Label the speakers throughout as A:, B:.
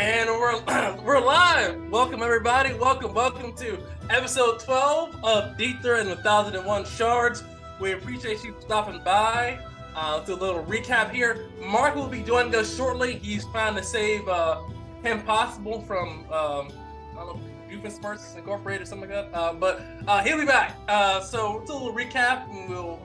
A: And we're live. Welcome everybody. Welcome to episode 12 of Dithra and 1001 Shards. We appreciate you stopping by. Let's do a little recap here. Mark will be joining us shortly. He's trying to save him possible from I don't know, Spurts Incorporated or something like that. But he'll be back. So it's a little recap, and we'll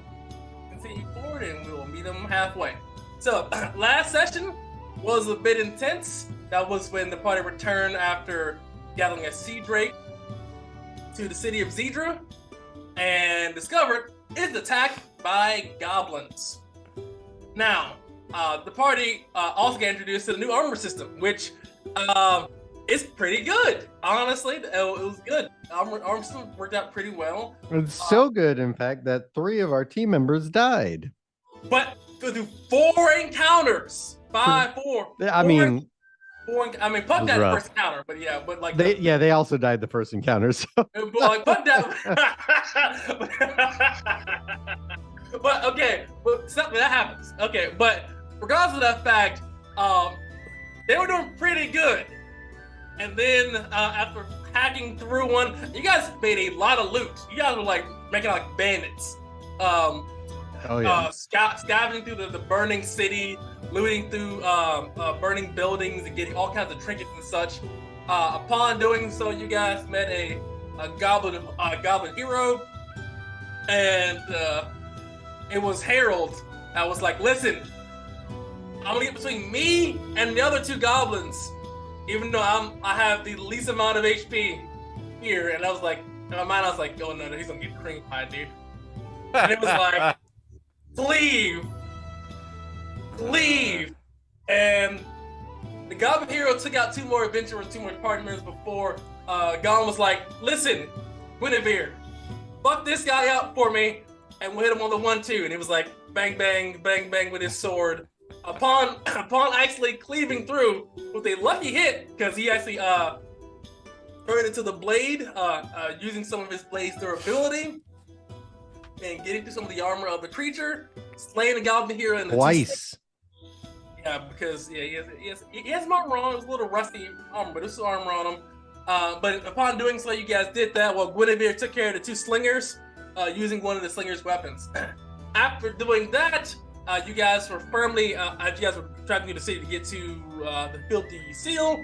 A: continue forward, and we'll meet him halfway. So last session was a bit intense. That was when the party returned after gathering a sea drake to the city of Dithra and discovered it's attacked by goblins. Now, the party also got introduced to the new armor system, which is pretty good. Honestly, it was good. Armor system worked out pretty well.
B: It's so good, in fact, that 3 of our team members died.
A: But through 4 encounters, 4.
B: I mean,
A: Puck died the first encounter, but like
B: they also died the first encounter. So
A: like Puck died. But okay, but something that happens. Okay, but regardless of that fact, they were doing pretty good. And then after hacking through one, you guys made a lot of loot. You guys were like making like bandits. Scavenging through the burning city, looting through burning buildings, and getting all kinds of trinkets and such. Upon doing so, you guys met a goblin hero, and it was Harold. I was like, listen, I'm gonna get between me and the other 2 goblins, even though I have the least amount of HP here. And I was like, in my mind, I was like, oh no, he's gonna get cream pie, dude. And it was like, leave. And the goblin hero took out 2 more adventurers, 2 more party members before Gon was like, listen, Guinevere, fuck this guy up for me, and we'll hit him on the 1-2. And it was like bang bang bang bang with his sword. Upon actually cleaving through with a lucky hit, because he actually turned into the blade, using some of his blade's durability and getting through some of the armor of the creature, slaying the goblin hero in the
B: twice.
A: Yeah, because he has some armor on. It was a little rusty armor, but there's some armor on him. But upon doing so, you guys did that while Guinevere took care of the 2 slingers, using one of the slingers' weapons. After doing that, you guys were firmly, as you guys were traveling through the city to get to the Filthy Seal,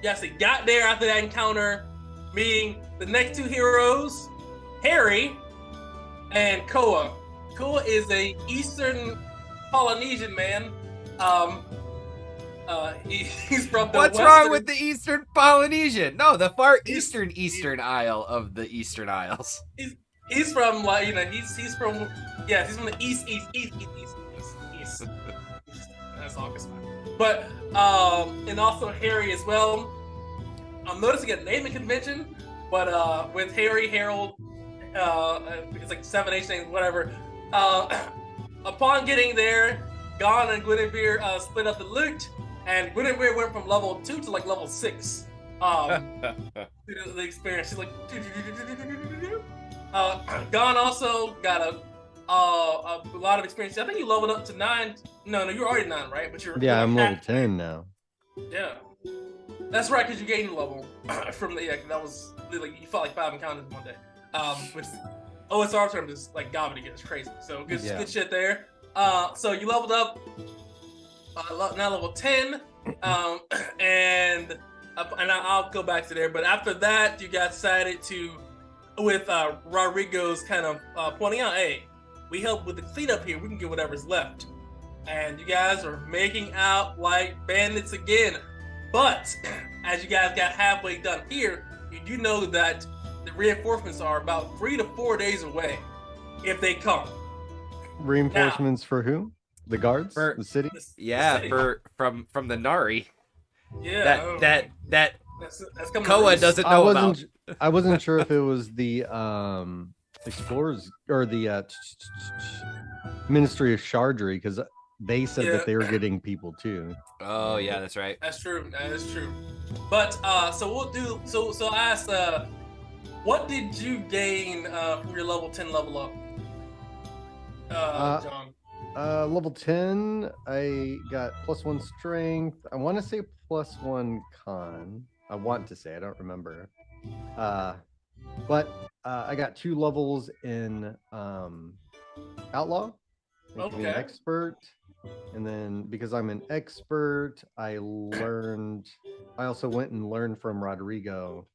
A: you actually got there after that encounter, meeting the next 2 heroes, Harry and Koa. Koa is a Eastern Polynesian man. He's from the
C: What's wrong with the Eastern Polynesian? No, the far Eastern Isle of the Eastern Isles.
A: He's from he's from the East. That's all good. But and also Harry as well. I'm noticing a naming convention, but with Harry, Harold, it's like 7H names, whatever. Upon getting there, Gon and Guinevere split up the loot, and Guinevere went from level 2 to like level 6. The experience, she's like. Gon also got a lot of experience. I think you leveled up to 9. No, you're already 9, right? But
B: I'm level 10 now.
A: Yeah, that's right, because you gained a level from that was like you felt like 5 encounters in one day. Which OSR terms is like gobbledygook. It's crazy. So good shit there. So you leveled up, now level 10, and I'll go back to there. But after that, you guys decided to, with Rodrigo's kind of pointing out, hey, we help with the cleanup here. We can get whatever's left. And you guys are making out like bandits again. But as you guys got halfway done here, you do know that the reinforcements are about 3 to 4 days away, if they come.
B: Reinforcements for who? The guards? The city?
C: The city. From the Nari.
A: Yeah.
C: That
A: that's
C: Koa doesn't know about.
B: I wasn't sure if it was the explorers or the Ministry of Shardry, because they said that they were getting people too.
C: Oh yeah, that's right.
A: That's true. That is true. But so we'll do. So I asked, what did you gain from your level 10 level up, John?
B: Level 10, I got +1 strength. I want to say +1 con. I want to say, I don't remember. But I got 2 levels in outlaw, making me an
A: Okay.
B: expert. And then because I'm an expert, I also went and learned from Rodrigo.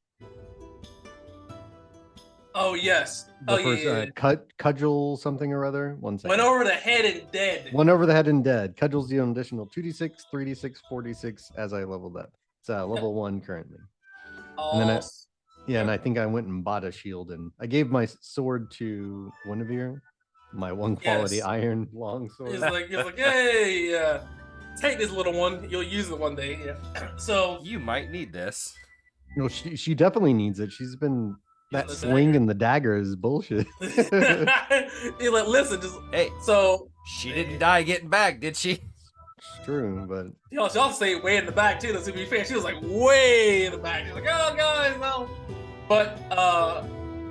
A: Oh yes.
B: The
A: Oh
B: first
A: yeah.
B: cudgel something or other. One second.
A: Went over the head and dead.
B: One over the head and dead. Cudgel's the additional 2d6, 3d6, 4d6 as I leveled up. It's level 1 currently. And then and I think I went and bought a shield, and I gave my sword to Guinevere, my 1 quality iron longsword.
A: He's like, hey, take this little one. You'll use it one day. Yeah. So
C: You might need this.
B: No, she definitely needs it. She's been that
A: the
B: swing
A: dagger.
B: and the dagger is bullshit.
A: He's like, listen, just
C: Hey,
A: so
C: she didn't die getting back, did she?
B: It's true, but
A: she also say way in the back too. To be fair, she was like way in the back. She's like, oh guys, no. But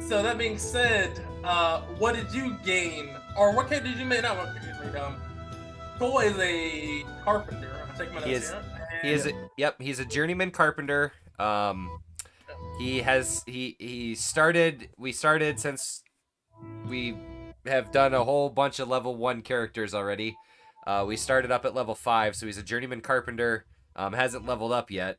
A: so that being said, what did you gain, or what character did you make? Not what character did you make. Cole is a carpenter. I'm taking my notes here.
C: He's a journeyman carpenter. We started since we have done a whole bunch of level 1 characters already. We started up at level 5, so he's a journeyman carpenter. Hasn't leveled up yet.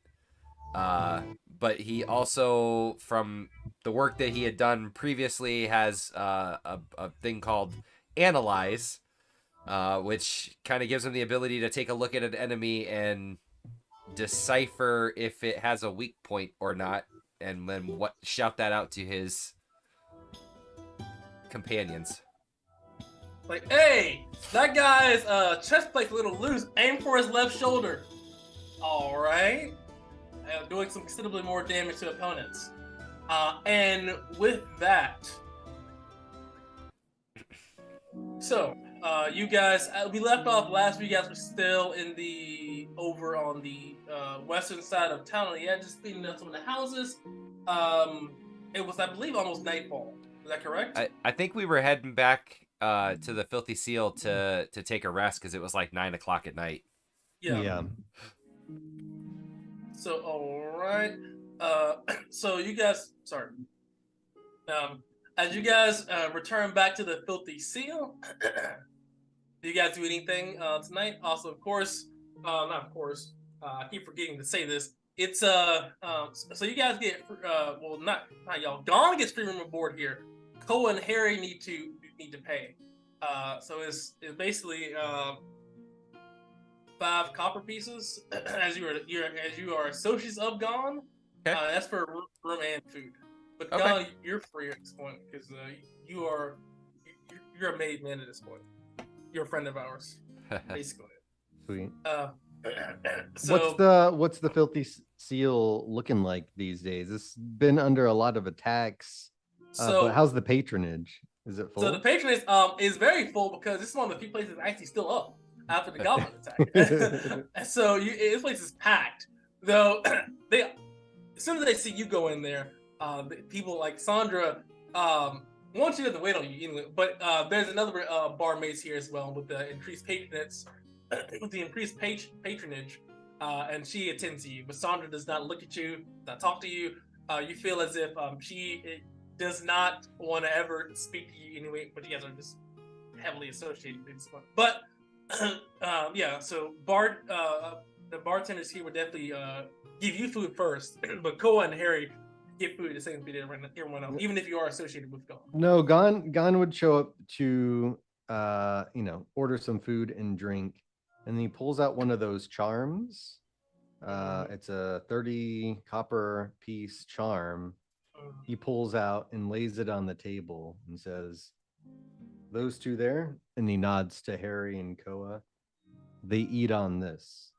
C: But he also, from the work that he had done previously, has a thing called Analyze, which kind of gives him the ability to take a look at an enemy and decipher if it has a weak point or not, and then shout that out to his companions.
A: Like, hey, that guy's chest plate's a little loose. Aim for his left shoulder. All right. Doing some considerably more damage to opponents. And with that, so you guys, we left off last week. You guys were still over on the western side of town on the edge, just cleaning up some of the houses. It was, I believe, almost nightfall. Is that correct?
C: I think we were heading back to the Filthy Seal to take a rest because it was like 9 o'clock at night.
B: Yeah.
A: So, all right. So you guys, sorry. As you guys return back to the Filthy Seal, do you guys do anything tonight? Also, of course, not of course. I keep forgetting to say this. It's so you guys get well, not y'all. Dawn gets free room aboard here. Cole and Harry need to pay. So it's basically 5 copper pieces as you are associates of Gone.
C: Okay.
A: That's for room and food. But
C: Okay.
A: Gone, you're free at this point because you're a made man at this point. You're a friend of ours, basically.
B: Sweet.
A: So
B: what's the Filthy Seal looking like these days? It's been under a lot of attacks. But how's the patronage? Is it full?
A: So the patronage is very full because this is one of the few places actually still up after the goblin attack. So this place is packed. Though as soon as they see you go in there, people like Sandra want you to wait on you anyway. But there's another barmaids here as well with the increased patronage, and she attends to you. But Sandra does not look at you, not talk to you. You feel as if she does not want to ever speak to you anyway. But you guys are just heavily associated with this one. But yeah, so the bartenders here would definitely give you food first, but Koa and Harry get food the same as we did everyone else, even if you are associated with Gone.
B: No, Gon would show up to order some food and drink, and he pulls out one of those charms. It's a 30 copper piece charm. He pulls out and lays it on the table and says, "Those two there," and he nods to Harry and Koa. "They eat on this."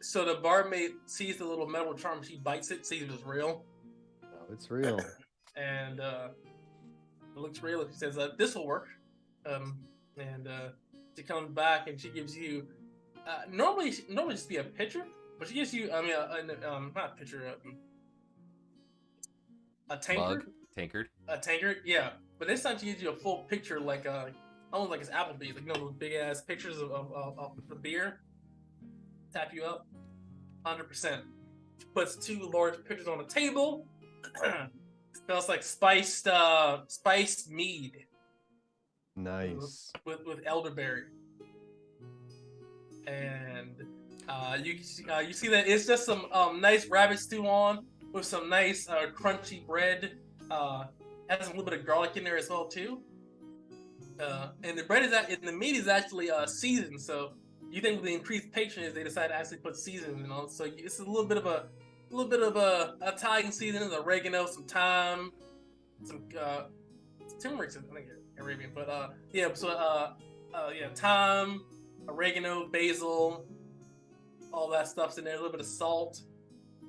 A: So the barmaid sees the little metal charm, she bites it, sees it's real.
B: Oh, it's real.
A: And it looks real. She says, "This will work." And she comes back and she gives you normally just be a pitcher, but she gives you not a pitcher, a tankard.
C: Tankard.
A: A tankard, yeah. But this time she gives you a full picture, like almost like it's Applebee's, like those big ass pictures of the beer. Tap you up, 100%. Puts 2 large pictures on the table. Smells like spiced mead.
B: Nice.
A: With elderberry. And you see that it's just some nice rabbit stew on with some nice crunchy bread. Has a little bit of garlic in there as well too. And the bread and the meat is actually seasoned. So you think with the increased patronage, they decided to actually put seasoning on. So it's a little bit of a Italian seasoning, oregano, some thyme, some turmeric. I think Arabian, but thyme, oregano, basil, all that stuff's in there. A little bit of salt,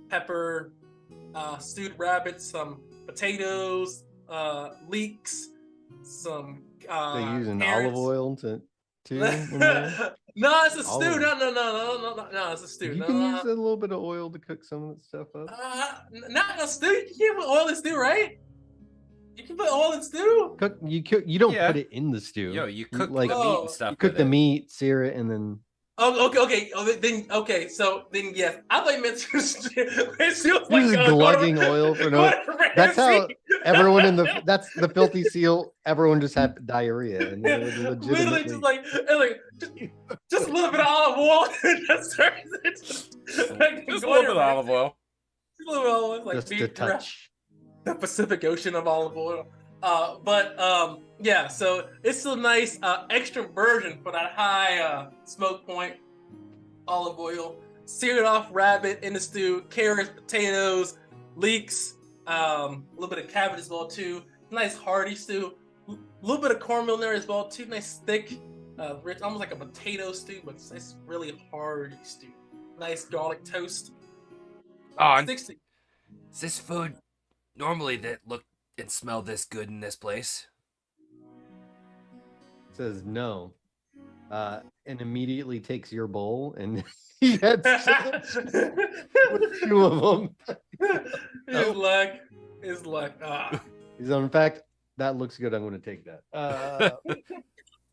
A: pepper, stewed rabbit, some potatoes, leeks, some
B: They use an
A: carrots.
B: olive oil too.
A: No, it's a stew. No, it's a stew.
B: You can use a little bit of oil to cook some of that stuff up.
A: Not a stew. You can't put oil in stew, right? You can put oil in stew.
B: You don't put it in the stew.
C: Yo, you cook
B: like
C: the meat and stuff.
B: You cook the meat, sear it, and then.
A: Oh, okay. So then, yes, I thought you meant to.
B: Like, glugging oil for no. That's how everyone in the. That's the filthy seal. Everyone just had diarrhea, and they would
A: literally just just a little bit of olive oil. Just a
C: little bit of olive oil.
A: Just a little bit of olive oil, like
B: just a touch.
A: The Pacific Ocean of olive oil. So it's a nice extra version for that high smoke point olive oil. Seared off rabbit in the stew, carrots, potatoes, leeks, a little bit of cabbage as well too. Nice hearty stew. A little bit of cornmeal in there as well too. Nice thick, rich, almost like a potato stew, but it's really hearty stew. Nice garlic toast.
C: Is this food normally that look and smell this good in this place?
B: Says no, and immediately takes your bowl and he had 2 of them.
A: His luck.
B: He's in fact, that looks good. I'm going to take that.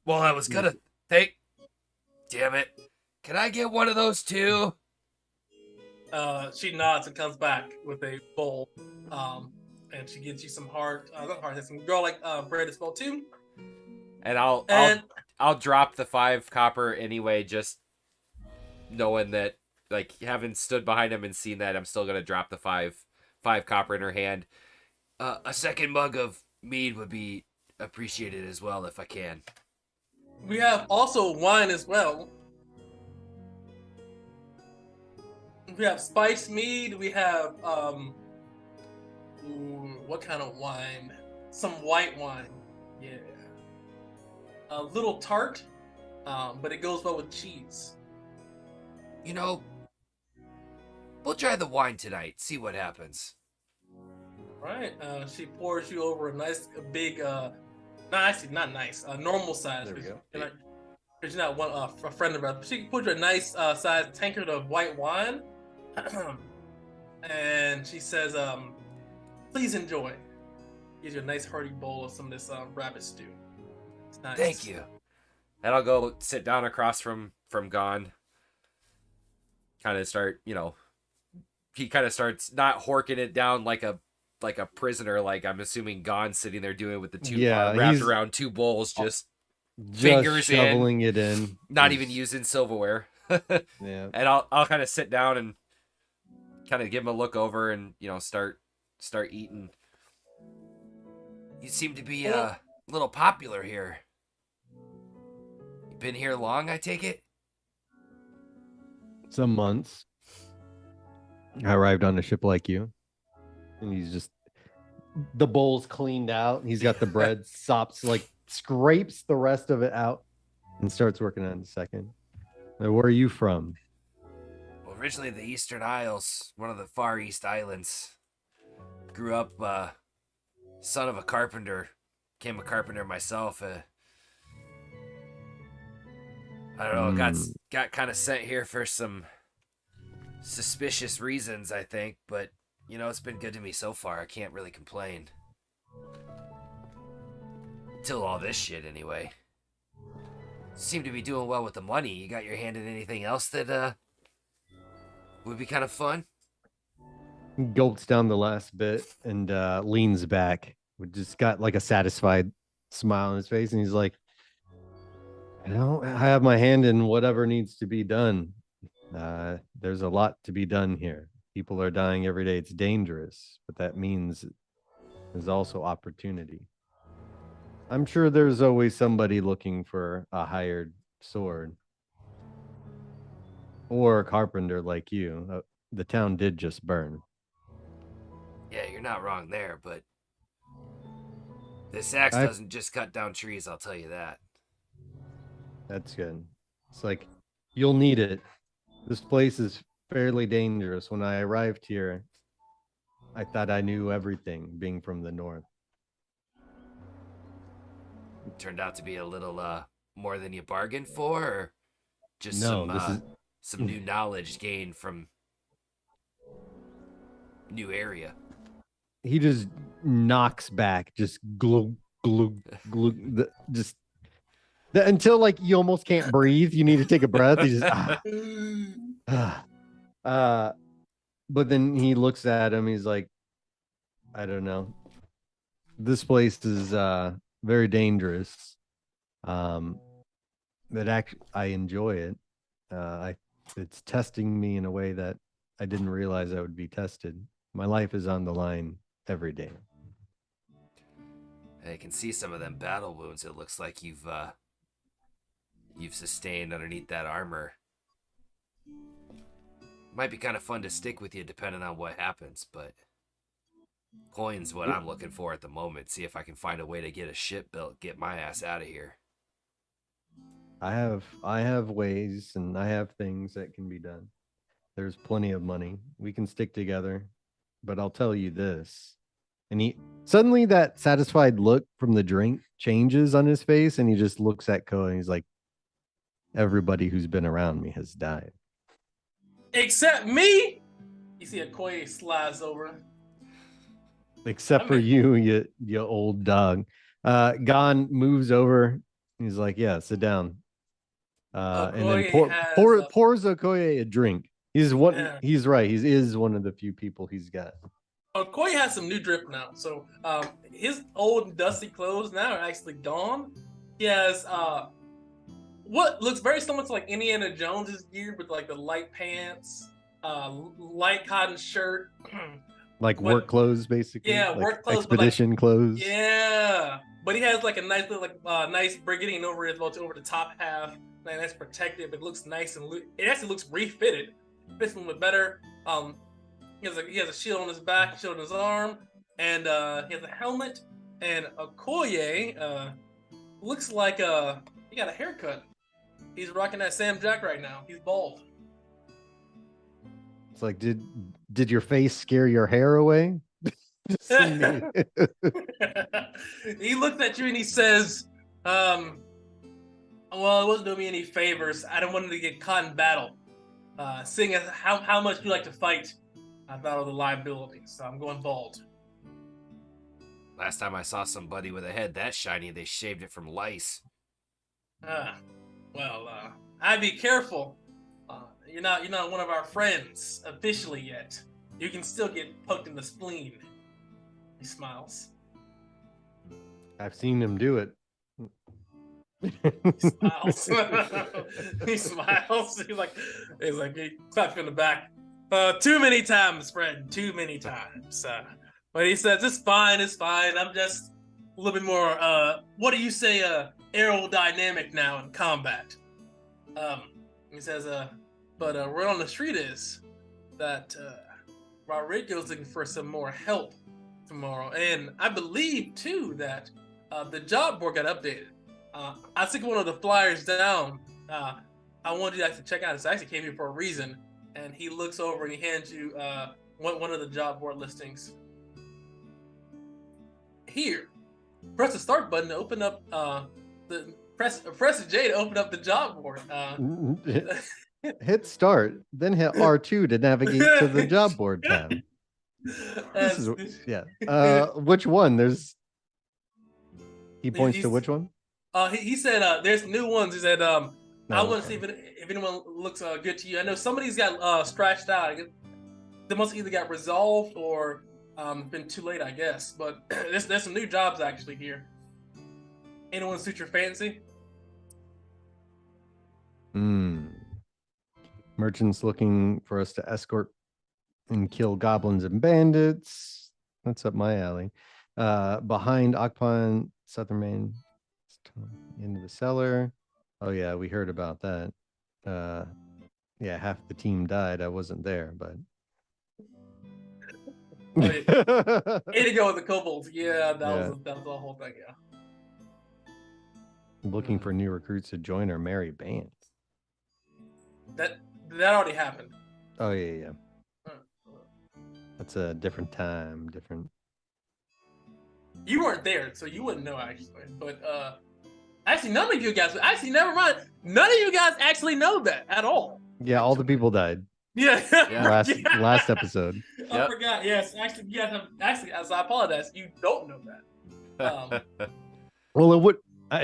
C: Well, I was gonna take. Damn it! Can I get one of those too?
A: She nods and comes back with a bowl. And she gives you some some garlic bread as well too.
C: And I'll drop the 5 copper anyway, just knowing that, like, having stood behind him and seen that, I'm still gonna drop the 5 copper in her hand. A second mug of mead would be appreciated as well if I can.
A: We have also wine as well. We have spiced mead. We have what kind of wine? Some white wine. Yeah. A little tart, but it goes well with cheese.
C: You know, we'll try the wine tonight. See what happens.
A: Right. She pours you over a nice, big, not nice, normal size.
B: There we go.
A: Because you're not a friend of ours. She pours you a nice size tankard of white wine, and she says, "Please enjoy." Gives you a nice hearty bowl of some of this rabbit stew. It's nice.
C: Thank you. And I'll go sit down across from Gon. Kind of start, he kind of starts not horking it down like a prisoner, like I'm assuming Gon's sitting there doing with the 2 wrapped around 2 bowls, just fingers
B: shoveling it in,
C: not even using silverware.
B: Yeah.
C: And I'll kind of sit down and kind of give him a look over and start eating. You seem to be a little popular here. You been here long, I take it?
B: Some months. I arrived on a ship like you, and he's just the bowl's cleaned out. He's got the bread scrapes the rest of it out and starts working on the second. Now, where are you from?
C: Well, originally the Eastern Isles, one of the Far East Islands. Grew up son of a carpenter. Became a carpenter myself. I don't know, got kind of sent here for some suspicious reasons, I think, but it's been good to me so far. I can't really complain. Till all this shit, anyway. seem to be doing well with the money. You got your hand in anything else that would be kind of fun?
B: He gulps down the last bit and leans back. We just got like a satisfied smile on his face, and he's like, I have my hand in whatever needs to be done. There's a lot to be done here. People are dying every day. It's dangerous, but that means there's also opportunity. I'm sure there's always somebody looking for a hired sword or a carpenter like you. The town did just burn.
C: Yeah, you're not wrong there, but this axe doesn't just cut down trees, I'll tell you that.
B: That's good. It's like, you'll need it. This place is fairly dangerous. When I arrived here, I thought I knew everything, being from the north.
C: It turned out to be a little more than you bargained for, or just
B: No,
C: some new knowledge gained from new area?
B: He just knocks back, just glug, glug, glug, until like you almost can't breathe. You need to take a breath. He just but then he looks at him. He's like, I don't know. This place is very dangerous. But actually, I enjoy it. It's testing me in a way that I didn't realize I would be tested. My life is on the line every day.
C: I can see some of them battle wounds. It looks like you've sustained underneath that armor. Might be kind of fun to stick with you depending on what happens, but coin's what I'm looking for at the moment. See if I can find a way to get a ship built, get my ass out of here.
B: I have ways, and I have things that can be done. There's plenty of money. We can stick together, but I'll tell you this. And he suddenly, that satisfied look from the drink changes on his face, and he just looks at Koa and he's like, everybody who's been around me has died.
A: Except me. You see Okoye slides over.
B: Except for you old dog. Gon moves over. He's like, yeah, sit down. And then pours Okoye a drink. He's right. He is one of the few people he's got.
A: Okoye has some new drip now. So his old and dusty clothes now are actually gone. He has what looks very similar to like Indiana Jones's gear, with like the light pants, light cotton shirt.
B: Like work clothes, basically.
A: Yeah, like work clothes.
B: Expedition clothes.
A: Yeah. But he has like a nice little nice brigading over as well, over the top half. Like, that's protected, but it looks nice and it actually looks refitted. Fits him a little bit better. He has a shield on his back, shield on his arm, and he has a helmet. And Okoye looks like he got a haircut. He's rocking that Sam Jack right now. He's bald.
B: It's like, did your face scare your hair away?
A: He looked at you and he says, well, it wasn't doing me any favors. I don't want him to get caught in battle. Seeing as how much you like to fight, I thought of the liability, so I'm going bald.
C: Last time I saw somebody with a head that shiny, they shaved it from lice.
A: I'd be careful. You're not one of our friends officially yet. You can still get poked in the spleen. He smiles.
B: I've seen him do it.
A: He smiles. He smiles. He's like he claps you in the back. Too many times, Fred. Too many times. But he says it's fine. I'm just a little bit more. What do you say? Aerodynamic now in combat. He says, but word on the street is that Rodrigo's looking for some more help tomorrow, and I believe too that the job board got updated. I took one of the flyers down. I wanted you guys to check out. This actually came here for a reason. And he looks over and he hands you one of the job board listings. Here, press the start button to open up press J to open up the job board.
B: Hit start, then hit R2 to navigate to the job board tab. Which one? He points to which one?
A: He said there's new ones. He said I
B: No,
A: want to see if anyone looks good to you. I know somebody's got scratched out. They must either got resolved or been too late, I guess. But there's some new jobs actually here. Anyone suit your fancy?
B: Merchants looking for us to escort and kill goblins and bandits. That's up my alley. Behind Akpan, Southern Maine, into the cellar. Oh yeah, we heard about that. Yeah, half the team died. I wasn't there, but.
A: Oh, yeah. Way to go with the kobolds. Yeah, that was the whole thing. Yeah.
B: Looking for new recruits to join our merry band.
A: That already happened.
B: Oh yeah. That's a different time, different.
A: You weren't there, so you wouldn't know actually. But actually, none of you guys. Actually, never mind. None of you guys actually know that at all.
B: Yeah, all the people died.
A: Yeah.
B: Last episode.
A: I forgot. Yes, actually, yes. Actually, as I apologize, you don't know that.
B: Well, it would.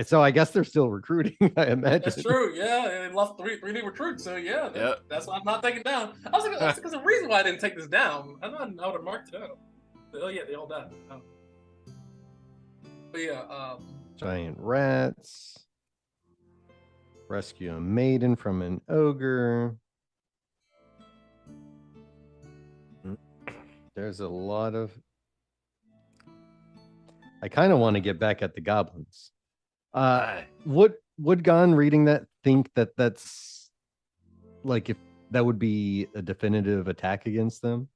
B: So I guess they're still recruiting. I imagine.
A: That's true. Yeah, they lost three new recruits. So yeah, that's why I'm not taking down. I was like, that's because the reason why I didn't take this down. I would have marked it out. Oh yeah, they all died. But yeah,
B: giant rats. Rescue a maiden from an ogre. There's a lot of. I kind of want to get back at the goblins. Would Gon reading that think that that's like if that would be a definitive attack against them?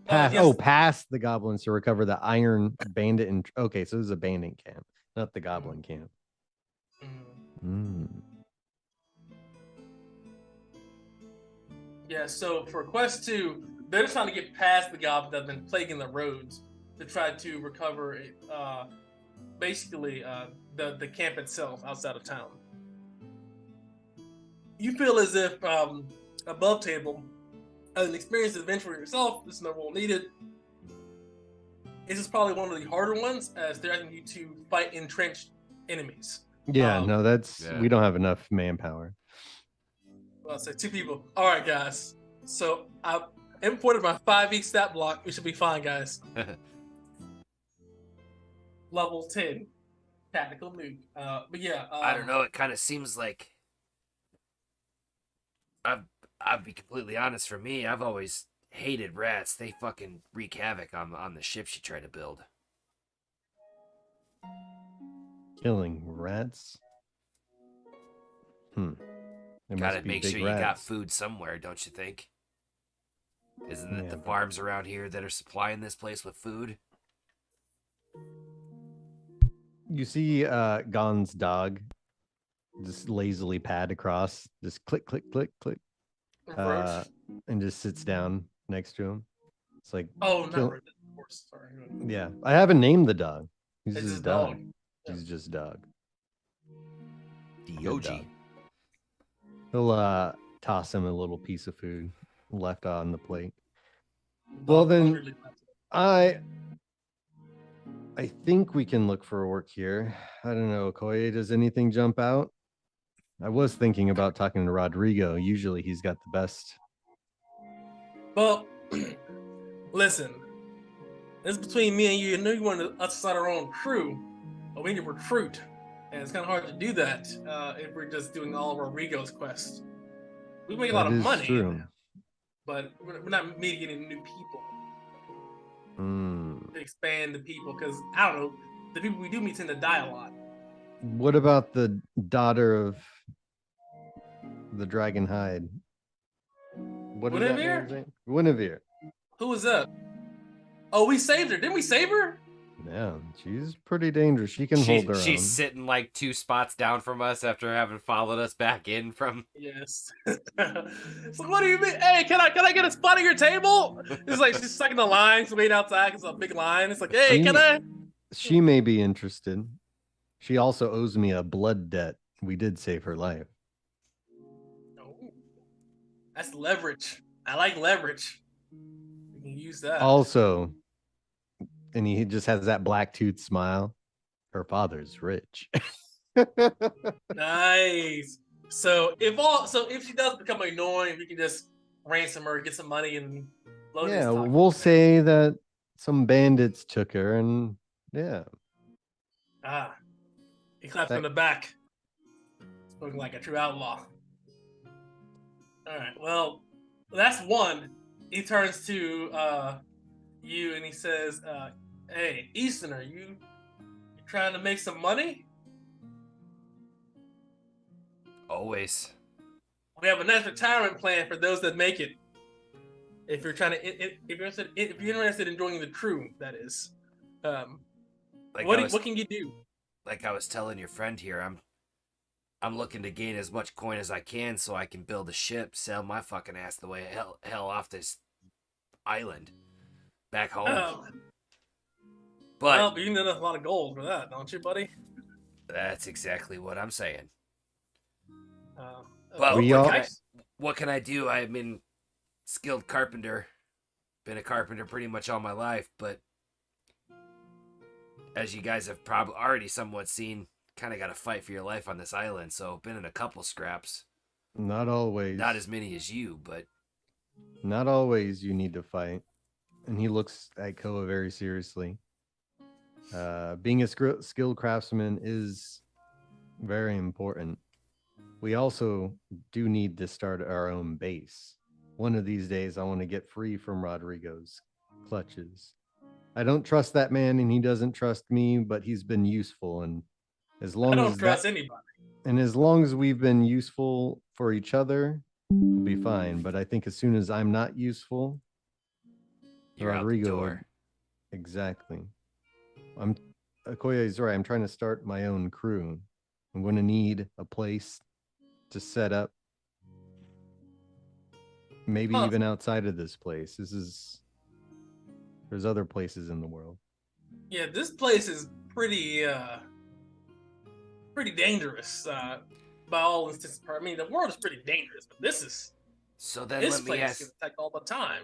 B: Past the goblins to recover the iron bandit and okay, so this is a bandit camp, not the goblin camp.
A: Yeah, so for quest 2, they're trying to get past the goblins that have been plaguing the roads to try to recover basically the camp itself outside of town. You feel as if above table, as an experienced adventurer yourself, this is no role needed. This is probably one of the harder ones as they're asking you to fight entrenched enemies.
B: Yeah, we don't have enough manpower.
A: Well, I'll say 2 people. All right, guys. So I've imported my 5e stat block. We should be fine, guys. Level 10. Tactical nuke. But yeah.
C: I don't know. It kind of seems like. I'll be completely honest. For me, I've always hated rats. They fucking wreak havoc on the ships you try to build.
B: Killing rats.
C: Gotta make sure you got food somewhere, don't you think? Isn't it the farms around here that are supplying this place with food?
B: You see Gon's dog just lazily pad across, just click, click, click, click, and just sits down next to him. It's like,
A: not of course. Sorry.
B: Yeah, I haven't named the dog. He's
A: it's
B: just
A: his
B: dog.
A: Yeah.
B: He's just dog.
C: Dog.
B: He'll toss him a little piece of food left on the plate. Well, then I think we can look for work here. I don't know, Okoye, does anything jump out? I was thinking about talking to Rodrigo. Usually he's got the best.
A: Well, listen. This is between me and you. I know you want us to start our own crew, but we need to recruit. And it's kind of hard to do that if we're just doing all of Rodrigo's quests. We make a lot of money,
B: true.
A: But we're not meeting any new people. To expand the people, because I don't know, the people we do meet tend to die a lot.
B: What about the daughter of the Dragon Hide? What is that man's name? Guinevere.
A: Who was that? Oh, we saved her. Didn't we save her?
B: Yeah, she's pretty dangerous. She can hold her own.
C: She's sitting like 2 spots down from us after having followed us back in from.
A: Yes. So what do you mean? Hey, can I get a spot at your table? It's like she's stuck in the line. She's waiting outside. It's a big line. It's like, hey, can I?
B: She may be interested. She also owes me a blood debt. We did save her life.
A: Oh, that's leverage. I like leverage. We can use that.
B: Also, and he just has that black tooth smile. Her father's rich.
A: Nice. So if she does become annoying, we can just ransom her, get some money, and blow this
B: Yeah,
A: talk.
B: we'll say that some bandits took her, and yeah.
A: Ah, he claps
B: That-
A: on the back, spoken like a true outlaw. All right, well, that's one. He turns to you and he says, "Hey, Easterner, you trying to make some money?
C: Always.
A: We have a nice retirement plan for those that make it. If you're trying to, if you're interested in joining the crew, that is.
C: Like
A: What can you do?
C: Like I was telling your friend here, I'm looking to gain as much coin as I can so I can build a ship, sail my fucking ass the way hell off this island, back home.
A: Well, you need a lot of gold for that, don't you, buddy?
C: That's exactly what I'm saying.
A: But
C: what can I do? I'm a skilled carpenter. Been a carpenter pretty much all my life, but as you guys have probably already somewhat seen, kind of got to fight for your life on this island. So been in a couple scraps.
B: Not always.
C: Not as many as you, but
B: not always. You need to fight. And he looks at Koa very seriously. Being a skilled craftsman is very important. We also do need to start our own base. One of these days, I want to get free from Rodrigo's clutches. I don't trust that man, and he doesn't trust me, but he's been useful. And as long
A: I don't trust anybody.
B: And as long as we've been useful for each other, we'll be fine. But I think as soon as I'm not useful,
C: you're
B: Rodrigo,
C: out the door.
B: Exactly. Okoye is right. I'm trying to start my own crew. I'm going to need a place to set up. Maybe even outside of this place. There's other places in the world.
A: Yeah, this place is pretty dangerous. By all instances, I mean the world is pretty dangerous, but this place gets attacked all the time.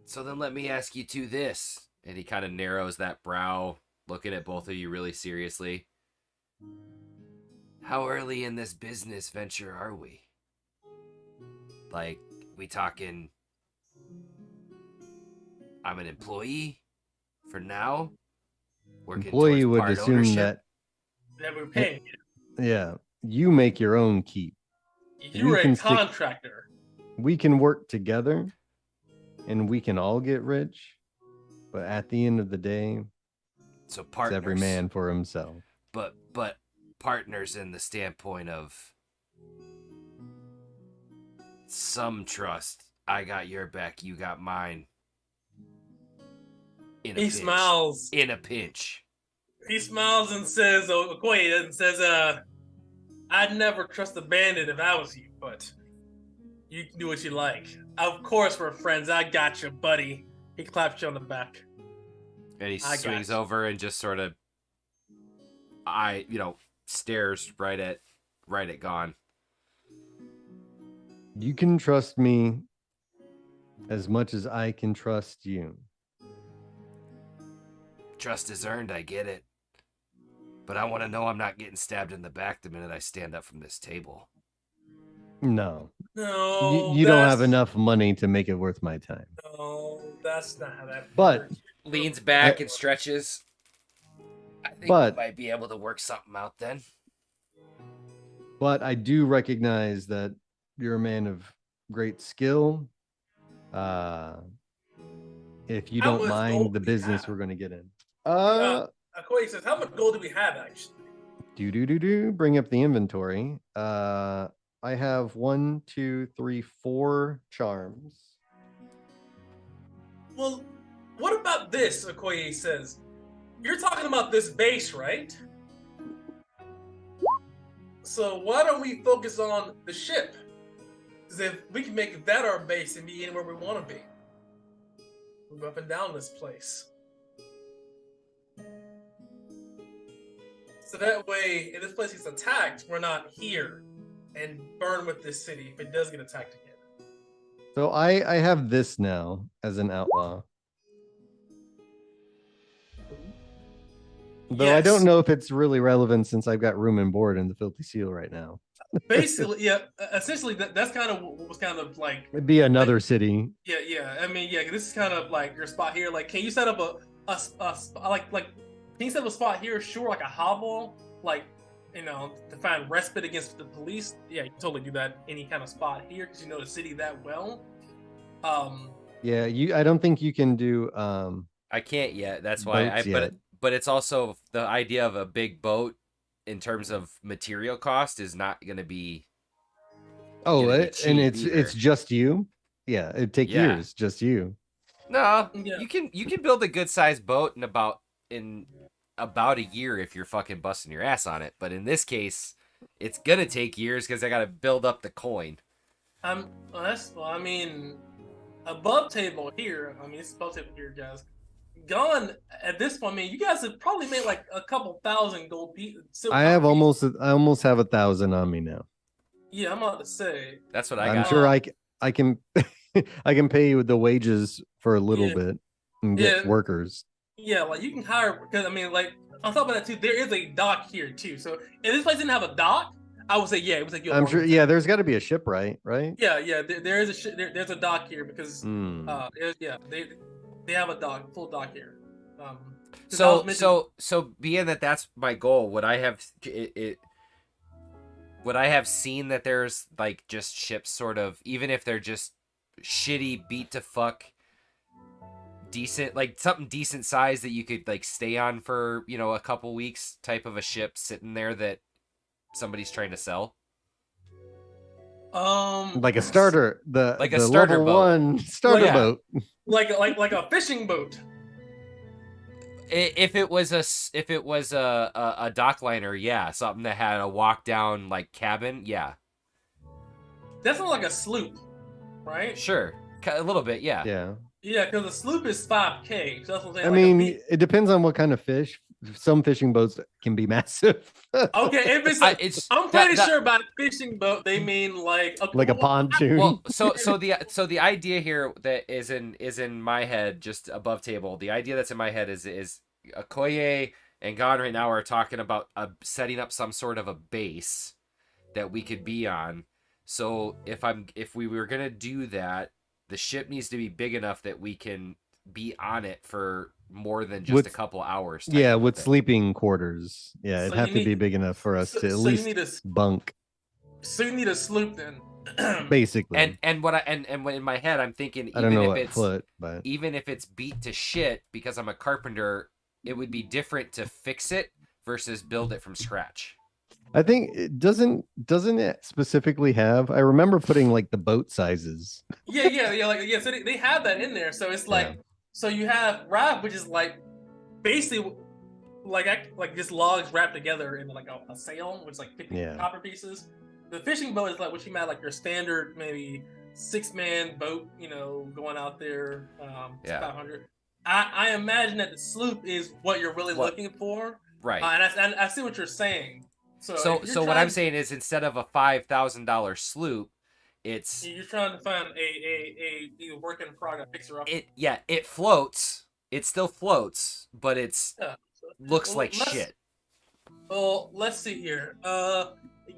C: So then let me ask you two this, and he kind of narrows that brow, looking at both of you really seriously. How early in this business venture are we? Like, we talking, I'm an employee for now?
B: Employee would assume ownership?
A: That we're paying you.
B: Yeah, you make your own keep.
A: You're a contractor.
B: We can work together, and we can all get rich. But at the end of the day,
C: so partners,
B: it's every man for himself.
C: But partners in the standpoint of some trust. I got your back, you got mine.
A: He smiles.
C: In a pinch.
A: He smiles and says, Okoye, and says, I'd never trust a bandit if I was you, but you can do what you like. Of course we're friends. I got you, buddy. He claps you on the back.
C: And he swings over and just sort of stares right at Gon.
B: You can trust me as much as I can trust you.
C: Trust is earned, I get it. But I want to know I'm not getting stabbed in the back the minute I stand up from this table.
B: No.
A: No.
B: You don't have enough money to make it worth my time.
A: No, that's not how that
B: But
A: works.
C: Leans back and stretches. I think we might be able to work something out then.
B: But I do recognize that you're a man of great skill. If you don't mind the business we're going to get in.
A: Okoye says, how much gold do we have, actually?
B: Bring up the inventory. I have 1, 2, 3, 4 charms.
A: Well, what about this, Okoye says? You're talking about this base, right? So why don't we focus on the ship? Because if we can make that our base and be anywhere we want to be. Move up and down this place. So that way, if this place gets attacked, we're not here and burn with this city if it does get attacked again.
B: So I have this now as an outlaw. Though I don't know if it's really relevant since I've got room and board in the Filthy Seal right now.
A: Basically, yeah. Essentially, that's kind of what was kind of like.
B: It'd be another
A: like,
B: city.
A: Yeah. I mean, yeah. This is kind of like your spot here. Like, can you set up a like? Can you set up a spot here? Sure, like a hovel, like to find respite against the police. Yeah, you can totally do that any kind of spot here because you know the city that well.
B: Yeah, I don't think you can do.
C: I can't yet. That's why but it's also the idea of a big boat in terms of material cost is not going to be.
B: And it's just you. Yeah, it'd take years, just you.
C: No, you can build a good sized boat in about a year if you're fucking busting your ass on it. But in this case, it's gonna take years because I got to build up the coin.
A: I mean, above table here. I mean, it's above table here, guys. Gone at this point. I mean, you guys have probably made like a couple thousand gold pieces.
B: I almost have 1,000 on me now.
A: Yeah, I'm about to say.
C: That's what I got.
B: I'm sure I can I can pay you the wages for a little bit and get workers.
A: Yeah, like you can hire because I mean, like on top of that too, there is a dock here too. So if this place didn't have a dock, I would say it was like
B: I'm sure. Yeah, there's got to be a ship, right?
A: Yeah. There is a ship. There's a dock here because they have a full dock here.
C: So being that's my goal, would I have seen that there's like just ships sort of, even if they're just shitty beat to fuck decent, like something decent size that you could like stay on for a couple weeks type of a ship sitting there that somebody's trying to sell?
B: Like a starter, the
C: starter
B: level
C: boat.
B: 1 starter boat,
A: like a fishing boat.
C: If it was a dock liner, something that had a walk down like cabin,
A: That's not like a sloop, right?
C: Sure, a little bit,
B: yeah.
A: Yeah, because the sloop is 5K. So that's what I'm saying.
B: I mean, it depends on what kind of fish. Some fishing boats can be massive.
A: Okay, if it's like, I'm pretty sure by fishing boat they mean like
B: a pontoon.
C: Well, so the idea here that is in my head, just above table. The idea that's in my head is Okoye and Gon right now are talking about setting up some sort of a base that we could be on. So if we were gonna do that, the ship needs to be big enough that we can be on it for more than just a couple hours.
B: With sleeping quarters. Yeah, it'd have to be big enough for us to at least bunk.
A: So you need a sloop then.
B: Basically.
C: And in my head I'm thinking even if it's beat to shit because I'm a carpenter, it would be different to fix it versus build it from scratch.
B: I think it doesn't it specifically have. I remember putting like the boat sizes.
A: So they have that in there. So it's like so you have raft, which is like basically like just logs wrapped together in like a sail, which is like 50 copper pieces. The fishing boat is like what you meant, like your standard maybe 6-man boat, going out there. 500. I imagine that the sloop is what you're really looking for,
C: right?
A: And I see what you're saying.
C: So what I'm saying is instead of a $5,000 sloop,
A: you're trying to find a work in progress fixer up.
C: It floats. It still floats, but looks like shit.
A: Well, let's see here.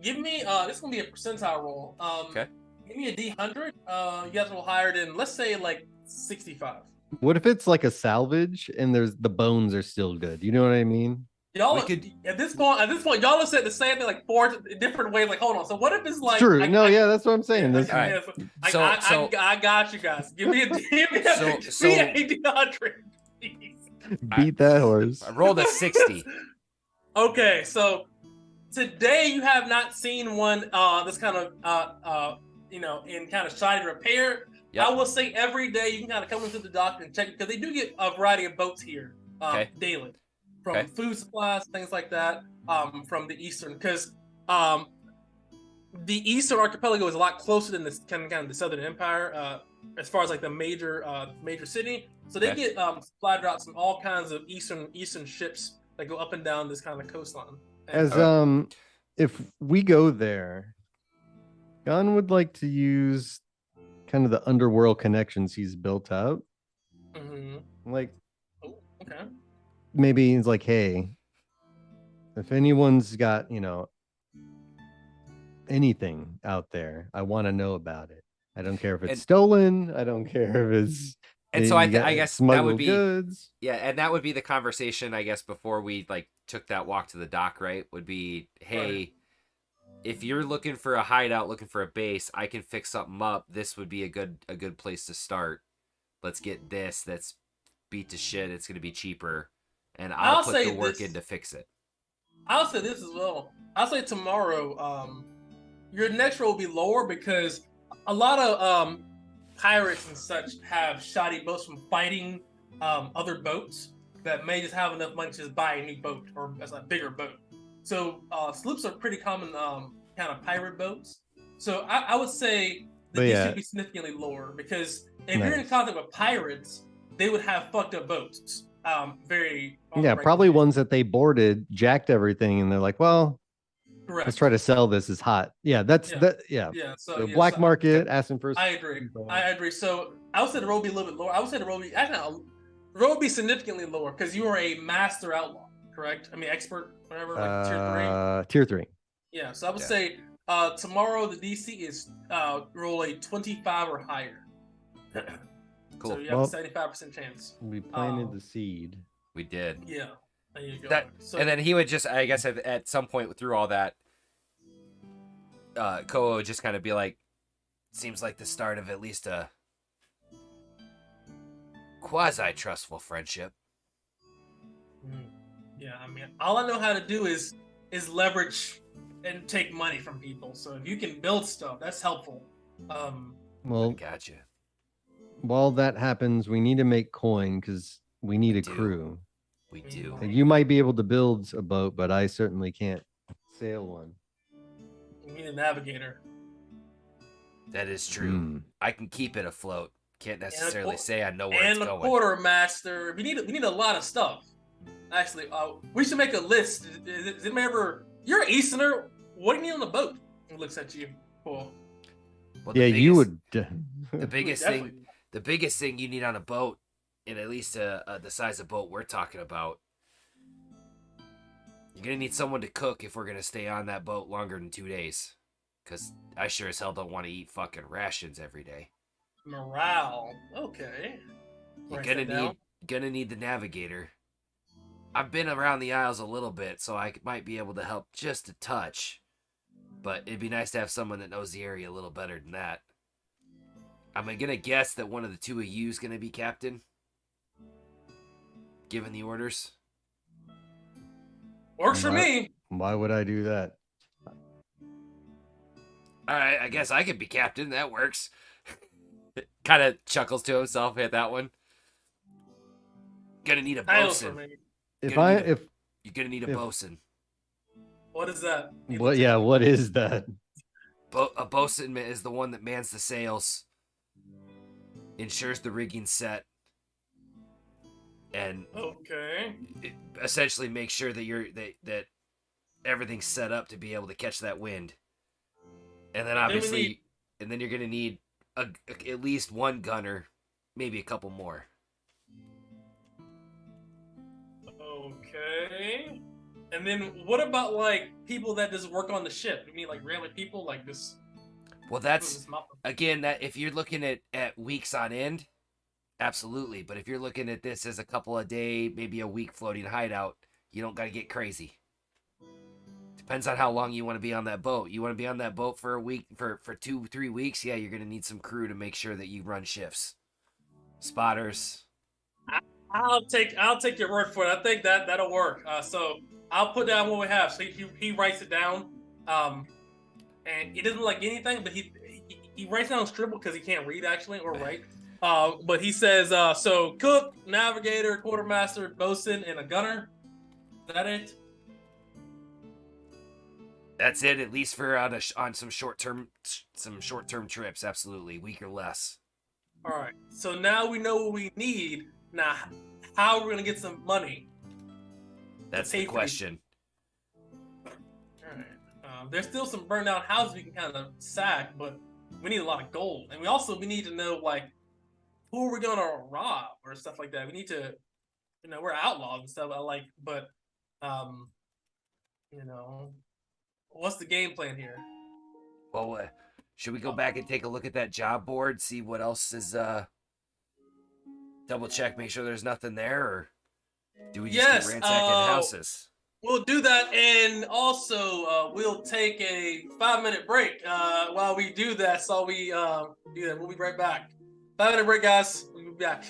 A: Give me this is gonna be a percentile roll.
C: Okay.
A: Give me a D100. You guys will hire it in, let's say, like 65.
B: What if it's like a salvage and the bones are still good? You know what I mean?
A: Y'all at this point, y'all have said the same thing like 4 different ways. Like, hold on. So what if it's like?
B: It's true. That's what I'm saying.
A: I got you guys. Give me a D100.
B: Beat that horse.
C: I rolled a 60.
A: Okay, so today you have not seen one this kind of in kind of shoddy repair. Yep. I will say every day you can kind of come into the dock and check it because they do get a variety of boats here daily. From food supplies, things like that, from the eastern, because the eastern archipelago is a lot closer than this kind of the southern empire, as far as like the major city. So they get supply drops from all kinds of eastern ships that go up and down this kind of coastline. And,
B: if we go there, Gon would like to use kind of the underworld connections he's built up.
A: Mm-hmm.
B: Like,
A: okay.
B: Maybe he's like, hey, If anyone's got, anything out there, I want to know about it. I don't care if it's
C: And-
B: stolen. I don't care if it's
C: And so
B: you got
C: I guess that
B: smuggled
C: would be
B: goods.
C: yeah, and that would be the conversation I guess before we like took that walk to the dock, right? Would be, hey, if you're looking for a hideout, looking for a base, I can fix something up. This would be a good place to start. Let's get this that's beat to shit. It's going to be cheaper, and I'll put the work in to fix it.
A: I'll say this as well. I'll say tomorrow, your next roll will be lower because a lot of pirates and such have shoddy boats from fighting other boats that may just have enough money to just buy a new boat or a bigger boat. So sloops are pretty common kind of pirate boats. So I would say that these should be significantly lower because if you're in contact with pirates, they would have fucked up boats.
B: Probably ones that they boarded, jacked everything, and they're like, well,
A: correct.
B: Let's try to sell this as hot. Yeah, that's that. Yeah.
A: So
B: black market asking for.
A: I agree. So I would say the roll be a little bit lower. I would say the roll be significantly lower because you are a master outlaw, correct? I mean, expert, whatever, like
B: tier 3.
A: Yeah. So I would say tomorrow the DC is roll a 25 or higher.
C: Cool.
A: So you have a 75% chance.
B: We planted the seed.
C: We did.
A: Yeah. There you go.
C: And then he would just, I guess, at some point through all that, Koa would just kind of be like, seems like the start of at least a quasi-trustful friendship.
A: Yeah, I mean, all I know how to do is leverage and take money from people. So if you can build stuff, that's helpful.
B: Well,
C: gotcha.
B: While that happens, we need to make coin because we need a crew.
C: We do.
B: And you might be able to build a boat, but I certainly can't sail one.
A: You need a navigator.
C: That is true. I can keep it afloat. Can't necessarily say I know where it's going.
A: And a quartermaster. We need a lot of stuff. Actually, we should make a list. Is it ever? You're an Easterner. What do you need on the boat? He looks at you. Cool.
C: Well,
B: you would.
C: The biggest thing you need on a boat, and at least the size of boat we're talking about, you're gonna need someone to cook if we're gonna stay on that boat longer than 2 days. Cause I sure as hell don't want to eat fucking rations every day.
A: Morale. Okay.
C: You're gonna need the navigator. I've been around the Isles a little bit, so I might be able to help just a touch. But it'd be nice to have someone that knows the area a little better than that. I'm gonna guess that one of the two of you is gonna be captain, given the orders.
A: Works for me.
B: Why would I do that?
C: All right, I guess I could be captain. That works. Kind of chuckles to himself at that one. Gonna need a bosun.
B: You're
C: gonna need a bosun.
A: What is that?
B: What? Yeah, what is that?
C: A bosun is the one that mans the sails, ensures the rigging set, and essentially makes sure that that everything's set up to be able to catch that wind. And then obviously, then you're gonna need at least one gunner, maybe a couple more.
A: Okay. And then what about like people that just work on the ship? You mean like random people like this?
C: Well, that's again that if you're looking at weeks on end, absolutely. But if you're looking at this as a couple of day, maybe a week floating hideout, you don't got to get crazy. Depends on how long you want to be on that boat. You want to be on that boat for a week, for 2-3 weeks. Yeah, you're gonna need some crew to make sure that you run shifts, spotters.
A: I'll take your word for it. I think that'll work. So I'll put down what we have. So he writes it down, and he doesn't like anything, but he writes down scribble because he can't read actually or write. But he says so cook, navigator, quartermaster, bosun, and a gunner. Is that it?
C: That's it, at least for on some short term trips. Absolutely, week or less.
A: All right. So now we know what we need. Now, how are we gonna get some money?
C: That's the question.
A: All right. There's still some burned down houses we can kind of sack, but we need a lot of gold, and we need to know like who are we gonna rob or stuff like that. We need to, we're outlaws and stuff. But You know, what's the game plan here?
C: Well, should we go back and take a look at that job board, see what else is, double check, make sure there's nothing there, or do we just keep
A: Yes,
C: ransacking houses?
A: we'll do that, and also we'll take a 5-minute break while we do that. So we do that. We'll be right back. 5-minute break, guys. We'll be back.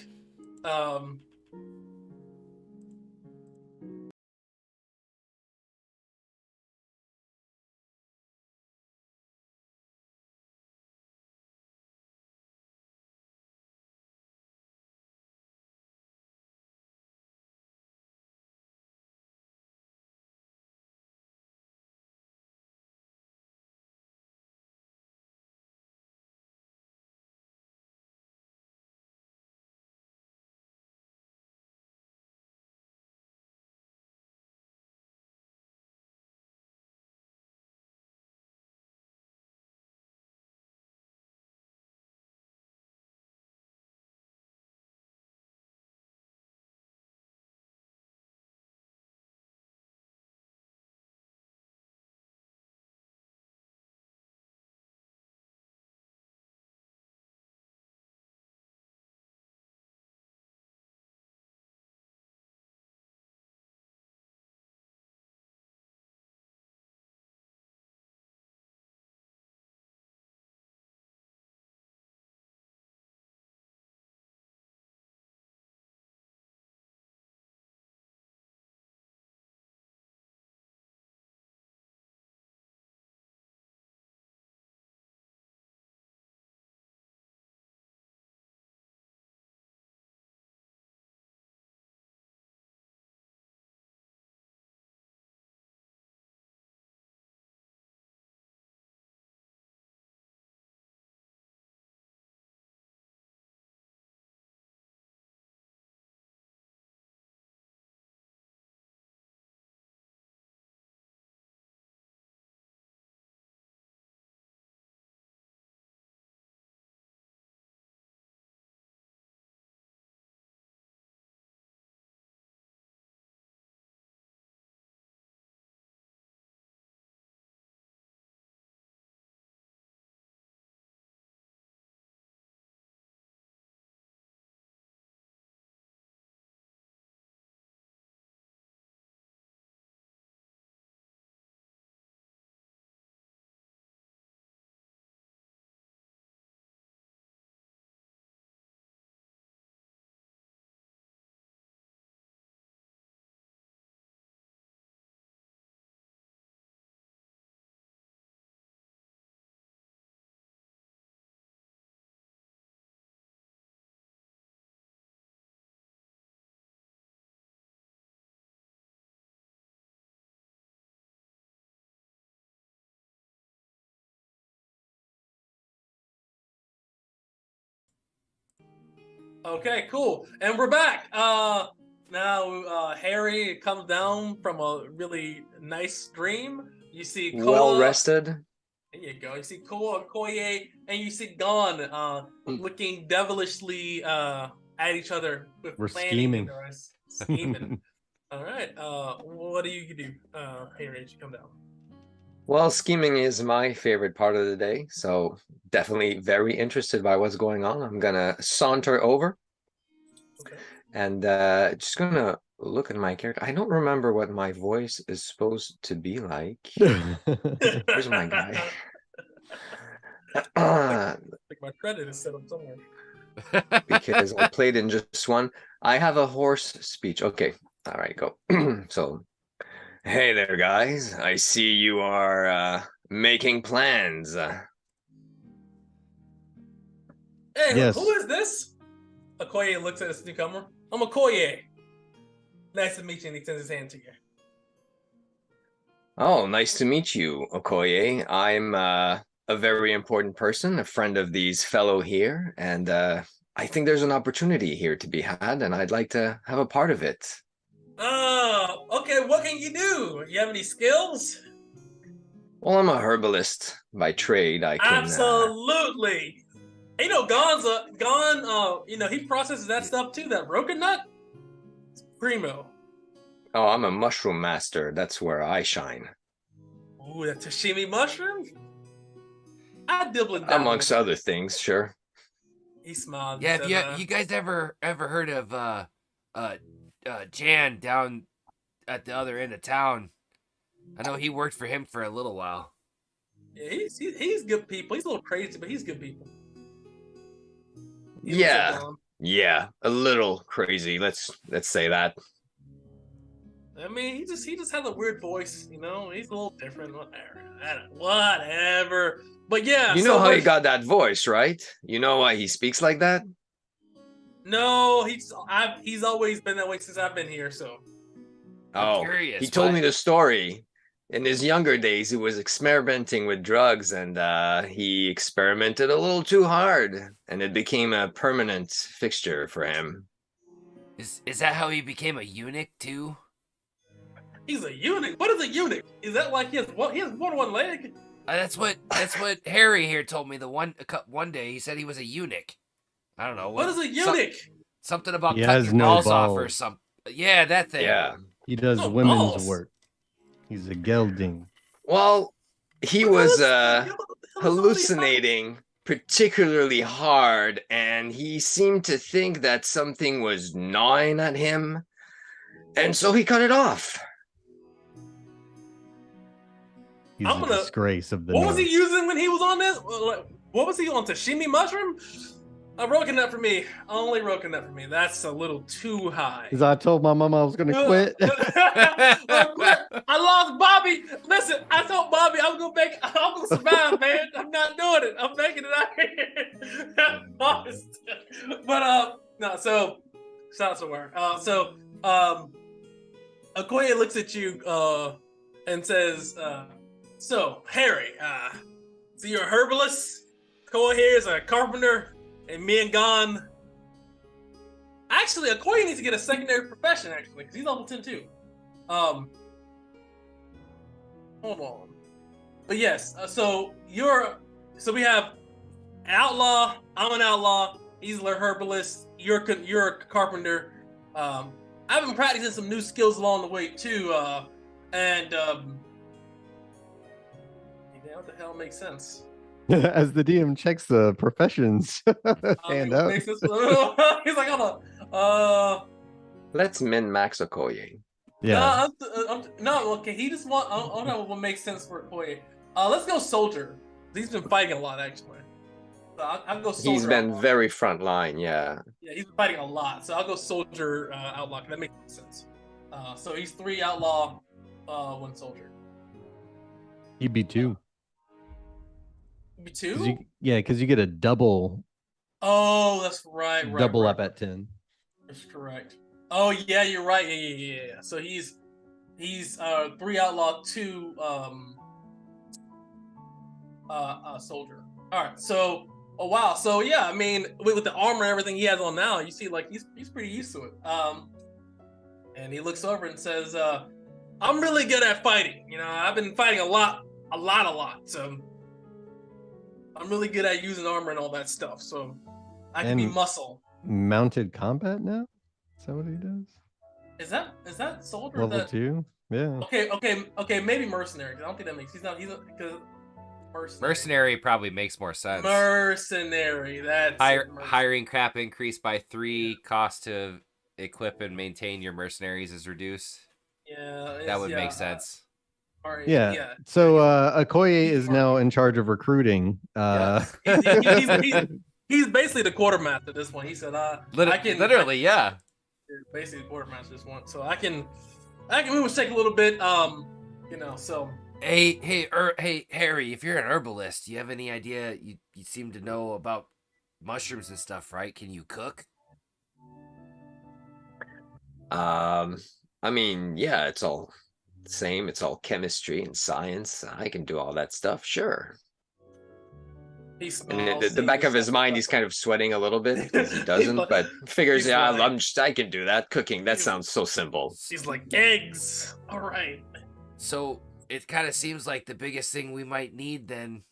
A: Okay, cool. And we're back. Now Harry comes down from a really nice dream. You see Koa.
D: Well rested.
A: There you go. You see Koa, Koye, and you see Gon looking devilishly at each other.
B: We're
A: planning
B: scheming.
A: Scheming. All right. What do you do, Harry, as you come down?
D: Well, scheming is my favorite part of the day, so definitely very interested by what's going on. I'm gonna saunter over
A: Okay.
D: and just gonna look at my character. I don't remember what my voice is supposed to be like. Where's my guy?
A: I think my credit is set up somewhere.
D: Because I played in just one. I have a hoarse speech. Okay, all right, go. So, hey there, guys. I see you are making plans.
A: Hey,
B: Yes.
A: who is this? Okoye looks at this newcomer. I'm Okoye. Nice to meet you, and he extends his hand to you.
D: Oh, nice to meet you, Okoye. I'm a very important person, a friend of these fellow here, and I think there's an opportunity here to be had, and I'd like to have a part of it.
A: Okay, what can you do? You have any skills?
D: Well, I'm a herbalist by trade. I can
A: Absolutely. You know, Gon, you know, he processes that stuff too, that broken nut. It's primo.
D: Oh, I'm a mushroom master. That's where I shine.
A: Ooh, that sashimi mushroom? I dibble it down.
D: Amongst other things, sure.
A: He smiled.
C: Yeah,
A: and
C: have
A: said,
C: you guys ever heard of Jan down at the other end of town? I know he worked for him for a little while.
A: yeah, he's good people. He's a little crazy, but he's good people. He
D: Yeah. Yeah, a little crazy. Let's say that.
A: I mean, he just has a weird voice, you know. He's a little different. Whatever. But yeah,
D: You know how he got that voice, right? You know why he speaks like that?
A: No, he's always been that way since I've been here. So.
C: I'm curious.
D: He told me the story. In his younger days, he was experimenting with drugs, and he experimented a little too hard, and it became a permanent fixture for him.
C: Is that how he became a eunuch too?
A: He's a eunuch. What is a eunuch? Is that like he has one leg?
C: That's what Harry here told me. The one day he said he was a eunuch. I don't know
A: what is a eunuch.
C: Something about
B: He
C: cutting
B: has
C: your
B: no
C: balls off or
B: balls.
C: something. Yeah, that thing.
D: Yeah.
B: He does
A: No
B: women's
A: balls.
B: work. He's a gelding.
D: Well, he
A: What
D: was
A: else?
D: hallucinating particularly hard, and he seemed to think that something was gnawing at him, and so he cut it off.
B: He's
A: I'm
B: a
A: gonna-
B: disgrace of the
A: What was he
B: North.
A: using when he was on this? What was he on? Sashimi mushroom? Roken that for me. Only Roken that for me. That's a little too high.
B: Because I told my mom I was going to quit.
A: I lost Bobby. Listen, I told Bobby I'm gonna survive, man. I'm not doing it. I'm making it out here. But no, so shout out somewhere. Okoye looks at you and says, so Harry, so you're a herbalist? Okoye here is a carpenter. And me and Gon. Actually, Okoye needs to get a secondary profession, actually, because he's level 10 too. Hold on. But yes, so we have outlaw. I'm an outlaw. He's a herbalist. You're a carpenter. I've been practicing some new skills along the way too. What the hell makes sense?
B: As the DM checks the professions stand out.
A: He's like, hold on.
D: Let's min-max Okoye.
B: Yeah.
A: No, okay. He just want. I don't know what makes sense for Okoye. Let's go soldier. He's been fighting a lot, actually. So I'll go soldier.
D: He's been
A: outlaw.
D: very front line, yeah.
A: Yeah, he's been fighting a lot. So I'll go soldier outlaw. That makes sense. So he's 3 outlaw, 1 soldier.
B: He'd be 2.
A: Be 2?
B: Because you get a double.
A: Oh, that's right.
B: Double up at 10.
A: That's correct. Oh yeah, you're right. Yeah. So he's 3 outlaw, 2 soldier. All right. So wow. So yeah, I mean, with the armor and everything he has on now, you see, like he's pretty used to it. And he looks over and says, "I'm really good at fighting. You know, I've been fighting a lot. So I'm really good at using armor and all that stuff. So I can be muscle."
B: Mounted combat now? Is that what he does?
A: Is that soldier?
B: Level 2? Yeah.
A: Okay. Maybe mercenary. 'Cause I don't think that makes. Because
C: Mercenary probably makes more sense.
A: Mercenary. That's
C: Hiring crap increased by 3. Cost to equip and maintain your mercenaries is reduced.
A: Yeah,
C: That would make sense.
B: Yeah. So Okoye is now in charge of recruiting.
A: He's basically the quartermaster at this point. He said, "I can
C: literally, yeah."
A: Basically, the quartermaster at this point. So I can move and take a little bit. So.
C: Hey, Harry, if you're an herbalist, do you have any idea? You seem to know about mushrooms and stuff, right? Can you cook?
D: I mean, yeah, it's all the same. It's all chemistry and science. I can do all that stuff, sure. And the back of his mind, he's kind of sweating a little bit because he doesn't, but figures, I can do that. Cooking, that sounds so simple.
A: He's like, eggs. All right.
C: So it kind of seems like the biggest thing we might need then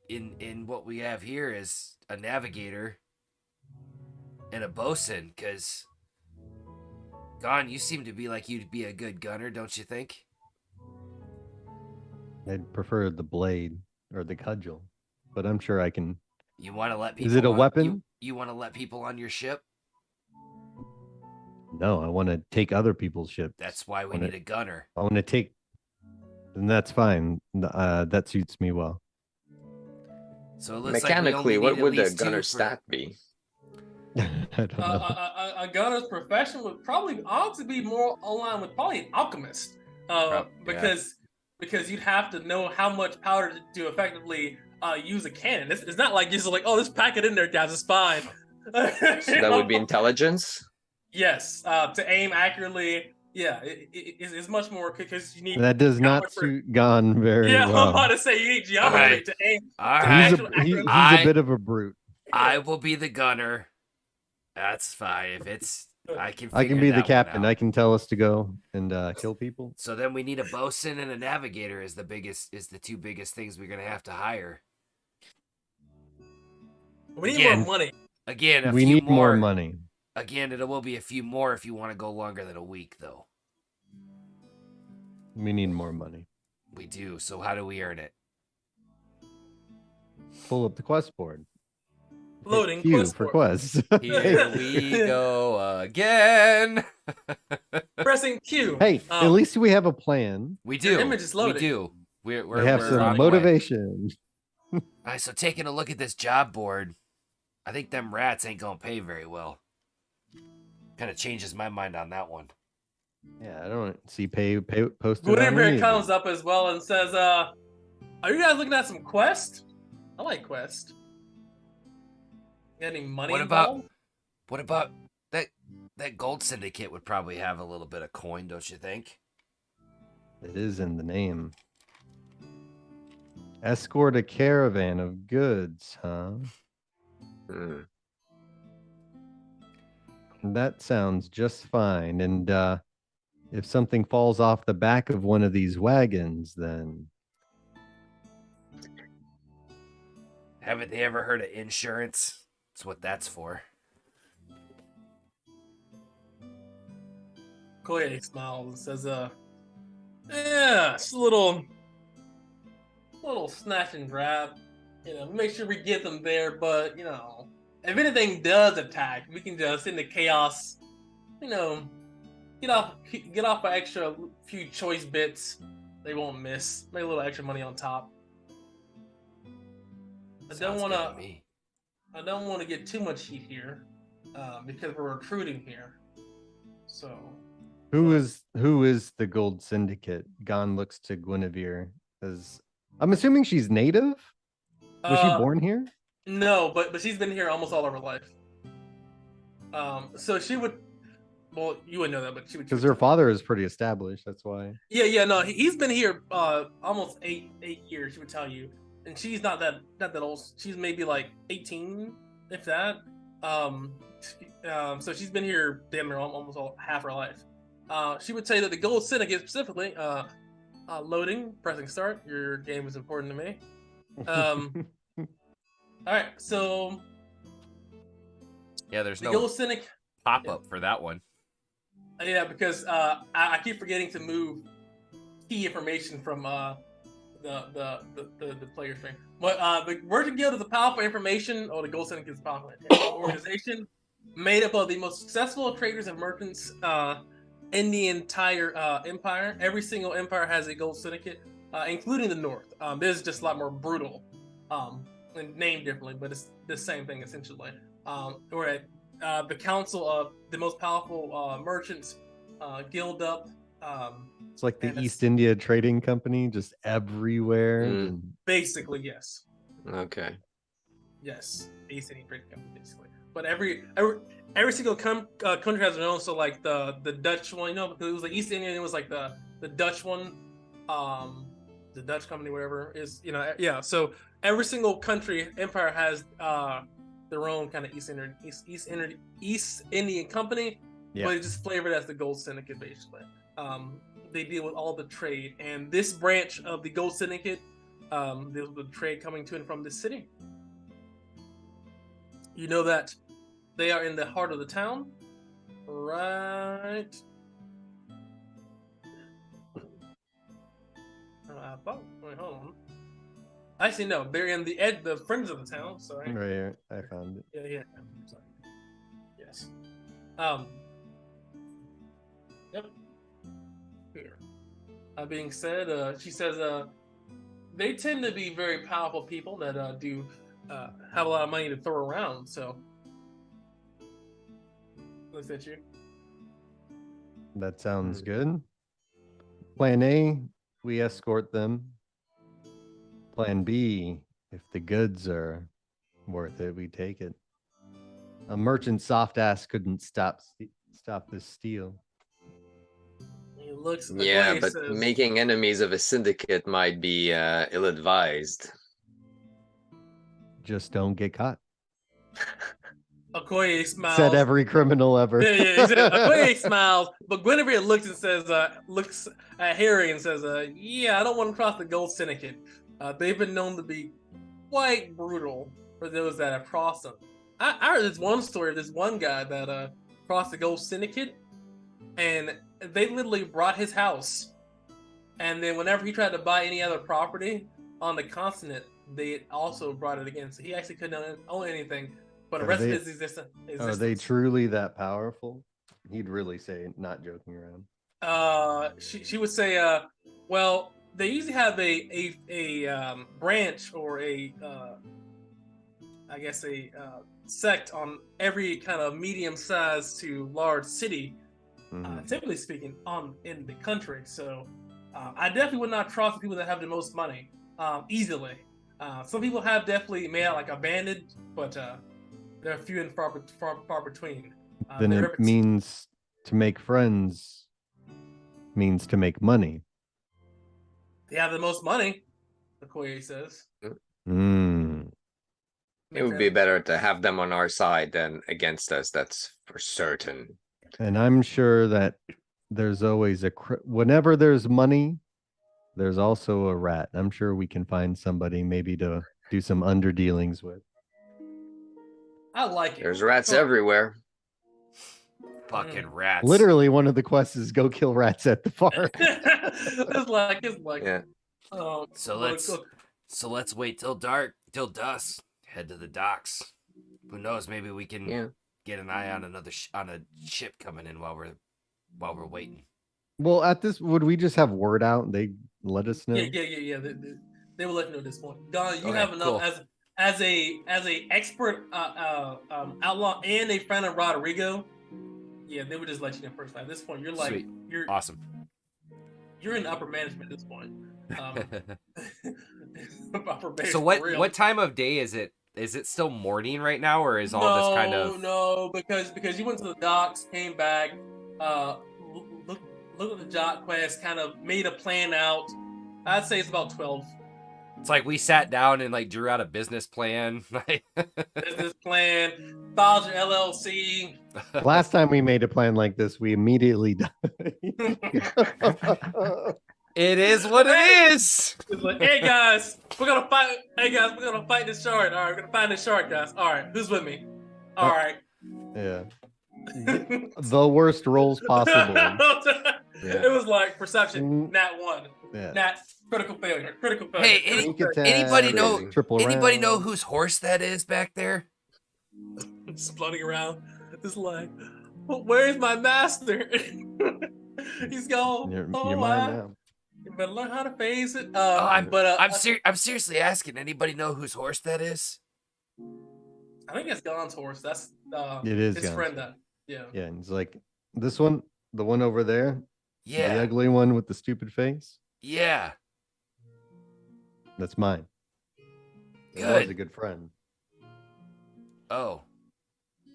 C: in what we have here is a navigator and a bosun, because Gon, you seem to be like you'd be a good gunner, don't you think?
B: I'd prefer the blade or the cudgel, but I'm sure I can.
C: You want to let people?
B: Is it a
C: on,
B: weapon?
C: You want to let people on your ship?
B: No, I want to take other people's ships.
C: That's why we need a gunner.
B: I want to take, and that's fine. That suits me well.
C: So it looks
D: Mechanically,
C: like
D: what would the gunner's stat be?
B: I don't know.
A: A gunner's profession would probably honestly be more aligned with probably an alchemist, because you'd have to know how much powder to effectively use a cannon. It's not like just like, oh, just pack it in there, guys. It's fine.
D: So that would be intelligence.
A: Yes, to aim accurately. Yeah, it's much more because you need.
B: That does not suit Gon very well.
A: Yeah, I'm about to say you need geometry to aim.
C: All right.
B: He's a bit of a brute.
C: I will be the gunner. That's fine. If it's, I can
B: be the captain. I can tell us to go and kill people.
C: So then we need a bosun and a navigator is the two biggest things we're gonna have to hire.
A: We need more money.
C: Again,
B: we need more money.
C: Again, it will be a few more if you want to go longer than a week, though.
B: We need more money.
C: We do. So how do we earn it?
B: Pull up the quest board.
A: Loading
B: Q for quests.
C: Here we go again.
A: Pressing Q.
B: Hey, at least we have a plan.
C: We do.
A: The image is loaded.
C: We do.
B: We have some motivation.
C: All right, so taking a look at this job board, I think them rats ain't gonna pay very well. Kind of changes my mind on that one.
B: Yeah, I don't see pay posted.
A: Guinevere comes up as well and says, "Are you guys looking at some quest? I like quest. Got any money involved?
C: What about that gold syndicate would probably have a little bit of coin, don't you think?
B: It is in the name. Escort a caravan of goods, huh? That sounds just fine. And if something falls off the back of one of these wagons, then...
C: Haven't they ever heard of insurance? That's what that's for.
A: Koye smiles and says, yeah, it's a little snatch and grab. You know, make sure we get them there, but, you know, if anything does attack, we can just, in the chaos, you know, get off an extra few choice bits. They won't miss. Make a little extra money on top. I don't want to get too much heat here, because we're recruiting here. So,
B: who is the Gold Syndicate? Gon looks to Guinevere as I'm assuming she's native. Was she born here?
A: No, but she's been here almost all of her life. So she would. Well, you wouldn't know that, but she would.
B: Because her father is pretty established. That's why.
A: Yeah. No, he's been here almost eight years. She would tell you, and she's not that old. She's maybe like 18, if that. So she's been here damn near almost half her life. She would say that the Gold Syndicate specifically, loading, pressing start. Your game is important to me. All right, so
C: yeah, there's
A: the
C: no
A: Gold Syndicate
C: pop-up for that one.
A: Yeah, because I keep forgetting to move key information from the player screen. But the Merchant Guild is a powerful information, or the Gold Syndicate is a powerful organization made up of the most successful traders and merchants in the entire empire. Every single empire has a Gold Syndicate, including the North. This is just a lot more brutal. And named differently, but it's the same thing essentially. We're at the council of the most powerful merchants guild up.
B: It's like the East India Trading Company, just everywhere.
A: Basically, yes.
D: Okay.
A: Yes, East India Trading Company, basically. But every single country has their own. So like the Dutch one, you know, because it was the East Indian, it was like the Dutch one, the Dutch company, whatever is, you know, yeah. So every single country empire has their own kind of East Indian company, but it's just flavored as the Gold Syndicate, basically. They deal with all the trade, and this branch of the Gold Syndicate deals with the trade coming to and from this city. You know that they are in the heart of the town, right Wait, hold on. Actually, no. They're in the fringe of the town. Sorry.
B: Right here, I found it.
A: Yeah. Sorry. Yes. Yep. Here. That being said, she says, they tend to be very powerful people that do have a lot of money to throw around. So, looks at you.
B: That sounds good. Plan A, we escort them. Plan B, if the goods are worth it, we take it. A merchant soft ass couldn't stop this steal.
A: He looks.
D: Yeah,
A: Okoye
D: but
A: says,
D: making enemies of a syndicate might be ill-advised.
B: Just don't get caught.
A: Okoye smiles.
B: Said every criminal ever.
A: Yeah. He said, Okoye smiles, but Guinevere looks and says, looks at Harry and says, "Yeah, I don't want to cross the Gold Syndicate. They've been known to be quite brutal for those that have crossed them. I heard this one story of this one guy that crossed the Gold Syndicate, and they literally brought his house, and then whenever he tried to buy any other property on the continent, they also brought it again. So he actually couldn't own anything for the rest of his existence.
B: Are they truly that powerful? He'd really say, not joking around.
A: She would say, well, they usually have a branch or I guess a sect on every kind of medium-sized to large city, typically speaking, in the country. So I definitely would not trust the people that have the most money easily. Some people have definitely made out like a bandit, but they're few and far between.
B: Then it means to make friends means to make money.
A: They have the most money, Okoye says.
D: It would be better to have them on our side than against us, that's for certain.
B: And I'm sure that there's always whenever there's money, there's also a rat. I'm sure we can find somebody maybe to do some underdealings with.
A: I like it.
D: There's rats everywhere.
C: Fucking rats.
B: Literally, one of the quests is go kill rats at the farm.
A: it's like.
D: Yeah.
C: So let's wait till dusk. Head to the docks. Who knows? Maybe we can get an eye on on a ship coming in while we're waiting.
B: Well, at this, would we just have word out and they let us know?
A: Yeah. They will let you know at this point. Don, you
C: Okay,
A: have enough
C: cool.
A: as a expert outlaw and a friend of Rodrigo. Yeah, they would just let you know first. At this point, you're like
C: Sweet.
A: you're
C: Awesome.
A: You're in upper management at this point.
C: So what time of day is it? Is it still morning right now, or is all this kind of?
A: No, because you went to the docks, came back, look at the job quest, kind of made a plan out. I'd say it's about 12.
C: It's like we sat down and like drew out a business plan.
A: Business plan, filed your LLC.
B: Last time we made a plan like this, we immediately died.
C: It is what it is.
A: It's like, hey guys, we're gonna fight. Hey guys, we're gonna fight this shard. All right, we're gonna find this shard, guys. All right, who's with me? All right.
B: Yeah. The worst rolls possible.
A: It was like perception, nat 1, nat critical failure.
C: Hey, anybody know?
B: Triple
C: Anybody
B: round.
C: know whose horse that is back there?
A: Just floating around. It's like, where's my master? He's gone.
B: You're
A: Oh,
B: mine now.
A: You better learn how to phase it.
C: I'm seriously asking. Anybody know whose horse that is?
A: I think it's Gon's horse. That's
B: It is
A: his
B: Gon's.
A: friend. Yeah.
B: Yeah, and it's like this one, the one over there,
C: Yeah.
B: the ugly one with the stupid face.
C: Yeah.
B: That's mine.
C: Good.
B: That was a good friend.
C: Oh.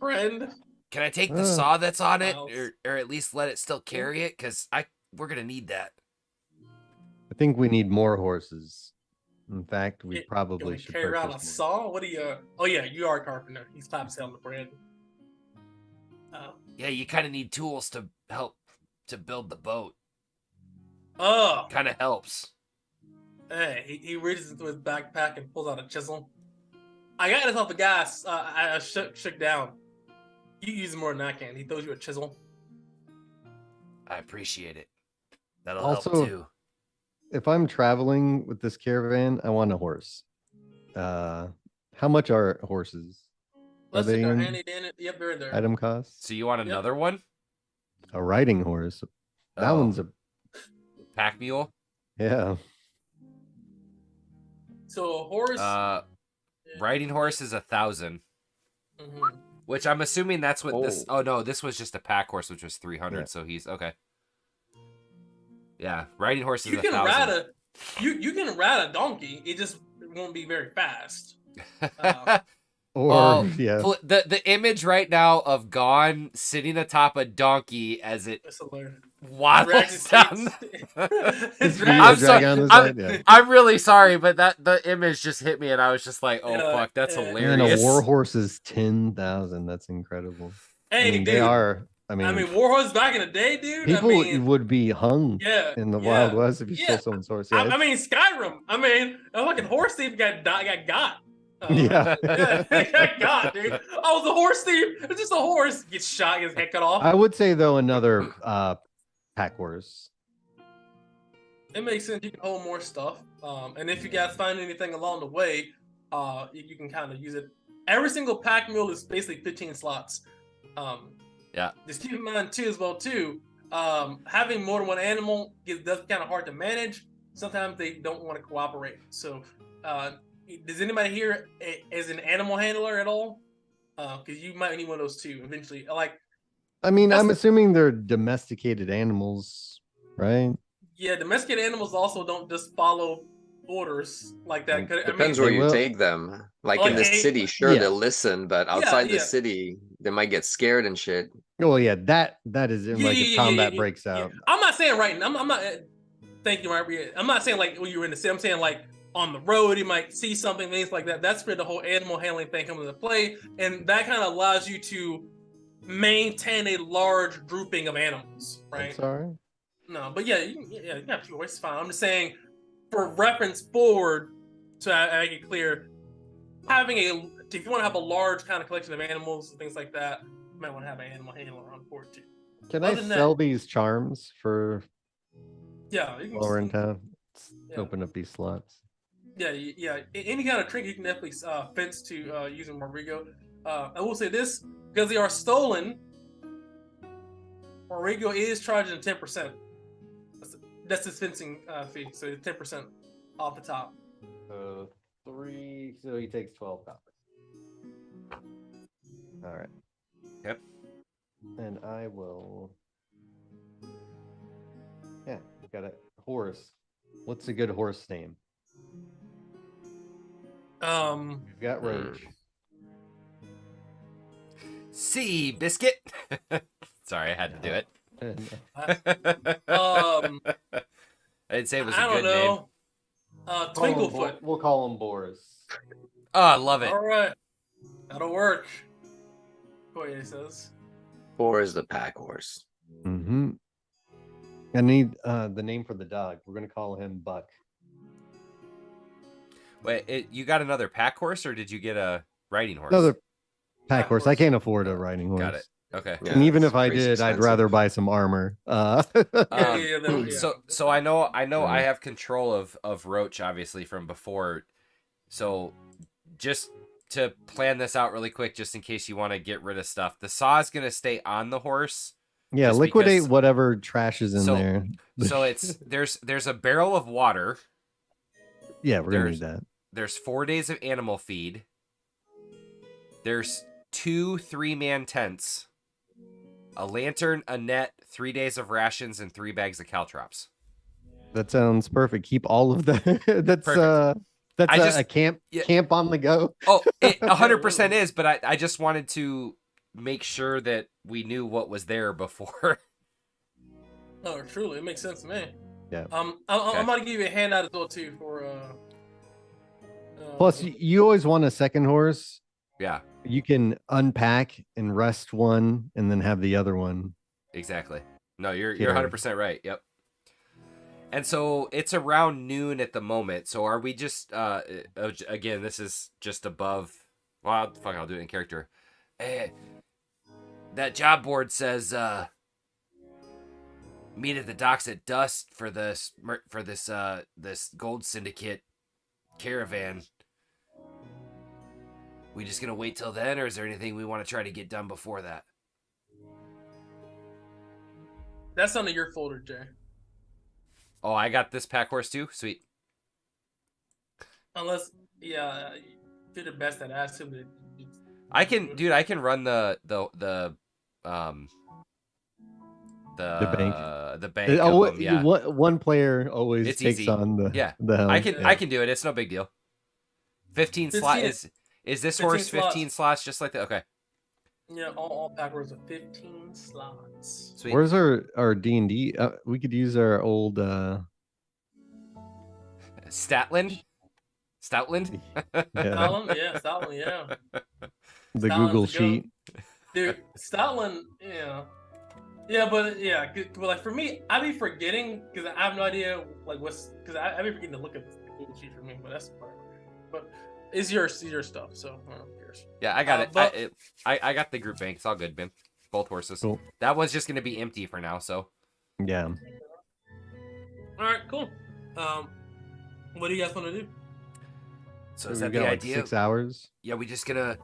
A: Friend.
C: Can I take the saw that's on it,
A: Miles.
C: or at least let it still carry it? Cause we're gonna need that.
B: I think we need more horses. In fact, we
A: You
B: probably should
A: carry around a
B: purchase more.
A: saw. What do you? Oh yeah, you are a carpenter. He's claps on the bread.
C: Yeah, you kind of need tools to help to build the boat.
A: Oh,
C: Kind of helps.
A: hey, he reaches into his backpack and pulls out a chisel. I got this off the gas. I shook down. You use more than I can. He throws you a chisel.
C: I appreciate it. That'll
B: Also-
C: help too.
B: if I'm traveling with this caravan, I want a horse. How much are horses? Are
A: Let's
B: they
A: check our
B: in
A: handy dandy. Yep, they're in there.
B: item costs?
C: So you want
A: Yep.
C: another one?
B: A riding horse. That
C: Oh.
B: one's a
C: Pack mule.
B: yeah.
A: So a horse.
C: Riding horse is 1,000,
A: Mhm.
C: which I'm assuming that's what this.
D: Oh.
C: Oh no, this was just a pack horse, which was 300.
B: Yeah.
C: So he's okay. Yeah, riding horse is
A: You can
C: 1,000.
A: ride you can ride a donkey. It just won't be very fast.
B: Or
C: Oh,
B: yeah.
C: the image right now of Gone sitting atop a donkey as it
A: It's hilarious.
C: waddles down.
B: His feet
C: I'm
B: are
C: sorry,
B: dragging on the side. Yeah.
C: I'm really sorry, but the image just hit me, and I was just like, "Oh
A: Yeah,
C: fuck, that's
A: yeah.
B: And
C: hilarious."
B: a war horse is 10,000. That's incredible.
A: Hey,
B: I mean,
A: dude.
B: they are. I mean,
A: war horses back in the day, dude.
B: people
A: I mean,
B: would be hung
A: yeah,
B: in the
A: yeah,
B: Wild West if you
A: yeah.
B: stole someone's horse.
A: I
B: Yeah,
A: mean, Skyrim. I mean, a fucking horse thief got.
B: Yeah.
A: got, dude. Oh, the horse thief. It's just a horse. Gets shot, gets his head cut off.
B: I would say though another pack horse.
A: It makes sense. You can hold more stuff. And if you guys find anything along the way, you can kind of use it. Every single pack mule is basically 15 slots.
C: Yeah.
A: Just keep in mind too, as well too. Having more than one animal does kind of hard to manage. Sometimes they don't want to cooperate. So, does anybody here as an animal handler at all? Because you might need one of those too eventually. Like,
B: I mean,
A: That's
B: I'm
A: the-
B: assuming they're domesticated animals, right?
A: yeah, domesticated animals also don't just follow orders like that. 'Cause,
D: Depends
B: They
D: where you
B: will-
D: take them. Like
A: Like
D: in the
A: a-
D: city, sure
B: Yeah.
D: they'll listen, but outside the
A: yeah.
D: city, they might get scared and shit.
B: Well, yeah, that is in like if combat breaks
A: yeah.
B: out.
A: I'm not saying right now. I'm not. Thank you, Mark. I'm not saying like when you're in the city. I'm saying like on the road, you might see something, things like that. That's where the whole animal handling thing comes into play, and that kind of allows you to maintain a large grouping of animals, right?
B: That's all right.
A: No, but yeah, you have to. It's fine. I'm just saying, for reference forward, to make it clear, having if you want to have a large kind of collection of animals and things like that, you might want to have an animal handler on board too.
B: Can I
A: Other than
B: sell
A: that-
B: these charms for
A: Yeah, you can
B: while we're in town?
A: Yeah.
B: Open up these slots.
A: Yeah. Any kind of trick you can definitely fence to using Rodrigo. I will say this, because they are stolen, Rodrigo is charging 10%. That's his fencing fee, so 10% off the top.
B: So 3. So he takes 12 copper. All right.
C: Yep.
B: And I will. Yeah, we got a horse. What's a good horse name? We've got Roach.
C: Sea biscuit. Sorry, I had to do it.
A: Um,
C: I didn't say it was a
A: I don't
C: good name.
A: know. Twinklefoot.
B: We'll call him Boris.
C: Oh, I love it.
A: All right, that'll work. Koye says.
D: Or is the pack horse?
B: Mm-hmm. I need the name for the dog. We're gonna call him Buck.
C: Wait, you got another pack horse, or did you get a riding horse?
B: Another pack
A: Pack
B: horse. I
A: horse.
B: can't afford a riding horse.
C: Got it. Okay.
D: Yeah,
B: And even
D: it's
B: if I
D: crazy
B: did, I'd
D: expensive.
B: rather buy some armor.
A: Yeah.
C: So I know I
B: Yeah.
C: have control of Roach obviously from before. So just to plan this out really quick, just in case you want to get rid of stuff, the saw is gonna stay on the horse.
B: Yeah,
C: Just
B: liquidate
C: because-
B: whatever trash is in
C: So-
B: there.
C: So it's there's a barrel of water.
B: Yeah, we're gonna
C: there's-
B: need that.
C: There's 4 days of animal feed. There's 2 3-man tents, a lantern, a net, 3 days of rations, and 3 bags of caltrops.
B: That sounds perfect. Keep all of that. That's
C: Perfect.
B: that's
C: I
B: a,
C: just-
B: a camp
C: yeah.
B: camp on the go.
C: Oh, it 100% is, but I just wanted to make sure that we knew what was there before.
A: Oh, truly, it makes sense to me.
B: Yeah.
A: I'm
C: Okay.
A: gonna give you a handout as well too for.
B: Plus, you always want a second horse.
C: Yeah,
B: You can unpack and rest one, and then have the other one.
C: exactly. No, you're
B: Yeah.
C: 100% right. Yep. And so it's around noon at the moment. So are we just again, this is just above. Well, fuck, I'll do it in character. That job board says meet at the docks at dusk for this gold syndicate caravan. We just gonna wait till then, or is there anything we want to try to get done before that?
A: That's under your folder, Jay.
C: Oh, I got this pack horse too. Sweet.
A: Unless, yeah, do the best at ask him.
C: I can run the
B: bank.
C: The bank. Of them, yeah.
B: One player always
C: It's
B: takes
C: easy.
B: on the
C: Yeah.
B: helm.
C: I can do it. It's no big deal. 15 slot is this
A: 15
C: horse
A: slots.
C: 15 slots just like that? Okay.
A: Yeah, all backwards of 15 slots.
C: Sweet.
B: Where's our D&D? We could use our old
C: Statland? Stoutland?
A: Stoutland, yeah.
B: the
A: Stoutland's
B: Google
A: a good
B: sheet.
A: Dude, Stoutland, but like for me, I be forgetting because I have no idea like because I be forgetting to look at the Google sheet for me, but that's part. But it's your stuff, so I don't know, who cares.
C: Yeah, I got it.
A: But-
C: I got the group bank. It's all good, man. Both horses.
B: Cool.
C: That one's just gonna be empty for now, so
B: Yeah.
A: All right, cool. What do you guys want to do?
C: so is
B: we
C: that
B: got
C: the
B: like
C: idea?
B: 6 hours.
C: Yeah, we just gonna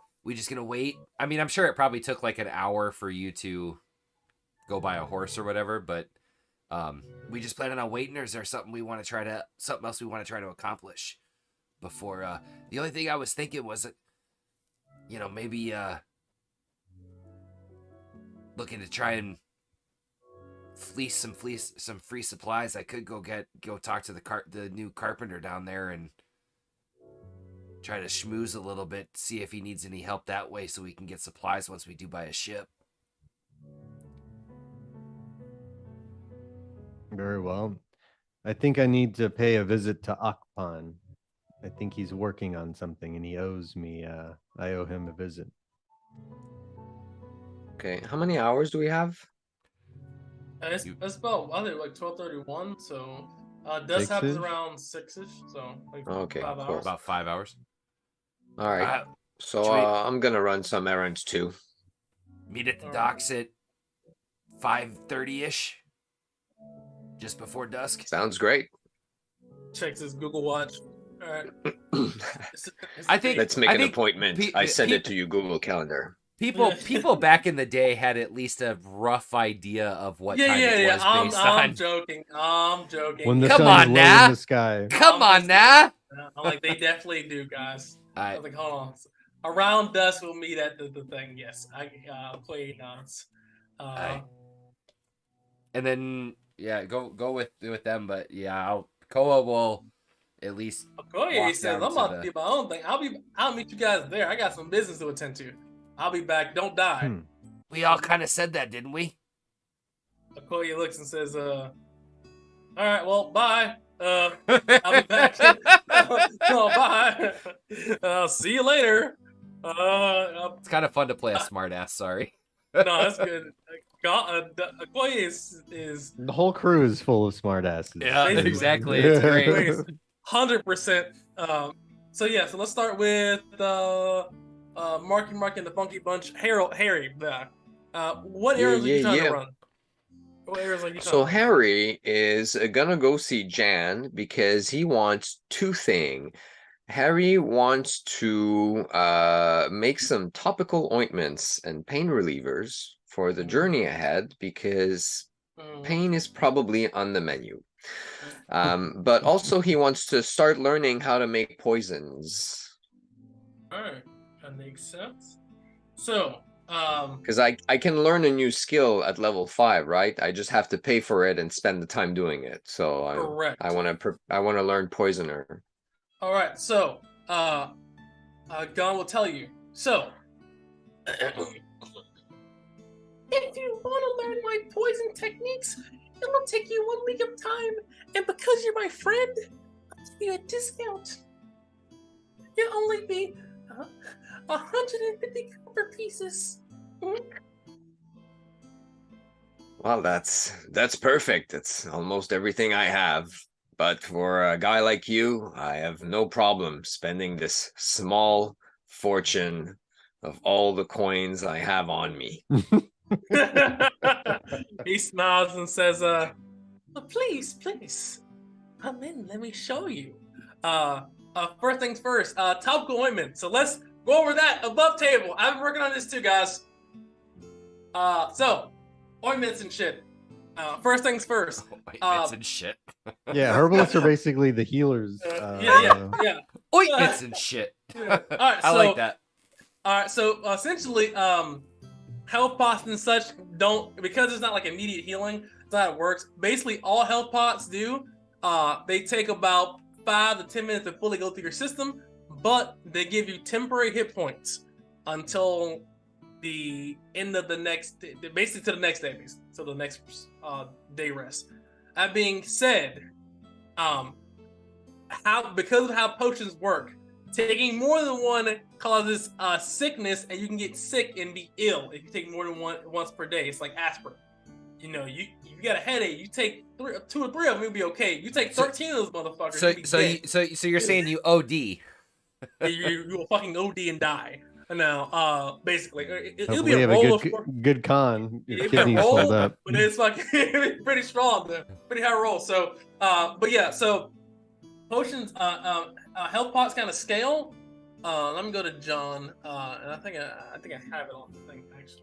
C: wait. I mean, I'm sure it probably took like an hour for you to go buy a horse or whatever, but we just planning on waiting, or is there something else we want to try to accomplish before the only thing I was thinking was that, maybe looking to try and fleece some free supplies. I could go talk to the new carpenter down there and try to schmooze a little bit, see if he needs any help that way so we can get supplies once we do buy a ship.
B: Very well. I think I need to pay a visit to Akpan. I think he's working on something and he owes me. I owe him a visit.
D: Okay, how many hours do we have?
A: It's about I think like 12:31. So dusk happens
B: 6-ish?
A: around 6ish. So like
D: Okay,
A: 5
D: cool.
A: hours.
C: About 5 hours.
D: All right. So
C: should we-
D: I'm gonna run some errands too.
C: Meet at the docks at 5:30ish, just before dusk.
D: Sounds great.
A: Checks his Google Watch. All right.
C: I think-
D: Let's make an
C: think
D: appointment. I send it to you Google Calendar.
C: People back in the day had at least a rough idea of what time it was based
A: I'm
C: on.
A: joking. I'm joking.
B: When the
C: Come
B: sun's
C: on
B: low
C: now.
B: in the sky.
C: Come
A: I'm
C: on
A: just-
C: now.
A: I'm like, they definitely do, guys. I
C: I,
A: was like, hold on. Around dusk, we'll meet at the thing. Yes, I play nods.
C: and then go with them, but yeah, Koa will at least
A: Okoye
C: walk
A: says,
C: down
A: I'm
C: to
A: about to do my own thing. I'll meet you guys there. I got some business to attend to. I'll be back. Don't die.
C: We all kind of said that, didn't we?
A: Okoye looks and says, all right, well, bye. I'll be back. Oh, bye. I'll see you later.
C: It's kind of fun to play a smartass. Sorry.
A: No, that's good. Okoye is
B: The whole crew is full of smartasses.
C: Yeah,
A: Basically.
C: exactly. It's great.
A: Okoye is 100%. So let's start with Marky and the Funky Bunch. Harry. What areas are you trying to run? What areas are you trying
D: So
A: to
D: Harry is gonna go see Jan because he wants two things. Harry wants to make some topical ointments and pain relievers for the journey ahead because pain is probably on the menu. But also he wants to start learning how to make poisons.
A: All right, that makes sense. So,
D: Because I can learn a new skill at level 5, right? I just have to pay for it and spend the time doing it. So
A: correct.
D: I want to learn poisoner.
A: All right, so Gon will tell you. So, if you want to learn my poison techniques, it'll take you 1 week of time, and because you're my friend, I'll give you a discount. You'll only be 150 copper pieces.
D: Well, that's perfect. That's almost everything I have. But for a guy like you, I have no problem spending this small fortune of all the coins I have on me.
A: He smiles and says, please, please, come in. Let me show you. First things first, topical ointment. So let's go over that above table. I've been working on this too, guys. So ointments and shit. First things first.
C: Ointments and shit.
B: Yeah, herbalists are basically the healers.
A: Yeah.
C: Ointments and shit.
A: Yeah. All right,
C: I like that.
A: All right, so essentially, health pots and such don't, because it's not like immediate healing. That's how it works. Basically, all health pots do, they take about 5 to 10 minutes to fully go through your system, but they give you temporary hit points until the end of the next, basically to the next day, so the next day rest. That being said, because of how potions work, taking more than one causes sickness, and you can get sick and be ill if you take more than one once per day. It's like aspirin. You know, you got a headache, you take 2 or 3 of them, you'll be okay. You take 13 of those motherfuckers.
C: So you're saying you OD?
A: you will fucking OD and die. Now, basically, it'll be
B: Hopefully
A: a
B: you have
A: roll
B: a good con. Your
A: it'll be a
B: kidneys
A: roll,
B: hold up.
A: but it's fucking pretty strong, pretty high roll. So, but yeah, so potions, health pots kind of scale. Let me go to John, and I think I have it on the thing actually.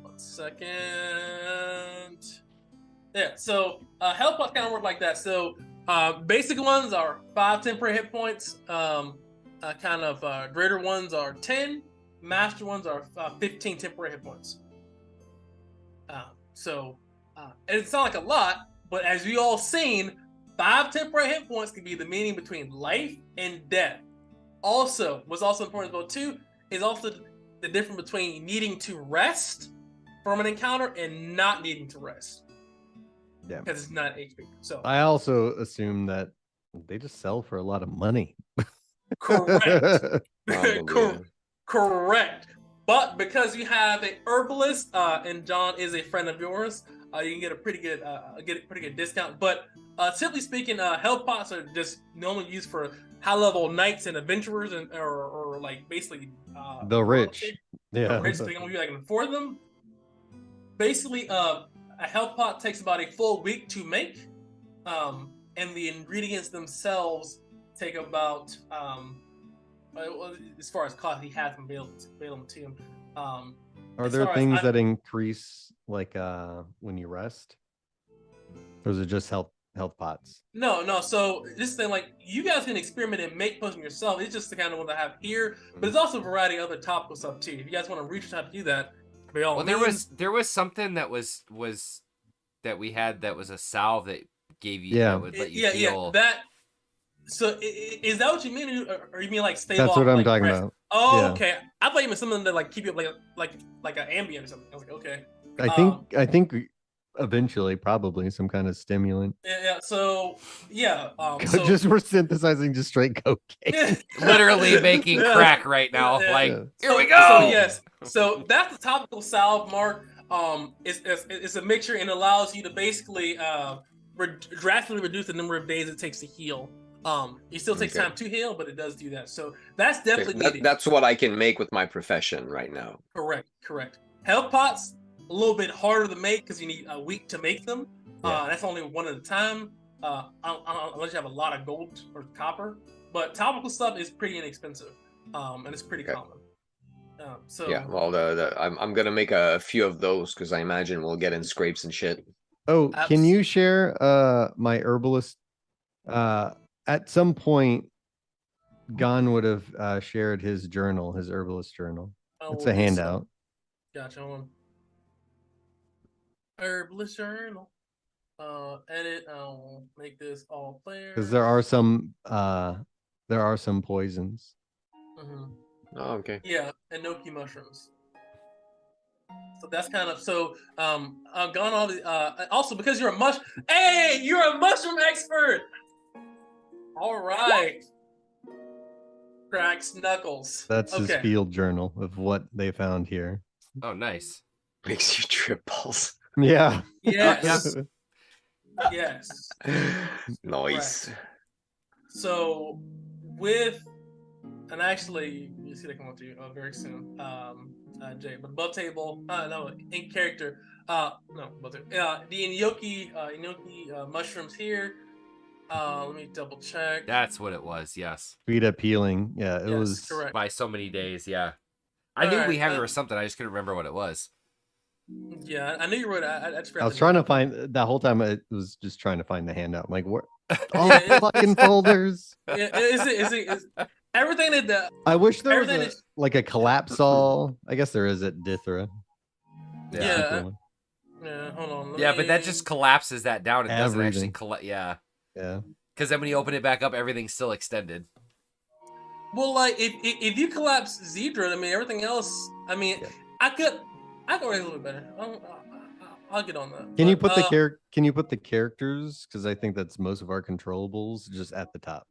A: 1 second. Yeah, so health pots kind of work like that. So basic ones are 5 temporary hit points. Greater ones are 10. Master ones are 15 temporary hit points. It's not like a lot, but as you all seen, 5 temporary hit points can be the meaning between life and death. Also, what's also important about too is also the difference between needing to rest from an encounter and not needing to rest.
B: Yeah,
A: because it's not HP. So
B: I also assume that they just sell for a lot of money.
A: correct.
D: Probably.
A: Correct. But because you have a herbalist, and John is a friend of yours, you can get a pretty good discount. But simply speaking, health pots are just normally used for high level knights and adventurers, and or like basically
B: The rich. Yeah.
A: The rich, they only like afford them. Basically, a health pot takes about a full week to make, and the ingredients themselves take about as far as cost, he has them available to him.
B: Are there things that increase like when you rest? Or is it just health pots?
A: No. So this thing, like, you guys can experiment and make potions yourself. It's just the kind of one I have here, but there's also a variety of other topical stuff too. If you guys want to research how to do that, by all means.
C: there was something that was that we had that was a salve that gave you that would let you heal.
A: Yeah. That. So is that what you mean, or you mean like stave
B: That's
A: off?
B: what I'm
A: like,
B: talking
A: rest?
B: about.
A: Oh,
B: Yeah.
A: okay. I thought you meant something that like keep you up like an ambient or something. I was like, okay.
B: I think eventually probably some kind of stimulant.
A: Yeah. So yeah.
B: Just we're synthesizing just straight cocaine.
C: Literally making crack right now.
A: Yeah.
C: Like here we go.
A: So yes. So that's the topical salve, Mark. It's a mixture and allows you to basically drastically reduce the number of days it takes to heal. It still takes time to heal, but it does do that. So that's definitely needed.
D: That's what I can make with my profession right now.
A: Correct. Health pots, a little bit harder to make because you need a week to make them. That's only one at a time, unless you have a lot of gold or copper. But topical stuff is pretty inexpensive, and it's pretty common. So
D: yeah, well, I'm gonna make a few of those because I imagine we'll get in scrapes and shit.
B: Oh, can you share my herbalist? At some point, Gon would have shared his journal, his herbalist journal. It's a handout.
A: Gotcha. Herbalist journal. Edit. I'll make this all player.
B: Because there are some poisons.
A: Mm-hmm.
D: Oh, okay.
A: Yeah, and Noki mushrooms. So that's kind of I've gone all the also because you're a you're a mushroom expert. All right. Cracks knuckles.
B: That's his field journal of what they found here.
C: Oh, nice.
D: Makes you trip balls.
B: Yeah.
A: Yes. Yes.
D: Nice.
A: Right. So with And actually, you see that come up to you very soon, Jay. But above table, no, in character, no, above table. The inoki mushrooms here. Let me double check.
C: That's what it was. Yes.
B: Sweet appealing. Yeah, it
A: Yes,
B: was
A: correct.
C: By so many days. Yeah. I knew we had it or something. I just couldn't remember what it was.
A: Yeah, I knew you wrote it. I
B: was trying to find that whole time. I was just trying to find the handout. I'm like, what? All the fucking folders.
A: Yeah, is everything that the
B: I wish there was
A: everything
B: like a collapsol. I guess there is at Dithra.
A: Yeah. Hold on.
C: Yeah, but that just collapses that down. It doesn't actually
B: Everything.
C: collapse. Yeah.
B: Yeah.
C: Because then when you open it back up, everything's still extended.
A: Well, like if you collapse Zedra, I mean everything else. I mean,
B: Yeah.
A: I could write a little bit better. I'll get on that.
B: Can you put Can you put the characters? Because I think that's most of our controllables just at the top.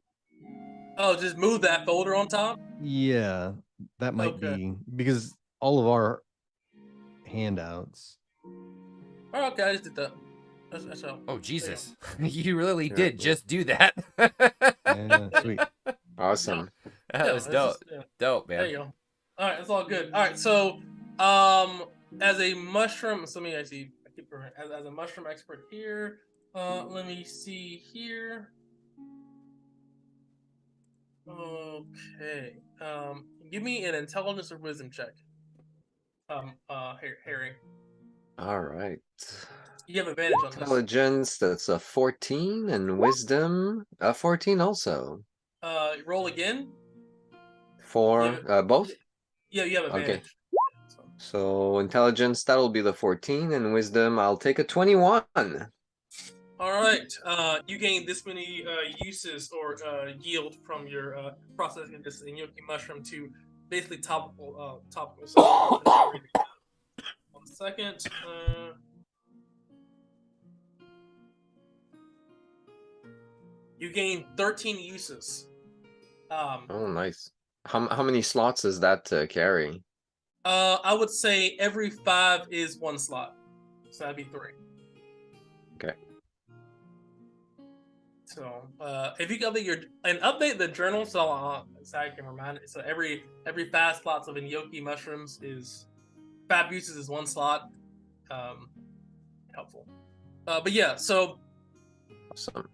A: Oh, just move that folder on top.
B: Yeah, that might be because all of our handouts.
A: Oh, okay, I just did that. That's all.
C: Oh Jesus! You really did just do that.
B: Yeah, sweet.
D: Awesome.
C: That was dope. Dope, man.
A: There you go. All right, it's all good. All right, so as a mushroom, so let me actually keep as a mushroom expert here. Let me see here. Okay. Give me an intelligence or wisdom check. Harry.
D: All right.
A: You have advantage on this.
D: Intelligence, that's a 14, and wisdom, a 14 also.
A: Roll again.
D: For both?
A: Yeah, you have advantage.
D: Okay. So intelligence, that'll be the 14, and wisdom, I'll take a 21.
A: All right. You gain this many uses or yield from your processing this inoki mushroom to basically topical. So, 1 second. You gain 13 uses.
D: Oh, nice. How many slots does that carry?
A: I would say every 5 is 1 slot, so that'd be 3.
D: Okay.
A: So, if you can update the journal, so I can remind it. So every 5 slots of inoki mushrooms is 5 uses is 1 slot. Helpful. But yeah, so.
D: Awesome.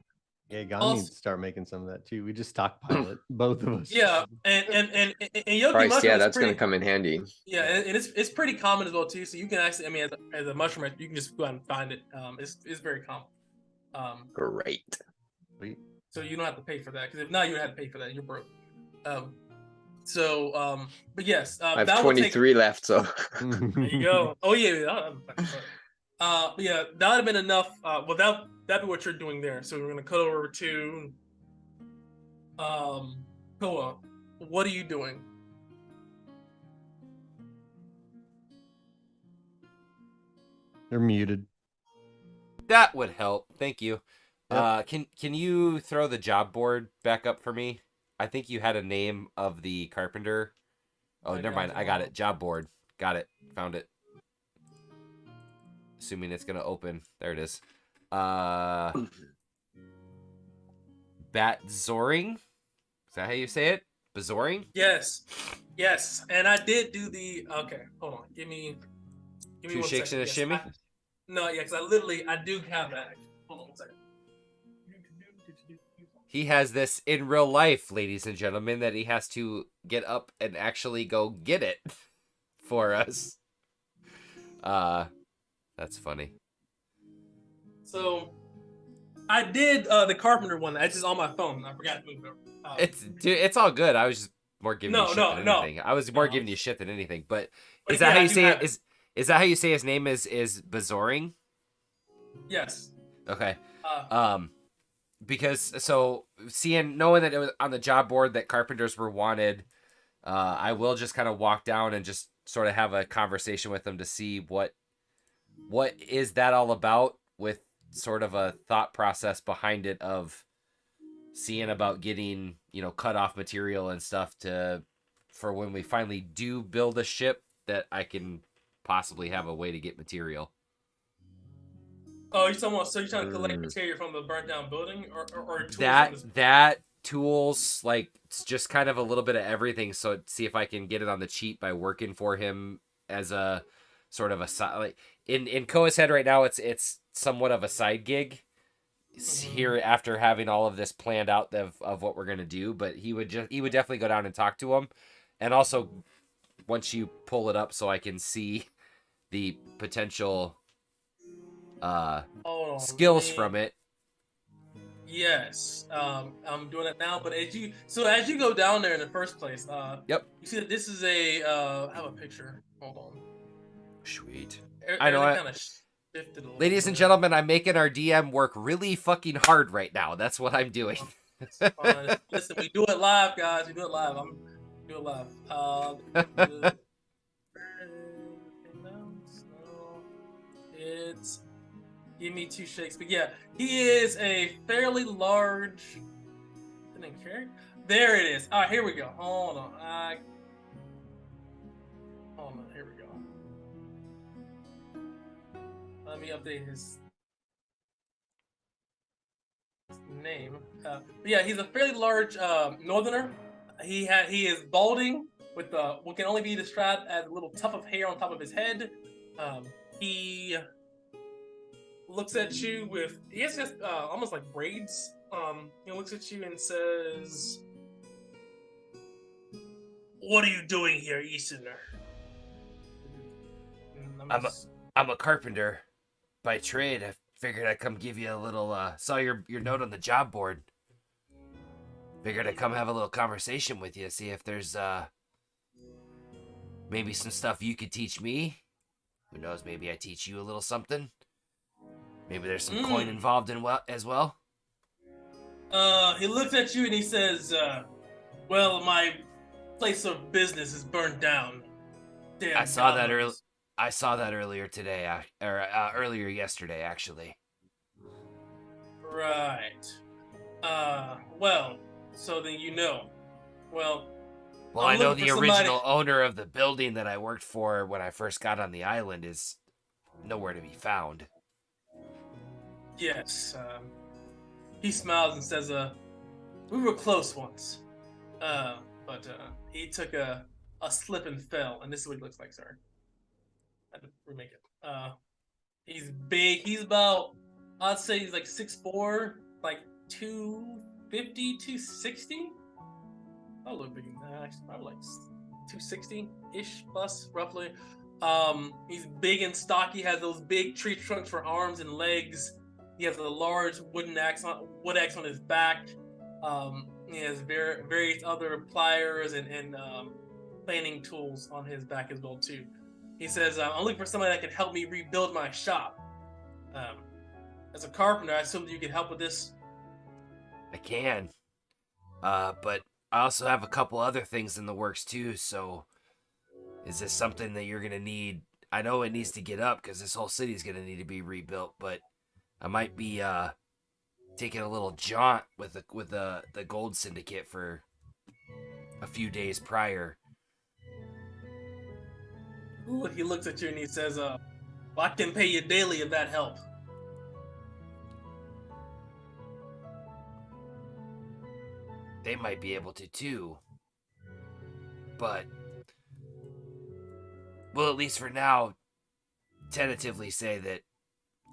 B: Yeah, God needs to start making some of that too. We just stockpile it, both of us.
A: Yeah, and inoki
D: Price,
A: mushrooms.
D: yeah, that's going to come in handy.
A: Yeah, and it's pretty common as well too. So you can actually, I mean, as a mushroom, you can just go out and find it. It's very common.
D: Great.
B: Sweet.
A: So you don't have to pay for that, because if not, you would have to pay for that. You're broke. But yes,
D: I have 23 left, so
A: there you go. Oh yeah. But yeah, that would have been enough. That'd be what you're doing there. So we're gonna cut over to Koa. What are you doing?
B: They're muted.
C: That would help. Thank you.
B: Yep.
C: Can you throw the job board back up for me? I think you had a name of the carpenter. Oh, never mind. I got it. Job board. Got it. Found it. Assuming it's gonna open. There it is. Batzoring? Is that how you say it? Bazoring?
A: Yes. And I did do the. Okay, hold on. Give me
C: 2
A: 1
C: shakes
A: second.
C: and a shimmy?
A: No, yeah, because I do have that. Hold on 1 second.
C: He has this in real life, ladies and gentlemen, that he has to get up and actually go get it for us. That's funny.
A: So, I did the carpenter one. It's just on my phone. I forgot to move it.
C: It's all good. I was just more giving you shit than anything. I was more giving you shit than anything. But is that how you say it? Is that how you say his name is Bazoring?
A: Yes.
C: Okay. Because knowing that it was on the job board that carpenters were wanted, I will just kind of walk down and just sort of have a conversation with them to see what is that all about, with sort of a thought process behind it of seeing about getting, cut off material and stuff for when we finally do build a ship, that I can possibly have a way to get material.
A: Oh, so you're trying to collect material from the burnt down building, or tools
C: that tools, like it's just kind of a little bit of everything. So see if I can get it on the cheap by working for him as a sort of a side. Like in Koa's head right now, it's somewhat of a side gig. Here after having all of this planned out of what we're gonna do, but he would definitely go down and talk to him, and also once you pull it up so I can see the potential skills from it.
A: Yes, I'm doing it now. But as you go down there in the first place,
C: Yep.
A: You see that this is a I have a picture. Hold on.
C: Sweet.
A: I know.
C: Ladies and gentlemen, I'm making our DM work really fucking hard right now. That's what I'm doing.
A: Listen, we do it live, guys. We do it live. Do it live. It's give me 2 shakes, but yeah, he is a fairly large. Didn't care. There it is. All right, here we go. Hold on. Hold on. Here we go. Let me update his name. But yeah, he's a fairly large northerner. He is balding with what can only be described as a little tuft of hair on top of his head. He looks at you with he has just almost like braids. He looks at you and says, "What are you doing here, Easterner?"
C: I'm a carpenter by trade. I figured I'd come give you a little. Saw your note on the job board. Figured I'd come have a little conversation with you, see if there's maybe some stuff you could teach me. Who knows? Maybe I teach you a little something. Maybe there's some coin involved as well.
A: He looks at you and he says, "Well, my place of business is burned down." Damn,
C: I saw that earlier today, or earlier yesterday, actually.
A: Right. Well, so then you know. Well,
C: I know the original owner of the building that I worked for when I first got on the island is nowhere to be found.
A: Yes. He smiles and says, "We were close once, but he took a slip and fell, and this is what he looks like, sir." I had to remake it. He's big. He's about, I'd say he's like 6'4", like 250, 260. A little bigger than that, actually, probably like 260-ish plus, roughly. He's big and stocky, has those big tree trunks for arms and legs. He has a large wood axe on his back. He has various other pliers and planing tools on his back as well, too. He says, "I'm looking for somebody that can help me rebuild my shop. As a carpenter, I assume that you can help with this."
C: I can. But I also have a couple other things in the works too, so is this something that you're gonna need? I know it needs to get up because this whole city's gonna need to be rebuilt, but I might be taking a little jaunt with the gold syndicate for a few days prior.
A: Ooh, he looks at you and he says, "Well, I can pay you daily if that helps."
C: They might be able to too, but we'll at least for now tentatively say that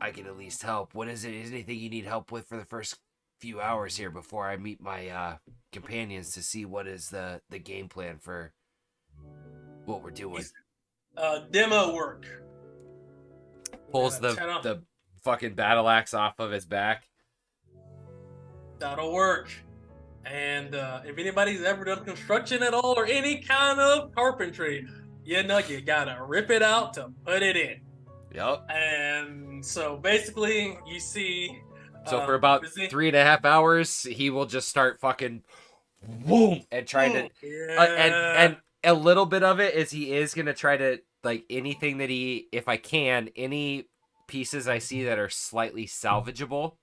C: I can at least help. What is it? Is anything you need help with for the first few hours here before I meet my companions to see what is the game plan for what we're doing?
A: Demo work.
C: Pulls the fucking battle axe off of his back.
A: That'll work. And if anybody's ever done construction at all or any kind of carpentry, you know you gotta rip it out to put it in.
C: Yep.
A: And so basically, you see.
C: So for about 3.5 hours, he will just start fucking boom and try to.
A: Yeah.
C: And a little bit of it is he is gonna try to like anything that if I can, any pieces I see that are slightly salvageable,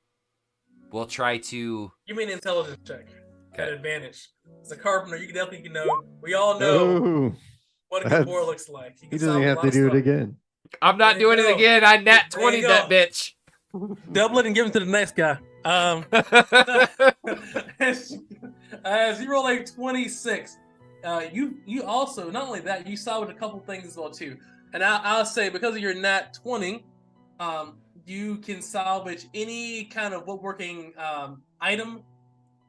C: we'll try to.
A: You mean intelligence check? Got advantage. As a carpenter, you can definitely know. We all know what a good boar looks like.
B: He doesn't have to do it again.
C: I'm not doing it again. I nat 20 that bitch.
A: Double it and give it to the next guy. As you roll a 26, you also, not only that, you salvage a couple things as well too. And I'll say, because of your nat 20, you can salvage any kind of woodworking item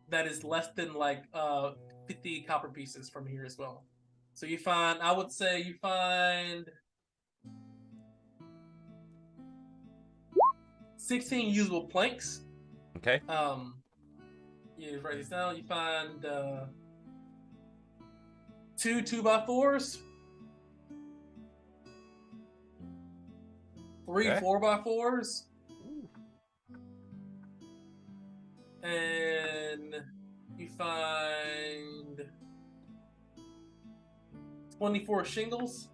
A: that is less than like 50 copper pieces from here as well. So you find, I would say you find 16 usable planks.
C: Okay.
A: You write these down. You find 2 2x4s, 3
C: Okay.
A: 4x4s, and you find 24 shingles,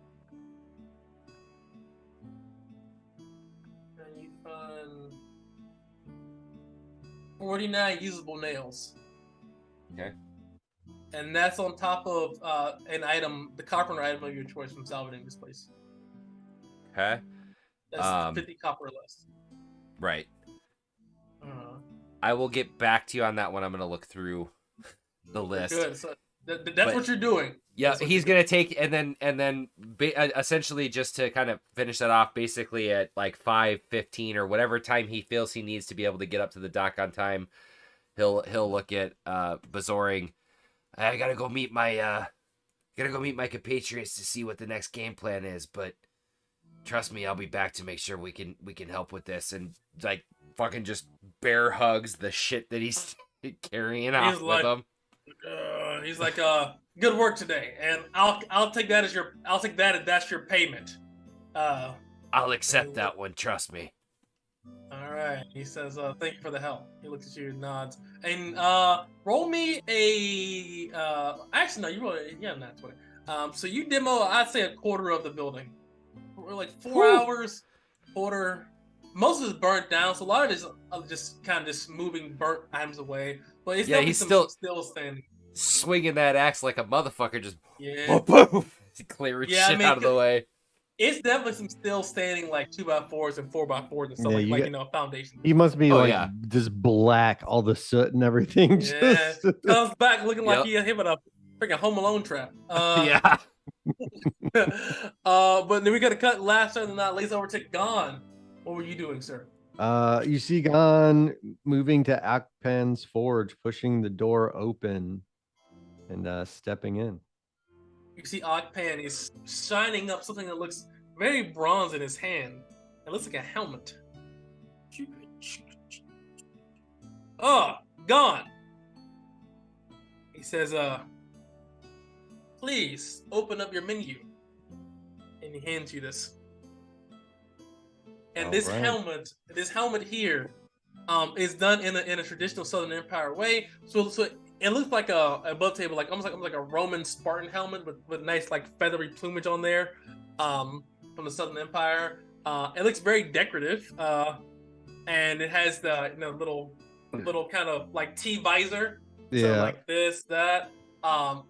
A: and you find 49 usable nails.
C: Okay.
A: And that's on top of an item, the carpenter item of your choice from salvaging this place.
C: Okay.
A: That's 50 copper or less.
C: Right. I will get back to you on that one. I'm going to look through the list.
A: Good. So that's what you're doing.
C: Yeah, he's going to take, and then essentially, just to kind of finish that off, basically at like 5:15 or whatever time he feels he needs to be able to get up to the dock on time, he'll look at Bazoring. I gotta go meet my compatriots to see what the next game plan is, but trust me, I'll be back to make sure we can help with this. And like fucking just bear hugs the shit that he's carrying off with him.
A: He's like, good work today, and I'll take that as that's your payment.
C: I'll accept that one. Trust me.
A: All right. He says, thank you for the help. He looks at you and nods. And roll me a actually no, you roll not 20. So you demo, I'd say, a quarter of the building. We're like 4 hours, quarter. Most of it's burnt down, so a lot of it is just kind of just moving burnt items away. But it's
C: he's
A: still standing.
C: Swinging that axe like a motherfucker, just clearing shit out of the way.
A: It's definitely some still standing like 2x4s and 4x4s and stuff foundation.
B: He must be just black, all the soot and everything.
A: Yeah, comes back looking like he hit with a freaking Home Alone trap.
C: Yeah.
A: But then we got to cut last than not lays over to Gon. What were you doing, sir?
B: You see Gon moving to Akpan's forge, pushing the door open and stepping in.
A: You see Akpan is shining up something that looks very bronze in his hand. It looks like a helmet. Oh, Gon. He says, please open up your menu. And he hands you this. And this helmet here, is done in a traditional Southern Empire way. So it looks like a above table, like almost like a Roman Spartan helmet with nice like feathery plumage on there, from the Southern Empire. It looks very decorative, and it has the little kind of like T visor.
B: Yeah.
A: So like this, that.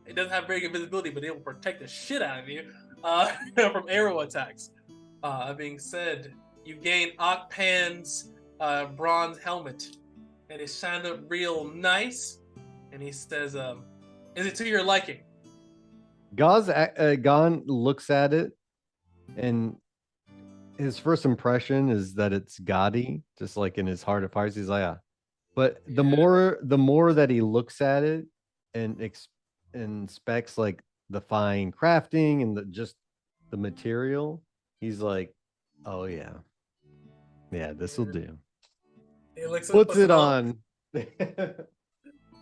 A: It doesn't have very good visibility, but it will protect the shit out of you from arrow attacks. That being said, you gain Akpan's bronze helmet. It is shined up real nice. And he says, is it to your liking?
B: Gon looks at it, and his first impression is that it's gaudy, just like in his heart of hearts. He's like, yeah. But the more that he looks at it and inspects like the fine crafting and just the material, he's like, oh yeah, this will do.
A: He
B: puts it on.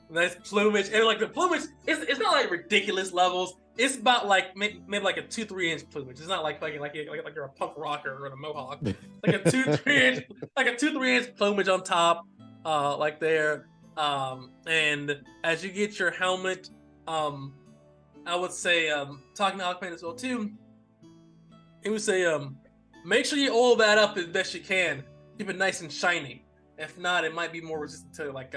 A: Nice plumage, and like the plumage, it's not like ridiculous levels. It's about like maybe like a 2-3 inch plumage. It's not like you're a punk rocker or a mohawk. Like a 2-3 inch plumage on top, like there. And as you get your helmet, I would say, talking to Akpan as well too. He would say, make sure you oil that up as best you can. Keep it nice and shiny. If not, it might be more resistant to like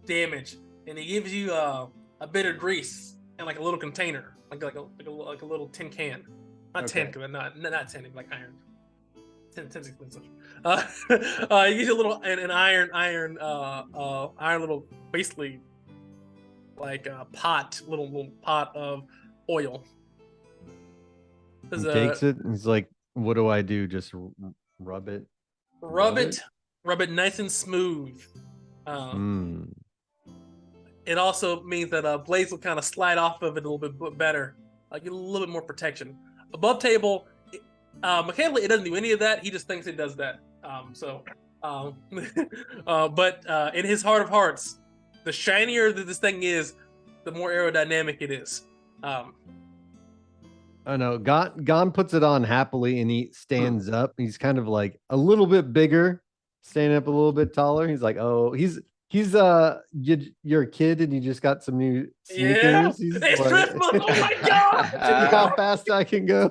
A: damage. And he gives you a bit of grease and like a little container, like a little tin can, not tin, because not tin, like iron. Tin's expensive. He gives you a little an iron little basically like a little pot of oil.
B: He takes it. And he's like, "What do I do? Just rub it?
A: Rub it nice and smooth. It also means that blades will kind of slide off of it a little bit better, like get a little bit more protection. Above table, mechanically, it doesn't do any of that. He just thinks it does that. But in his heart of hearts, the shinier that this thing is, the more aerodynamic it is.
B: I know. Gon puts it on happily, and he stands up. He's kind of like a little bit bigger, standing up a little bit taller. He's like, oh, he's you're a kid and you just got some new sneakers.
A: Yeah.
B: He's
A: It's
B: like,
A: Christmas. Oh my god!
B: Check how fast I can go.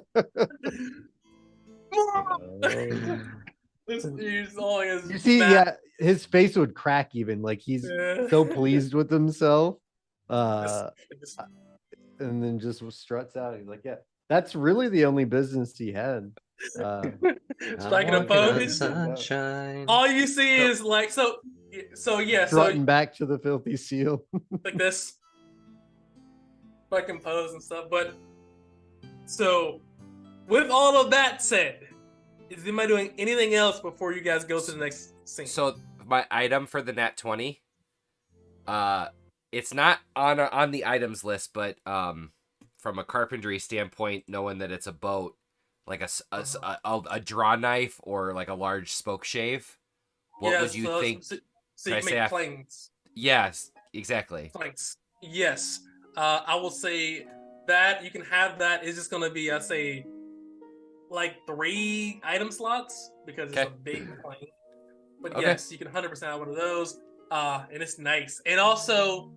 B: You see, yeah, his face would crack even. Like he's so pleased with himself. And then just struts out. He's like, yeah, that's really the only business he had.
A: Striking a pose.
D: Sunshine.
A: All you see is like so
B: strutting back to the filthy seal.
A: Like this. Fucking pose and stuff. But so with all of that said, is anybody doing anything else before you guys go to the next scene?
C: So my item for the nat 20, it's not on the items list, but from a carpentry standpoint, knowing that it's a boat, like a draw knife or like a large spoke shave, what would you think?
A: So you make planks.
C: Yes, exactly.
A: Planks. Yes. I will say that you can have that. It's just going to be, I say, like 3 item slots because it's a big plane. But yes, you can 100% have one of those. And it's nice. And also,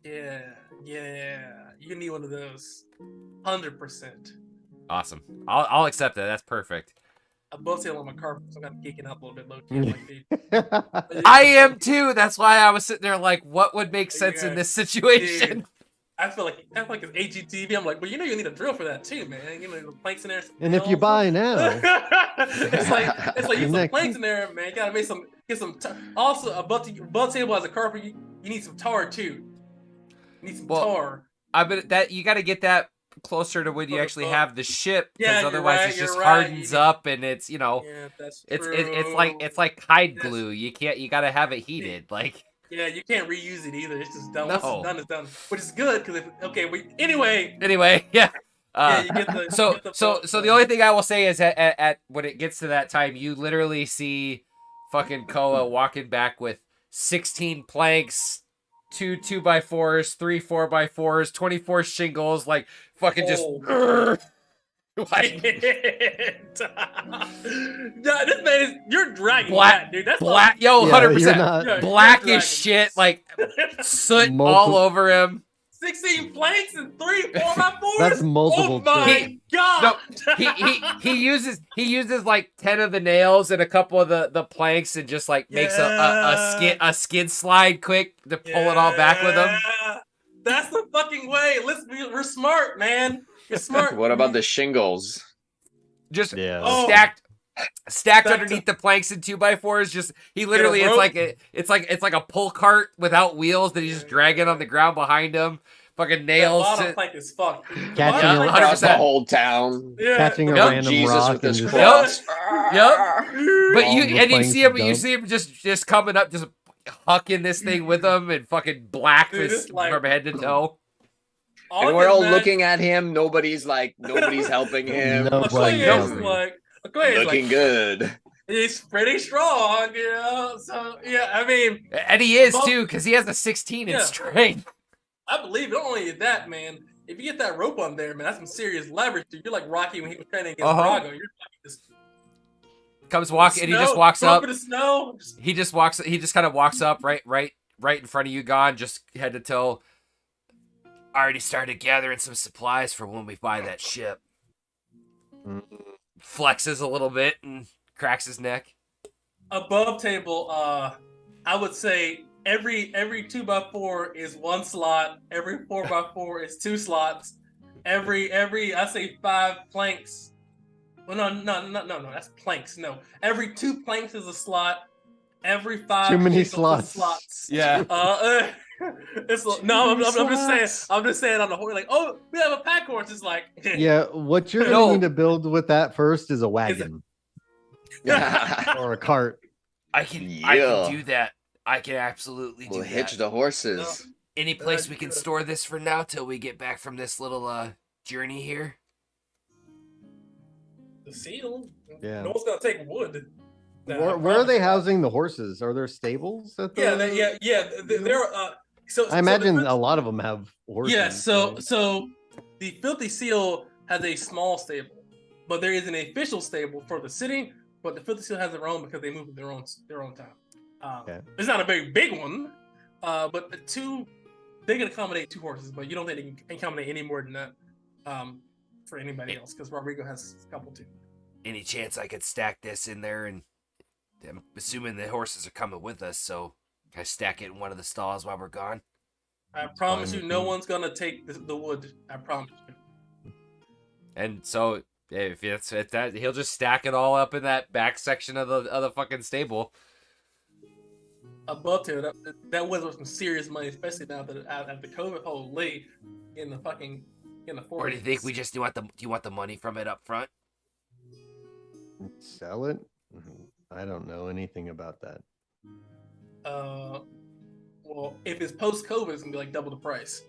A: yeah, you need one of those. 100%.
C: Awesome. I'll accept that. That's perfect.
A: I'm both saying on my carpet, so I'm kind of geeking out a little bit low key.
C: I am too. That's why I was sitting there like, what would make sense in this situation?
A: Dude, I feel like it's HGTV. I'm like, well, you know, you need a drill for that too, man. You know, the planks in there.
B: And if you buy now,
A: it's like you some planks in there, man. You gotta get some. Also, above table as a carpet, you need some tar too. You need some tar.
C: You got to get that closer to when you actually have the ship, because otherwise it just
A: right.
C: hardens up, and it's
A: that's
C: it's like hide glue. You got to have it heated, like.
A: Yeah, you can't reuse it either. It's just done.
C: No.
A: Once it's done, it's done. Which is good because anyway,
C: yeah.
A: You get the
C: so the only thing I will say is at when it gets to that time, you literally see fucking Koa walking back with 16 planks, 2 2x4s, 3 4x4s, 24 shingles, like fucking just. Like,
A: this man is you're dragging that, dude. That's
C: black, 100% black as shit, like soot all over him.
A: 16 planks and 3 4x4s.
B: That's multiple.
A: Oh my god!
C: No, he uses like 10 of the nails and a couple of the planks and just like makes a skid slide quick to pull it all back with him.
A: That's the fucking way. We're smart, man. You're smart.
D: What about the shingles?
C: Just stacked underneath the planks and 2x4s. Just he literally it's like a pull cart without wheels that he's just dragging on the ground behind him. Fucking nails.
A: The bottom plank is fucked.
B: Catching
D: across the whole town.
A: Yeah.
B: Catching a random
D: Jesus
B: rock
D: with his
B: and
D: cross.
C: Yep. But you
B: planks
C: see him just coming up, just hucking this thing with him, and fucking black from head to toe.
D: And we're all looking at him. Nobody's helping him. Looking good.
A: He's pretty strong, So I mean,
C: and he is too, because he has a 16 in strength.
A: I believe not only that, man. If you get that rope on there, man, that's some serious leverage. Dude. You're like Rocky when he was training against Drago. You're like just
C: comes walking, and he just walks up.
A: Snow.
C: He just kind of walks up right in front of you, Gon, just head to toe. Already started gathering some supplies for when we buy that ship. Flexes a little bit and cracks his neck.
A: Above table, I would say every 2x4 is 1 slot. Every 4x4 is 2 slots. Every I say 5 planks. Well, no. That's planks. No, every 2 planks is a slot. Every 5
B: too many
A: slots.
C: Yeah.
A: No, I'm just
B: slots.
A: saying. I'm just saying on the horse. Like, oh, we have a pack horse. It's like,
B: Yeah, what you're
C: No.
B: gonna need to build with that first is a wagon or a cart.
C: I can do that. I can absolutely do
D: We'll
C: that.
D: hitch the horses.
C: Any place we can store this for now till we get back from this little journey here?
A: the seal.
B: Yeah.
A: No one's gonna take wood.
B: Where are they housing the horses? Are there stables at the?
A: Yeah. There are.
B: I imagine a lot of them have horses.
A: Yeah. So
B: right?
A: the Filthy Seal has a small stable, but there is an official stable for the city. But the Filthy Seal has their own because they moved to their own town.
B: Okay.
A: It's not a very big one, but they can accommodate 2 horses, but you don't think they can accommodate any more than that for anybody else because Rodrigo has a couple too.
C: Any chance I could stack this in there? And I'm assuming the horses are coming with us, so can I stack it in one of the stalls while we're gone?
A: I promise you, no one's gonna take the wood. I promise you.
C: And so if it's that, he'll just stack it all up in that back section of the fucking stable.
A: Above to that was some serious money, especially now that at the COVID hole late in the 40s.
C: Or do you think we just do you want the money from it up front?
B: Sell it? I don't know anything about that.
A: Well, if it's post-COVID, it's gonna be like double the price.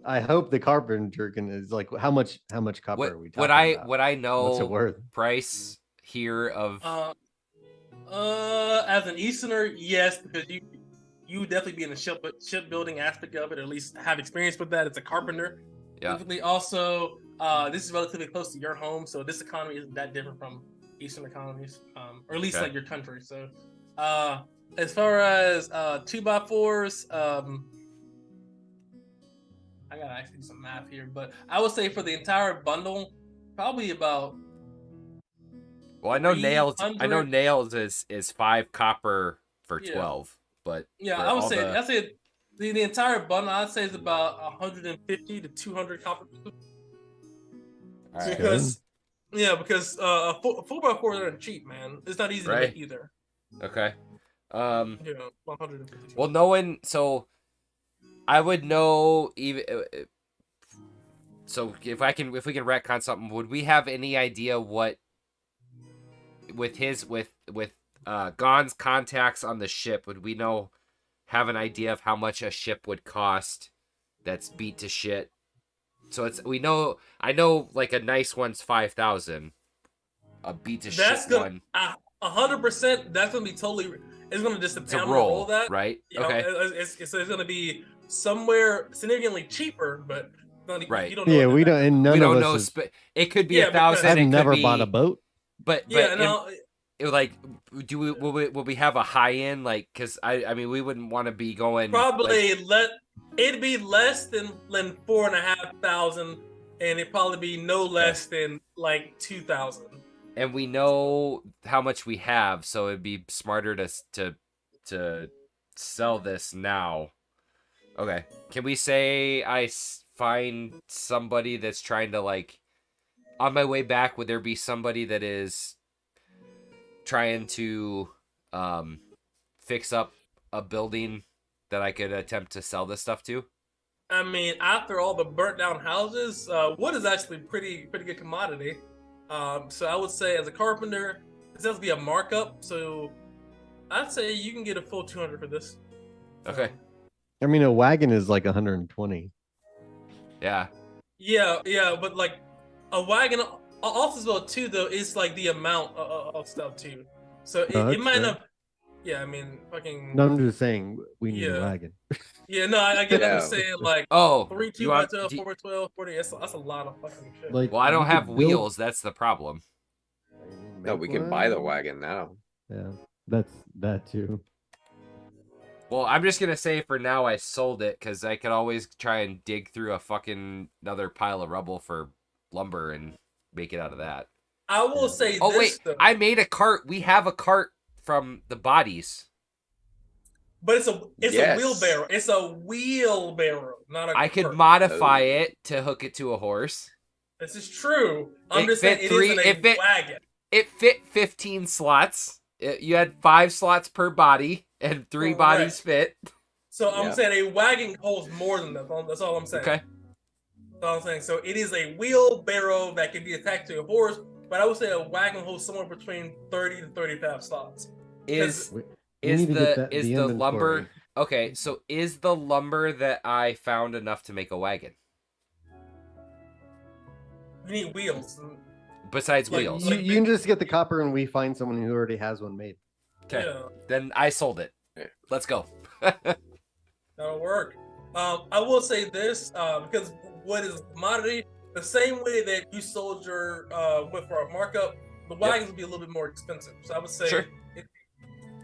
B: I hope the carpenter is like how much copper are we talking about?
C: Would I know
B: what's it worth?
C: Price here of
A: as an Easterner, yes, because you definitely be in the shipbuilding aspect of it, or at least have experience with that. It's a carpenter.
C: Yeah.
A: Definitely. Also, this is relatively close to your home, so this economy isn't that different from Eastern economies, or at least like your country. So, as far as 2x4s, I gotta actually do some math here, but I would say for the entire bundle, probably about.
C: Well, I know nails is 5 copper for 12, but
A: yeah, I would say the entire bundle I'd say is about 150 to 200 copper.
C: All right.
A: Because a 4x4 aren't cheap, man. It's not easy to make either.
C: Okay.
A: 150.
C: Well, I would know even. So if we can retcon something, would we have any idea what? With Gon's contacts on the ship, would we have an idea of how much a ship would cost that's beat to shit? So I know like a nice one's 5,000. A beat to shit one.
A: 100%. That's gonna be totally. It's gonna just depend on the roll that,
C: right?
A: Okay. It's gonna be somewhere significantly cheaper, but
B: right.
A: You don't know.
B: Yeah, we don't. And none
C: we don't
B: of
C: know.
B: us
C: It could be 1,000.
B: I've never bought a boat.
C: But like, will we have a high end? Like, because I mean, we wouldn't want to be going
A: probably it'd be less than 4,500, and it'd probably be no less than like 2,000.
C: And we know how much we have, so it'd be smarter to sell this now. Okay, can we say I find somebody that's trying to like? On my way back, would there be somebody that is trying to fix up a building that I could attempt to sell this stuff to?
A: I mean, after all the burnt down houses, wood is actually pretty good commodity. So I would say as a carpenter, this has to be a markup. So I'd say you can get a full 200 for this.
C: Okay.
B: I mean, a wagon is like 120.
C: Yeah.
A: Yeah, but like. A wagon, also too, though, is like the amount of stuff too. So it might not. Yeah, I mean, fucking.
B: No, I'm just saying we need a wagon.
A: Yeah, no, I get what I'm saying. Like, 3 2x12, 4x12, 40. That's a lot of fucking shit.
B: Like,
C: well, I don't have wheels. That's the problem.
D: No, we can buy the wagon now.
B: Yeah, that's that too.
C: Well, I'm just gonna say for now I sold it because I could always try and dig through a fucking another pile of rubble for lumber and make it out of that.
A: I will say
C: though. I made a cart. We have a cart from the bodies.
A: But it's a wheelbarrow. It's a wheelbarrow, not a
C: I could modify it to hook it to a horse.
A: This is true. I'm just saying it isn't a wagon.
C: It fit 15 slots. You had 5 slots per body and 3 bodies fit.
A: So I'm
D: Yeah.
A: saying a wagon holds more than that. That's all I'm saying.
C: Okay.
A: That's all I'm saying. So it is a wheelbarrow that can be attached to a horse, but I would say a wagon holds somewhere between 30 to 35 slots.
C: Is
B: We
C: is
B: need to get
C: the
B: the
C: lumber
B: inventory.
C: okay? So is the lumber that I found enough to make a wagon
A: You need wheels.
C: besides
A: Like-
C: wheels?
B: You can just get the copper, and we find someone who already has one made.
C: Okay.
A: Yeah,
C: Then I sold it.
D: Yeah.
C: Let's go.
A: that'll work. I will say this because what is a commodity? The same way that you sold your wood for a markup, the wagons would be a little bit more expensive. So I would say
C: Sure.
A: if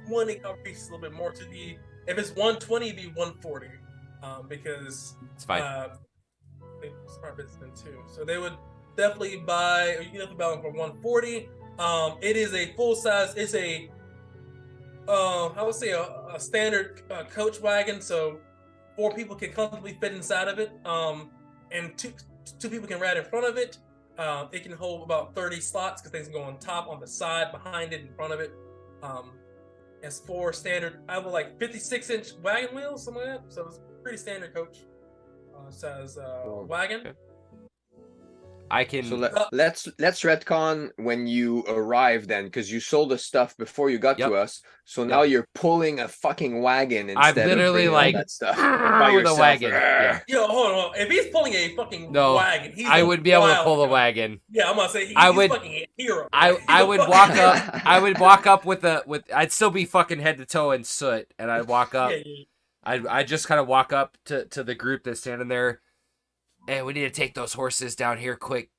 A: 20 increases a little bit more to the. If it's 120, it'd be 140 because
C: It's fine.
A: they smart business too. So they would definitely buy. Or you can definitely buy them for 140. It is a full size. It's a I would say a standard coach wagon. So 4 people can comfortably fit inside of it. And two people can ride in front of it. It can hold about 30 slots because things can go on top, on the side, behind it, in front of it. It's 4 standard, I would like 56-inch wagon wheels, something like that. So it's pretty standard coach size wagon.
C: Okay. I can.
D: So let's retcon when you arrive then, because you sold the stuff before you got
C: Yep.
D: to us. So now you're pulling a fucking wagon
C: I'm
D: instead
C: literally
D: of bringing all
C: like
D: that stuff by
C: with a
D: yourself.
C: wagon. Yeah.
A: Yo, hold on. If he's pulling a fucking
C: No,
A: wagon, he's
C: I
A: a
C: would be able to
A: wild
C: pull the
A: guy.
C: wagon.
A: Yeah, I'm gonna say he's
C: I would-
A: fucking a hero.
C: I
A: He's
C: I
A: a
C: would
A: fucking
C: walk
A: hero.
C: up. I would walk up with I'd still be fucking head to toe in soot, and I'd walk up.
A: Yeah.
C: I just kind of walk up to the group that's standing there. Hey, we need to take those horses down here quick,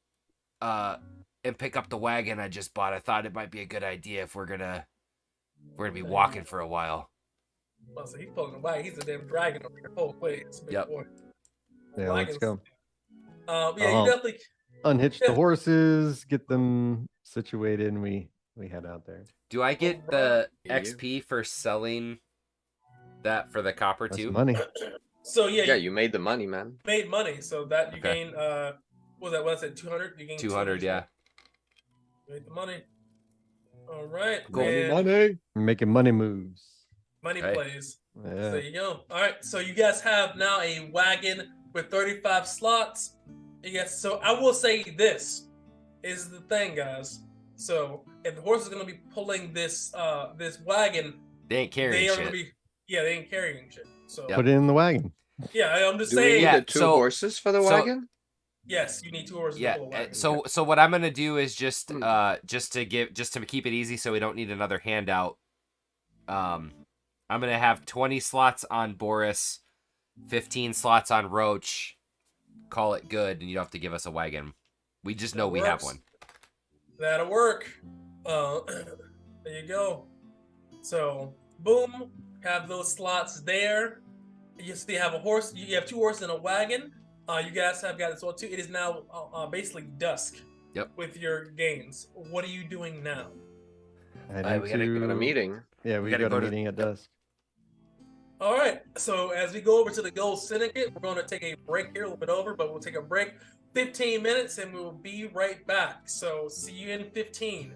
C: and pick up the wagon I just bought. I thought it might be a good idea if we're gonna be walking for a while.
A: Well, so he's pulling a wagon. He's a damn dragon over here. Oh, wait, it's a big
C: Yep.
A: boy.
B: Yeah, let's go.
A: Yeah, you
B: Uh-huh.
A: definitely.
B: Unhitch
A: Yeah.
B: the horses, get them situated, and we head out there.
C: Do I get the
D: Yeah.
C: XP for selling that for the copper
B: That's
C: too?
B: money.
A: So yeah,
D: Yeah,
A: you
D: you made the money, man.
A: made money, so that you
C: Okay.
A: gain. What was that? 200. You gain
C: 200, yeah.
A: You made the money. All right.
C: Cool.
A: And
D: Money.
B: We're making money moves.
A: money
C: Right.
A: plays. So
B: Yeah.
A: there you go. All right. So you guys have now a wagon with 35 slots. You guys. So I will say this is the thing, guys. So if the horse is going to be pulling this this wagon,
C: They ain't carrying
A: they are
C: shit.
A: going to be they ain't carrying shit. So
C: Yep.
B: Put it in the wagon.
A: yeah, I'm just
D: Do we need
A: saying.
C: Yeah,
D: the 2
C: so-
D: horses for the
C: so-
D: wagon?
A: Yes, you need 2 horses to
C: Yeah.
A: pull a wagon.
C: So what I'm gonna do is just to keep it easy, so we don't need another handout. I'm gonna have 20 slots on Boris, 15 slots on Roach. Call it good, and you don't have to give us a wagon. We just know
A: That
C: we have
A: works.
C: one.
A: That'll work. There you go. So, boom, have those slots there. You see, have a horse. You have 2 horses and a wagon. You guys have got it all too. It is now basically dusk.
C: Yep.
A: With your gains, what are you doing now?
B: Heading
C: we gotta go
D: Got a meeting.
B: Yeah, we
C: gotta
B: got
C: go
B: a
C: to-
B: meeting at dusk.
A: All right. So as we go over to the Gold Syndicate, we're going to take a break here, a little bit over, but we'll take a break, 15 minutes, and we will be right back. So see you in 15.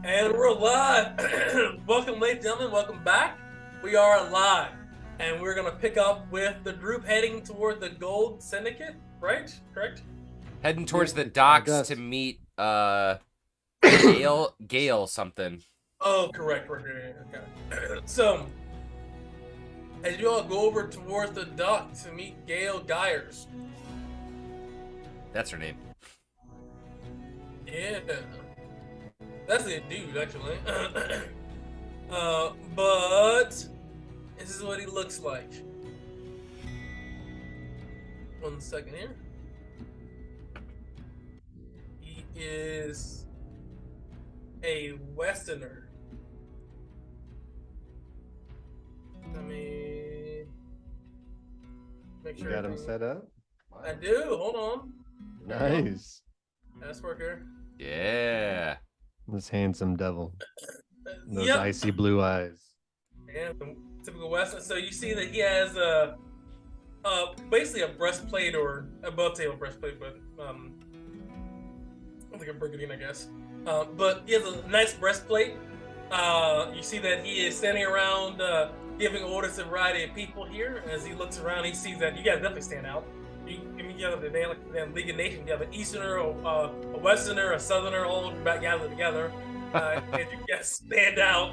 A: And we're live. Welcome, ladies and gentlemen. Welcome back. We are live. And we're going to pick up with the group heading toward the Gold Syndicate, right? Correct?
C: Heading towards
B: Yeah,
C: the docks
B: that's-
C: to meet Gale something.
A: Oh, correct. Okay. So, as you all go over towards the dock to meet Gail Gyers.
C: That's her name.
A: Yeah. That's a dude, actually. But this is what he looks like. 1 second here. He is a Westerner. Let me make
B: You
A: sure.
B: got him
A: everything-
B: set up?
A: I do. Hold on.
B: Nice.
A: That's worker.
C: Yeah.
B: This handsome devil. Those
A: Yep.
B: icy blue eyes.
A: And the typical Western. So you see that he has basically a breastplate or above table breastplate, but like a brigandine, I guess. But he has a nice breastplate. You see that he is standing around giving orders to a variety of people here. As he looks around, he sees that you guys definitely stand out. You have the League of Nations. You have an Easterner, a Westerner, a Southerner, all gathered together. And you guys stand out.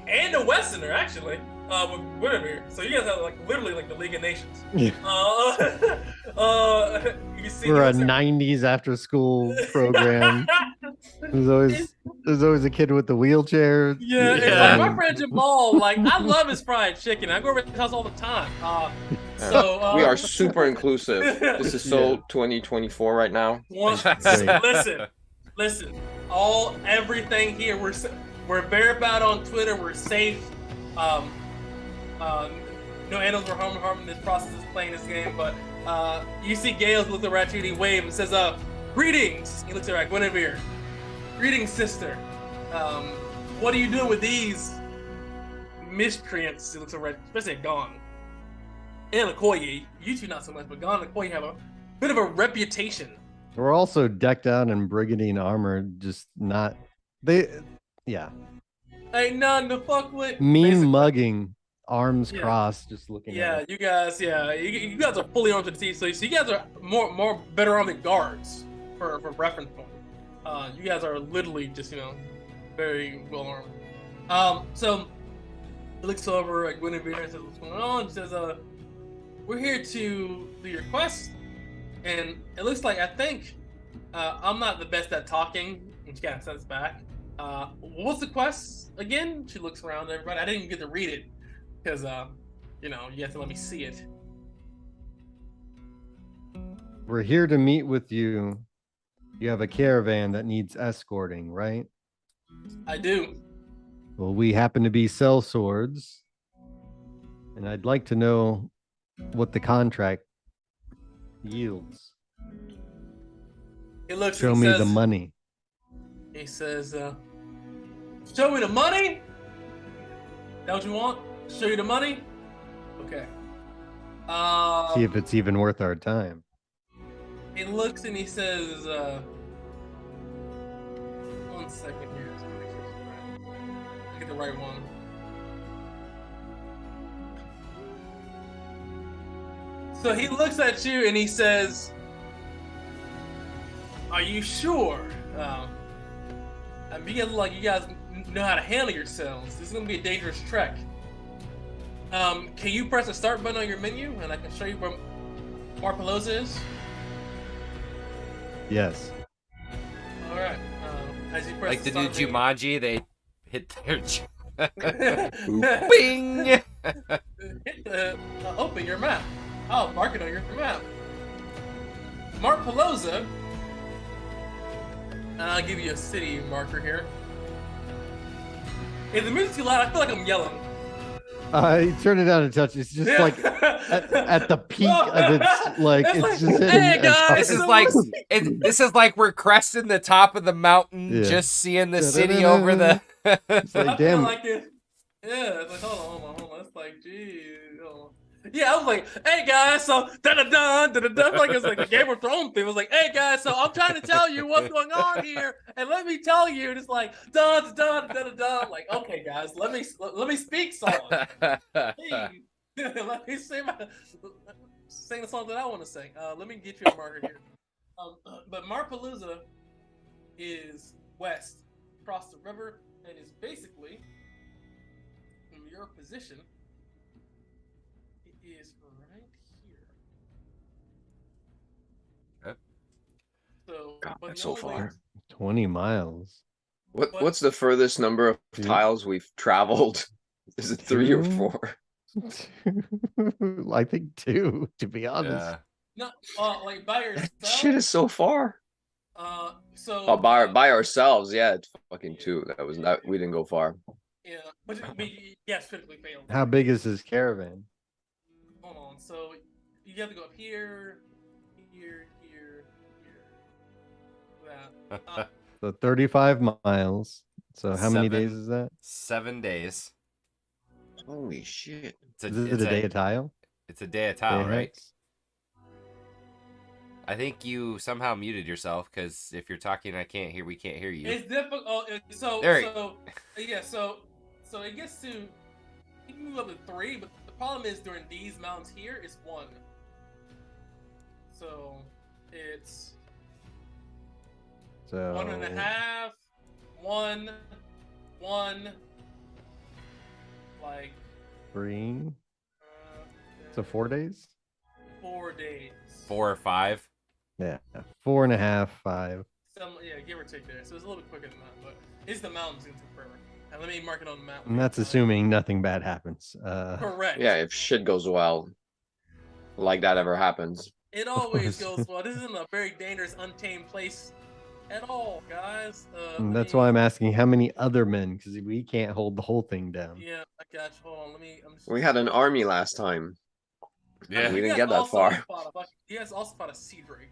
A: And a Westerner, actually, with Winterbeard. So you guys have literally the League of Nations.
B: Yeah.
A: You see,
B: For a 90s after school program. There's always a kid with the wheelchair.
A: Yeah,
C: Yeah.
A: and my friend Jamal, I love his fried chicken. I go over to his house all the time. So
D: We are super inclusive. This is so 2024 right now.
A: Listen. Everything here. We're very bad on Twitter. We're safe. No animals were harmed in this process of playing this game. But you see Gale's look around you and he waves and says, "Greetings." He looks at Guinevere. "Greetings, sister. What are you doing with these miscreants?" He looks around, especially at Gon. And Okoye, you two not so much, but Gon and Okoye have a bit of a reputation.
B: We're also decked out in brigandine armor, just not yeah.
A: Ain't none to fuck with.
B: Mean
A: basically.
B: mugging, arms
A: Yeah.
B: crossed, just looking
A: Yeah,
B: at it.
A: you guys are fully armed to the teeth, so you guys are more better armed than guards for reference point. You guys are literally just very well armed. So he looks over at Guinevere and says, "What's going on?" He says, "We're here to do your quest." And it looks like, I think, I'm not the best at talking. And she kind of sends back. What's the quest again? She looks around at everybody. I didn't get to read it because, you have to let me see it.
B: We're here to meet with you. You have a caravan that needs escorting, right?
A: I do.
B: Well, we happen to be sellswords, and I'd like to know what the contract yields.
A: He looks.
B: Show
A: and
B: me
A: says,
B: the money.
A: He says, "Show me the money? That what you want? Show you the money? Okay."
B: See if it's even worth our time.
A: He looks and he says, 1 second here. Just make sure it's right. Get the right one. So he looks at you and he says, "Are you sure? You guys look like you guys know how to handle yourselves. This is gonna be a dangerous trek. Can you press the start button on your menu and I can show you where Marpelosa is?"
B: Yes.
A: All right. As you press
C: Like the new
A: start menu-
C: Jumanji, they hit their
A: Hit
C: bing.
A: the open your map. Oh, mark it on your map. Marpelosa. And I'll give you a city marker here. If the music's too loud, I feel like I'm yelling.
B: Turn it down a touch. It's just like at the peak of its
A: It's
B: just
A: like,
B: hitting
A: "Hey,
B: as
A: guys,
B: hard-
C: This is like we're cresting the top of the mountain,
B: Yeah.
C: just seeing the city over the.
B: It's
A: I
B: like,
A: feel
B: damn.
A: like it. Yeah, it's like hold on. It's like, geez. Hold on. Yeah, I was like, hey guys, so da-da-dun, like it's like a Game of Thrones thing. It was like, hey guys, so I'm trying to tell you what's going on here, and let me tell you. And it's like dun dun dun dun. Like, okay, guys, let me speak song. Please. Let me sing the song that I want to sing. Let me get you a marker here. But Marpalooza is west across the river and is basically from your position. It is right here.
C: Okay.
A: So,
D: God,
A: but
D: that's
A: the
D: so
A: only way
D: far.
B: 20 miles.
D: What's the furthest number of
B: Two.
D: tiles we've traveled? Is it 3 or
B: Two?
D: 4?
B: I think 2, to be honest.
C: Yeah.
A: no, like by yourself.
D: That shit is so far.
A: So
D: Oh, by ourselves, yeah, it's fucking 2. That was not. We didn't go far.
A: yeah, but yes, physically failed.
B: How big is his caravan?
A: Hold on. So you have to go up here, here. That.
B: So 35 miles. So how many days
C: 7
B: is that?
C: 7 days.
D: Holy shit!
B: Is it a day of tile?
C: It's a day of tile,
B: Day
C: right?
B: hex?
C: I think you somehow muted yourself because if you're talking, we can't hear you.
A: It's difficult. So it gets to you can move up to 3, but the problem is during these mountains here, it's 1. So it's
B: So
A: 1.5, 1, like
B: 3.
A: uh,
B: So 4 days?
A: 4 days.
C: 4 or 5.
B: Yeah. 4.5, 5.
A: Give or take there. So it's a little bit quicker than that, but it's the mountains into forever. And let me mark it on the map.
B: And that's assuming nothing bad happens.
A: Correct.
D: Yeah, if shit goes well, like that ever happens.
A: It always goes well. This isn't a very dangerous, untamed place at all, guys.
B: And that's why I'm asking how many other men, because we can't hold the whole thing down.
A: Yeah, I got you. Hold on.
D: We had an army last time.
C: Yeah.
D: We didn't get that far.
A: You guys also fought a sea drake.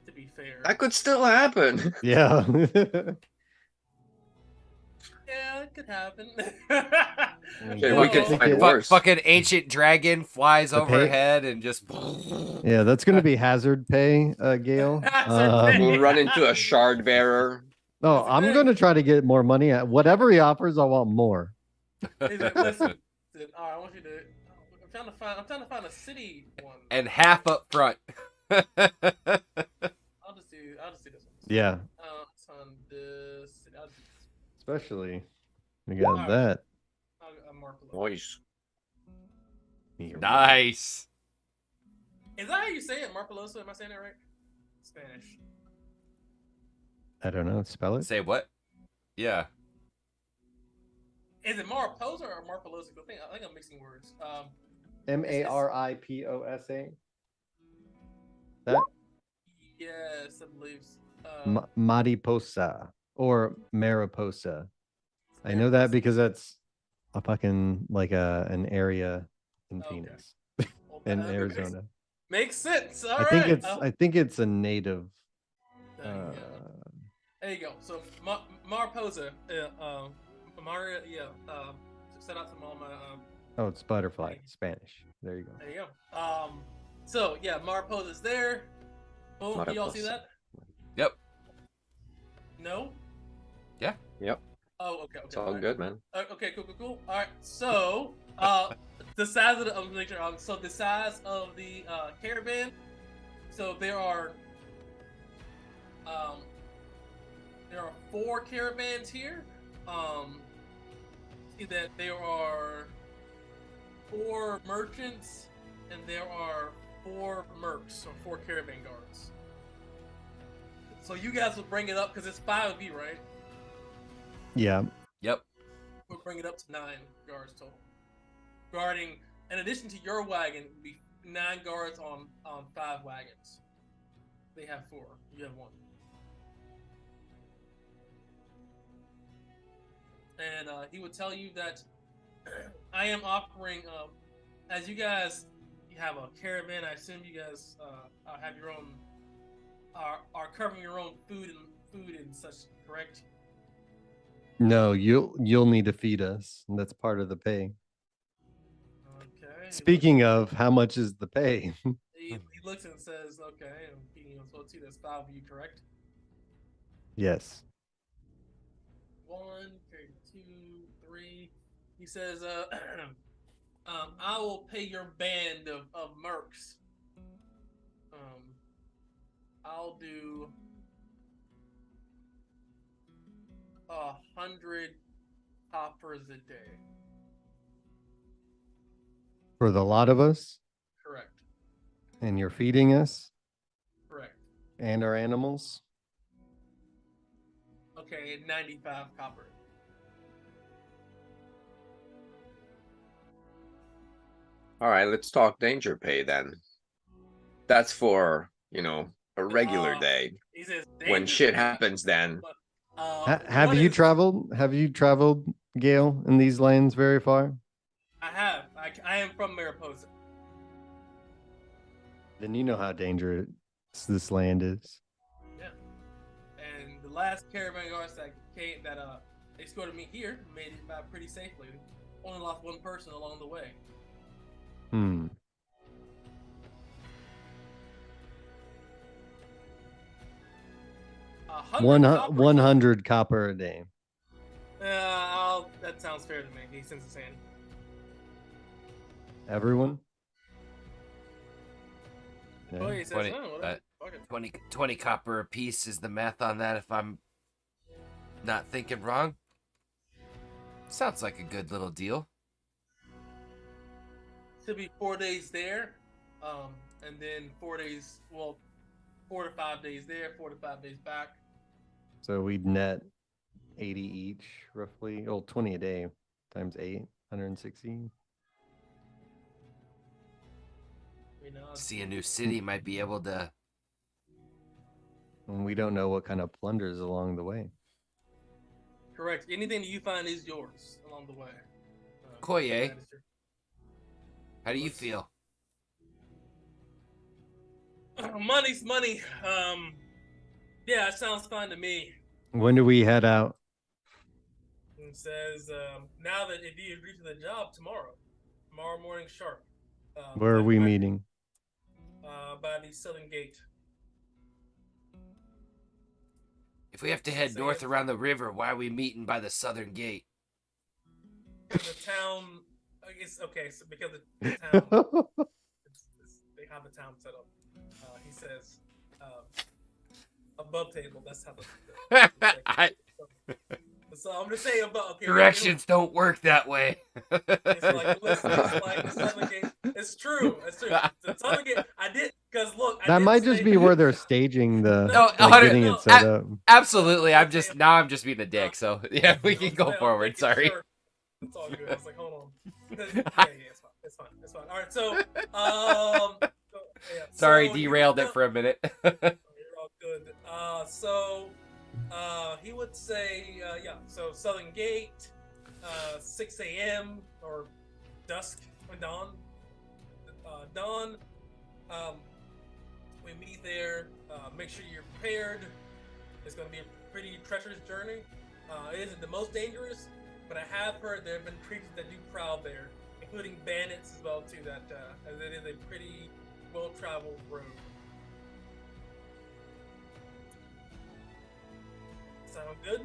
A: To be fair.
D: That could still happen.
B: Yeah.
A: Yeah, it could happen.
D: Okay, we could find worse.
C: Fucking ancient dragon flies
B: The pay-
C: overhead and just.
B: Yeah, that's going to be hazard pay, Gail.
A: Hazard pay.
D: We'll run into a shard bearer.
B: No,
A: That's the
B: I'm
A: thing.
B: going to try to get more money. Whatever he offers, I want more.
A: He's like, listen, all right, I want you to. I'm trying to find a city one.
C: And half up front.
A: I'll just do this one.
B: Yeah,
A: It's on this. I'll do this.
B: especially we got
A: Alright.
B: that.
A: I'm more below.
D: Nice.
C: Nice.
A: Is that how you say it, Marpeloso? Am I saying that right? Spanish.
B: I don't know. Spell it.
C: Say what? Yeah.
A: Is it Mariposa or Marpelosa? I think I'm mixing words.
B: Mariposa. That
A: Yes, I believe.
B: Mariposa or Mariposa. I know that because that's a fucking like an area in
A: Okay.
B: Phoenix,
A: Well,
B: in
A: that
B: Arizona.
A: Makes sense. All
B: I
A: right.
B: think it's a native.
A: There you go. There you go. So Mariposa, set out to all my
B: Oh, it's butterfly, Spanish. There you go.
A: There you go. So yeah, Mariposa's there. Boom. Do y'all see that?
C: Yep.
A: No.
C: Yeah.
D: Yep.
A: Oh, okay.
D: It's all good, man.
A: Okay, cool. All right. So, the size of the size of the caravan. So there are 4 caravans here. See that there are 4 merchants and there are 4 mercs or 4 caravan guards. So you guys will bring it up because it's 5 of you, right?
B: Yeah.
C: Yep.
A: We'll bring it up to 9 guards total. Guarding, in addition to your wagon, would be 9 guards on 5 wagons. They have 4. You have 1. And he would tell you that I am offering, as you guys have a caravan, I assume you guys have your own, are covering your own food and such, correct?
B: No, you'll need to feed us, and that's part of the pay.
A: Okay.
B: Speaking of, how much is the pay?
A: He looks and says, "Okay, I'm feeding you as 2. That's 5 of you, correct?
B: Yes.
A: 1, okay, 2, 3." He says, "I will pay your band of mercs. I'll do 100 coppers a day."
B: For the lot of us,
A: Correct.
B: and you're feeding us
A: Correct.
B: and our animals.
A: Okay, 95 copper.
D: All right, let's talk danger pay then. That's for, a regular day.
A: He says,
D: When
A: "Danger
D: shit
A: pay."
D: happens, then.
B: Have
A: one
B: you
A: is-
B: traveled? Have you traveled, Gail, in these lands very far?
A: I have. I am from Mariposa.
B: Then you know how dangerous this land is.
A: Yeah. And the last caravan guards that escorted me here made it back pretty safely. Only lost one person along the way.
B: Hmm.
A: 100
B: 100 copper a day.
A: That sounds fair to me. He sends his hand.
B: Everyone?
A: Oh,
B: Yeah.
A: he says,
C: 20,
A: whatever. Fuck it.
C: 20 copper a piece is the math on that, if I'm not thinking wrong. Sounds like a good little deal.
A: Should be 4 days there, and then 4 days. Well, 4 to 5 days there, 4 to 5 days back.
B: So we'd net 80 each, roughly. Oh, 20 a day times 8, 160.
C: See a new city, might be able to.
B: And we don't know what kind of plunders along the way.
A: Correct. Anything that you find is yours along the way.
C: Koye,
A: that is true.
C: how do you feel?
A: Money's money. Yeah, it sounds fine to me.
B: When do we head out?
A: And says, now that if you agree to the job tomorrow morning sharp.
B: Where are we meeting?
A: By the southern gate.
C: If we have to head north around the river, why are we meeting by the southern gate?
A: The town, it's okay. So because the town, they have the town set up. He says, above table. That's how so I'm gonna say above. Okay,
C: Directions don't work that way.
A: It's like, listen, it's like the southern gate. It's true. It's true. The southern gate. I did because look.
B: That might just be where they're staging the
C: No,
B: getting it set up.
C: Absolutely, I'm just being a dick. So yeah, we can go forward. Sorry.
A: Sure. It's all good. I was like, hold on. Yeah, it's fine. It's fine. All right, so yeah.
C: Sorry,
A: So
C: derailed it for a minute.
A: You're all good. He would say, yeah. So Southern Gate, 6 a.m. or dusk or dawn. Dawn. We meet there. Make sure you're prepared. It's going to be a pretty treacherous journey. It isn't the most dangerous, but I have heard there have been creatures that do prowl there, including bandits as well too. That as it is a pretty well-traveled road. Sound good?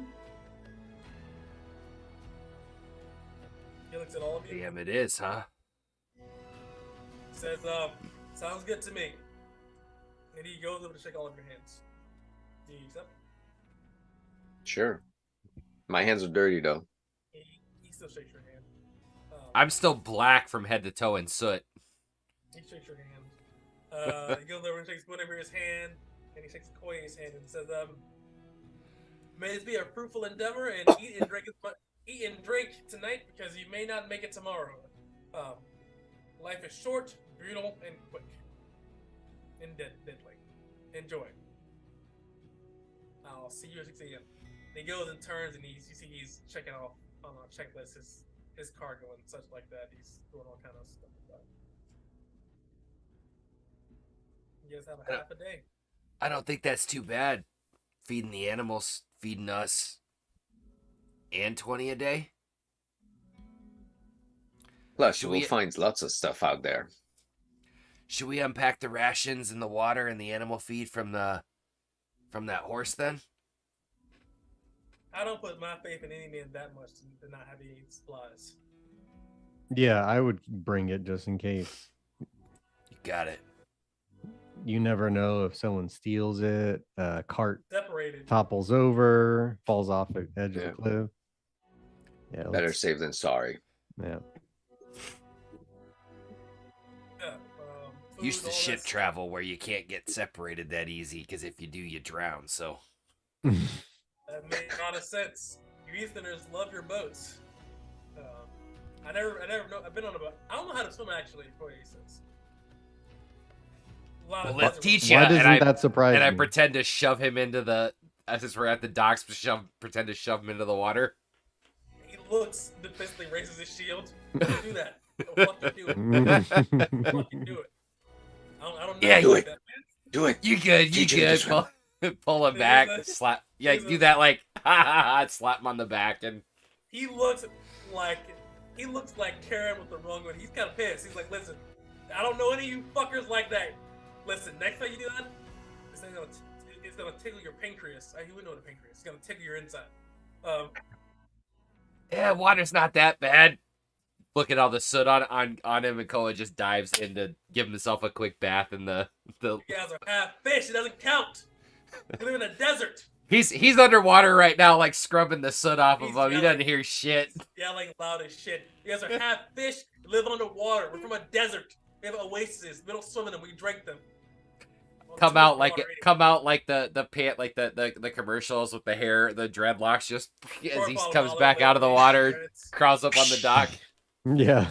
A: He looks at all of you.
C: Damn, it is, huh?
A: Says, sounds good to me. And he goes over to shake all of your hands. Do you accept?
D: Sure. My hands are dirty, though.
A: He still shakes your hand.
C: I'm still black from head to toe in soot.
A: He shakes your hand. He goes over and shakes Guinevere's hand, and he shakes Koye's hand and says, may this be a fruitful endeavor, and eat and drink tonight, because you may not make it tomorrow. Life is short, brutal, and quick. And deadly. Enjoy. I'll see you at 6 a.m. And he goes and turns, and you see he's checking off on a checklist his cargo and such like that. He's doing all kind of stuff like that. You guys have a half a day.
C: I don't think that's too bad. Feeding the animals, feeding us, and 20 a day.
D: Plus, we'll find lots of stuff out there.
C: Should we unpack the rations and the water and the animal feed from that horse then?
A: I don't put my faith in any man that much to not have any supplies.
B: Yeah, I would bring it just in case.
C: You got it.
B: You never know if someone steals it, a cart
A: Separated.
B: topples over, falls off the edge of
D: Yeah.
B: a cliff. Yeah,
D: Better safe than sorry.
B: Yeah.
A: Yeah, food,
C: Used to
A: all
C: ship
A: that
C: travel where you can't get separated that easy because if you do, you drown. So
A: That made a lot of sense. You Easterners love your boats. I never know. I've been on a boat. I don't know how to swim actually. For instance,
C: well, let's teach you.
B: Why doesn't
C: and
B: that surprise
C: I
B: me?
C: pretend to shove him into the as we're at the docks. Pretend to shove him into the water.
A: He looks defensively, raises his shield. Don't do that. Don't fucking do it. Don't fucking do it. I don't know.
C: Yeah,
A: do
D: it.
A: that, man.
D: Do it.
C: You good? You
D: Teach him
C: good?
D: to swim.
C: Pull him
A: Here's
C: back.
A: a-
C: Slap. Yeah,
A: here's
C: do
A: a-
C: that like ha ha ha. Slap him on the back and.
A: He looks like Karen with the wrong one. He's kind of pissed. He's like, listen, I don't know any of you fuckers like that. Listen, next time you do that, it's gonna tickle your pancreas. You would know the pancreas. It's gonna tickle your inside.
C: Yeah, water's not that bad. Look at all the soot on him, and Koa just dives in to give himself a quick bath in the.
A: You guys are half fish. It doesn't count. You live in a desert.
C: He's underwater right now, like scrubbing the soot off of
A: He's
C: him. He
A: yelling.
C: doesn't hear shit.
A: He's yelling loud as shit. You guys are half fish. You live underwater. We're from a desert. We have oases. We don't swim in them. We drink them.
C: Come out like the pant, like the commercials with the hair, the dreadlocks, just as he comes back out of the water, crawls up on the dock.
B: Yeah.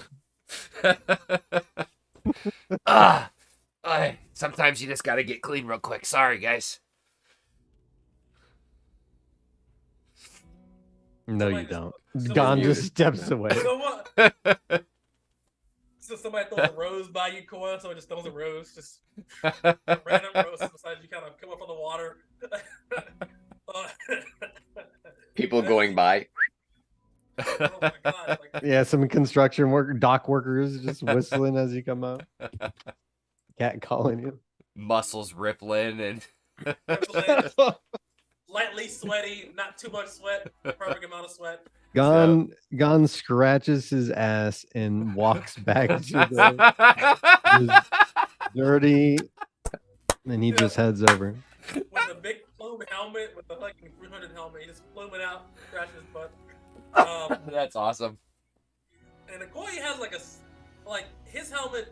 C: Sometimes you just gotta get clean real quick. Sorry, guys.
B: No,
A: Somebody
B: you
A: just-
B: don't.
A: somebody
B: Gon
D: just-
B: just steps away.
A: So what? So somebody throws a rose by you, Koa. Someone just throws a rose, just a random rose beside you. Kind of come up on the water.
D: People going by.
A: Oh my god! Like,
B: Yeah, some construction work, dock workers just whistling as you come up. Cat calling you.
C: Muscles rippling and
A: lightly sweaty, not too much sweat, perfect amount of sweat.
B: Gon scratches his ass and walks back to the dirty, and he just heads over.
A: With a big plume helmet, with the fucking 300 helmet, he just plume it out, scratch his butt.
C: That's awesome.
A: And Okoye has like his helmet,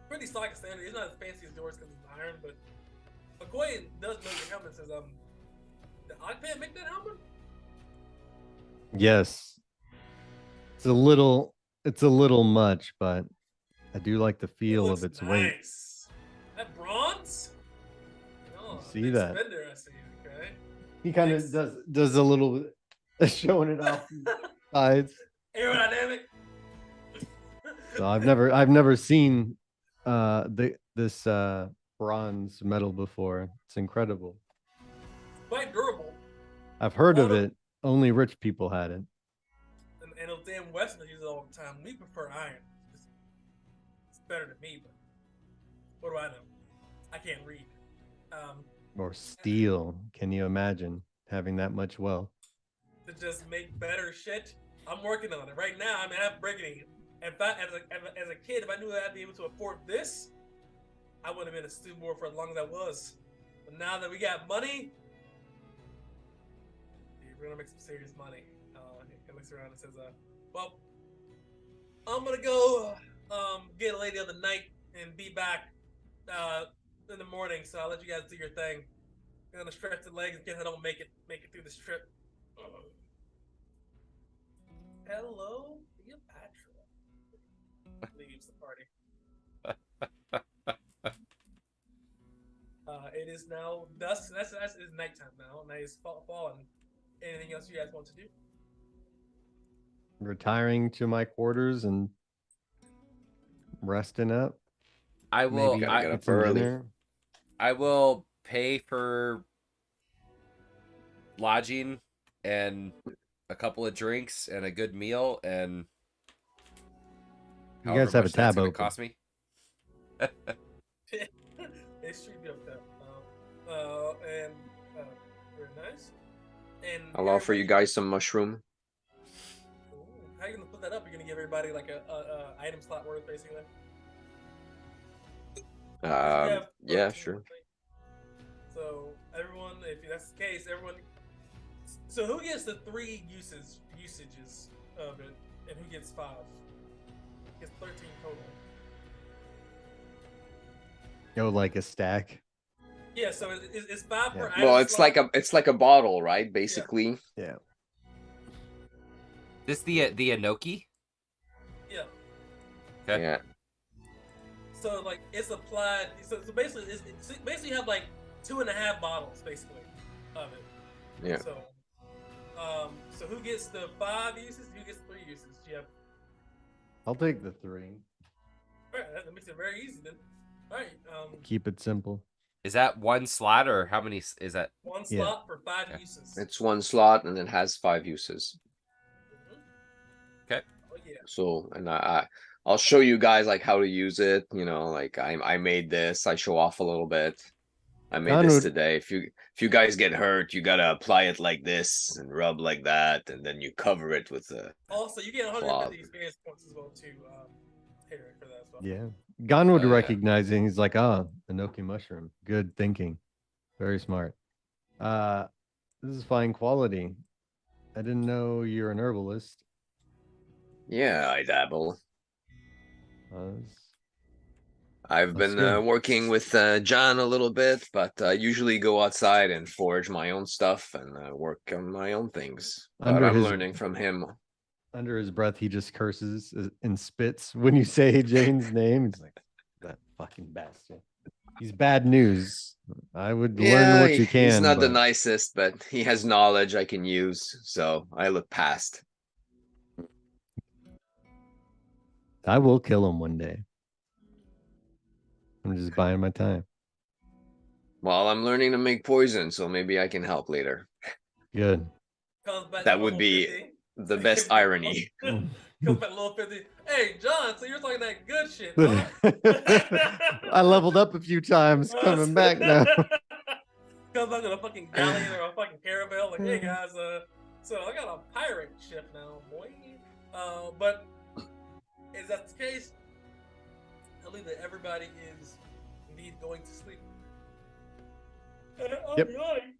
A: pretty stock standard. He's not as fancy as yours because it's iron, but Okoye does know your helmet. Says, did Ogpan make that helmet?
B: Yes, it's a little much, but I do like the feel of its weight.
A: Nice. That bronze? Oh,
B: See
A: big
B: that?
A: spender, I see. Okay.
B: He kind
A: Nice.
B: of does a little showing it off the sides.
A: Aerodynamic.
B: So I've never seen this bronze metal before. It's incredible.
A: Quite durable.
B: I've heard of
A: Lot of-
B: it. Only rich people had it.
A: And those damn Westerners use it all the time. We prefer iron. It's better than me, but what do I know? I can't read.
B: Or steel. Can you imagine having that much wealth?
A: To just make better shit. I'm working on it right now. I mean, I'm breaking it. If I, as a kid, if I knew that I'd be able to afford this, I would have been a student more for as long as I was. But now that we got money, we're gonna make some serious money. He looks around and says, well, I'm gonna go get a lady of the night and be back in the morning. So I'll let you guys do your thing. I'm gonna stretch the legs in case I don't make it through this trip. Hello, Cleopatra. Leaves the party. It is now dusk. That's it's nighttime now. Night is falling. Anything else you guys want to do?
B: Retiring to my quarters and resting up.
C: I will.
B: Maybe
D: Gotta get up
B: get some
D: early.
B: dinner.
C: I will pay for lodging and a couple of drinks and a good meal, and
B: You guys have a tab
C: gonna
B: open.
C: cost me.
A: It's street up there. And very nice. And
D: I'll offer you guys some mushroom.
A: Ooh, how are you gonna put that up? You're gonna give everybody like a item slot worth, basically.
D: Yeah, sure.
A: So everyone, if that's the case, everyone. So who gets the 3 usages of it, and who gets 5? Gets 13 total.
B: Go like a stack.
A: Yeah, so it's 5 per item.
D: Well, it's
A: slot.
D: like a bottle, right? Basically.
B: Yeah.
C: This the Enoki?
A: Yeah.
C: Okay.
D: Yeah.
A: So like it's applied. So basically, it's basically you have like 2.5 bottles basically of it.
D: Yeah.
A: So who gets the 5 uses? Who gets 3 uses? Yeah.
B: I'll take the 3.
A: All right, that makes it very easy then. All right.
B: Keep it simple.
C: Is that 1 slot or how many is that?
A: 1
B: Yeah.
A: slot for 5
C: Okay.
A: uses.
D: It's 1 slot and it has 5 uses.
A: Oh yeah.
D: So, and I'll show you guys like how to use it. You know, like I made this. I show off a little bit. I made this today. If you guys get hurt, you gotta apply it like this and rub like that, and then you cover it with the.
A: Also, you get 150 experience points as well too. Here for that as well.
B: Yeah. Gon would
D: Oh, yeah.
B: recognizing. He's like, Enoki mushroom. Good thinking. Very smart. This is fine quality. I didn't know you're an herbalist.
D: Yeah, I dabble.
B: That's
D: I've been
B: good.
D: working with John a little bit, but I usually go outside and forage my own stuff and work on my own things. But
B: Under
D: I'm
B: his-
D: learning from him.
B: Under his breath, he just curses and spits when you say Jane's name. He's like, that fucking bastard. He's bad news. I would learn what you can.
D: He's not the
B: but-
D: nicest, but he has knowledge I can use, so I look past.
B: I will kill him one day. I'm just buying my time.
D: Well, I'm learning to make poison, so maybe I can help later.
B: Good.
A: Comes back
D: That
A: to
D: would
A: level
D: be
A: 50.
D: The best irony.
A: Comes back to level 50. Hey, John, so you're talking that good shit, huh?
B: I leveled up a few times, coming back now.
A: Comes back to a fucking galleon or a fucking caravel. Like, hey guys, so I got a pirate ship now, boy. But is that the case? I believe that everybody is indeed going to sleep. And I'm
B: Yep.
A: yawning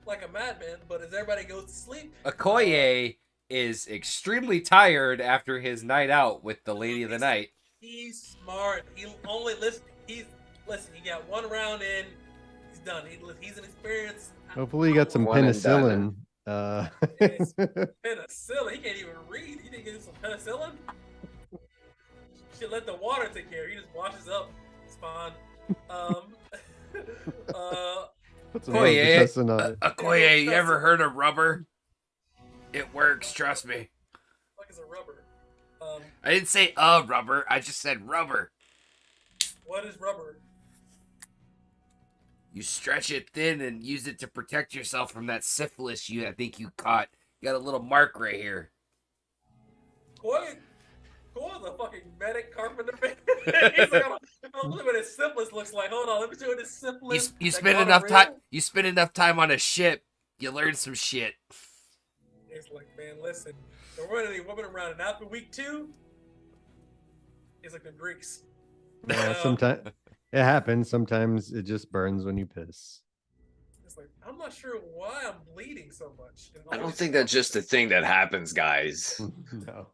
A: like a madman, but as everybody goes to sleep,
C: Okoye is extremely tired after his night out with the Lady of the Night.
A: he's smart. He only listen. He got 1 round in. He's done. He's an experienced.
B: Hopefully, you got some
D: One and
B: penicillin.
A: It's penicillin. He can't even read. You didn't get some penicillin. Should let the water take care. He just washes up. It's fine.
B: Put some
C: Okoye,
B: Robitussin on it.
C: Okoye, you ever heard of rubber? It works, trust me.
A: Like it's a rubber.
C: I didn't say rubber, I just said rubber.
A: What is rubber?
C: You stretch it thin and use it to protect yourself from that syphilis I think you caught. You got a little mark right here.
A: Koi's a fucking medic carpenter man. He's like, I'm looking at his syphilis looks like. Hold on, let me see what his syphilis.
C: You
A: that
C: spend
A: got
C: enough
A: him
C: time.
A: real.
C: You spend enough time on a ship. You learn some shit.
A: It's like, man, listen, we're running women around, and after week 2, it's like the Greeks.
B: Yeah, sometimes it happens. Sometimes it just burns when you piss.
A: It's like, I'm not sure why I'm bleeding so much. And
D: I
A: all
D: don't
A: these
D: think that's
A: stuff.
D: just a thing that happens, guys.
B: No.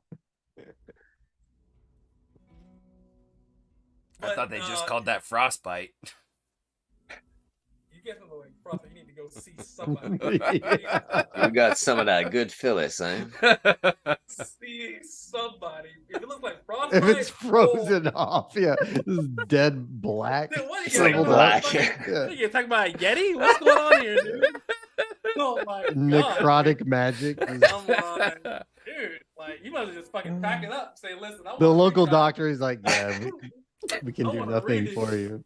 C: I
A: But,
C: thought they just called that frostbite.
A: You guys know, like, Prophet, you need to go see somebody.
B: Yeah.
D: You got some of that good Phyllis, eh?
A: See somebody. If it looks like frostbite,
B: If it's frozen off, yeah, this is dead black.
A: Dude, what are you
D: Shriveled
A: talking about?
D: black.
A: Fucking-
B: Yeah.
A: What are you talking about, a Yeti? What's going on here, dude? Oh my god.
B: Necrotic magic. is-
A: I'm like, dude, like you must just fucking pack it up. Say, listen, I
B: The
A: wanna
B: local
A: rebound.
B: doctor is like, yeah, we can
A: I
B: do
A: wanna
B: nothing
A: read
B: for
A: it.
B: you.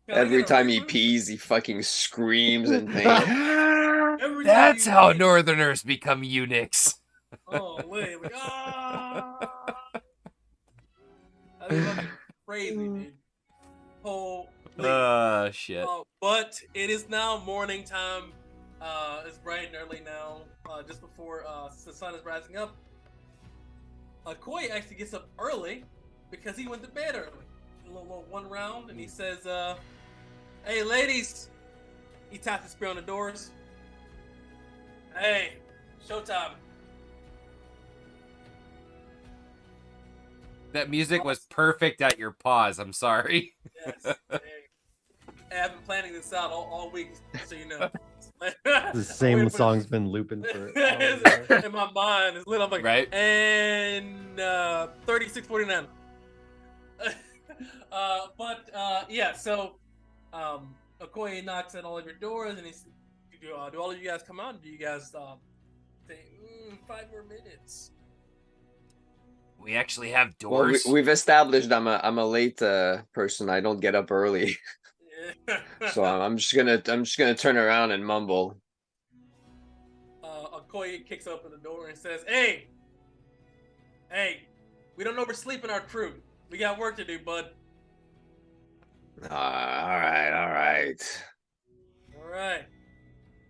A: Can I
D: Every
A: get a
D: time he
A: reboot?
D: pees, he fucking screams in pain.
A: Every time
C: That's
A: you
C: how
A: pee-
C: Northerners become eunuchs.
A: Oh, wait. Like, ah. That'd be fucking crazy, dude. Holy.
C: Shit.
A: But it is now morning time. It's bright and early now. Just before the sun is rising up. Koi actually gets up early because he went to bed early. A little one round, and he says, "Hey, ladies." He taps his spear on the doors. "Hey, showtime."
C: That music was perfect at your pause. I'm sorry.
A: Yes. Hey. I've been planning this out all week, so you know.
B: The same song's been looping for hours.
A: In my mind. It's lit. I'm like,
C: Right.
A: And 36:49. Yeah. So, Okoye knocks at all of your doors, and he's, do all of you guys come out? Do you guys think 5 more minutes?
C: We actually have
D: Well,
C: doors.
D: we've established I'm a late person. I don't get up early,
A: Yeah.
D: so I'm just gonna turn around and mumble.
A: Okoye kicks open the door and says, "Hey, we don't oversleep in our crew. We got work to do, bud."
D: All right.
A: All right.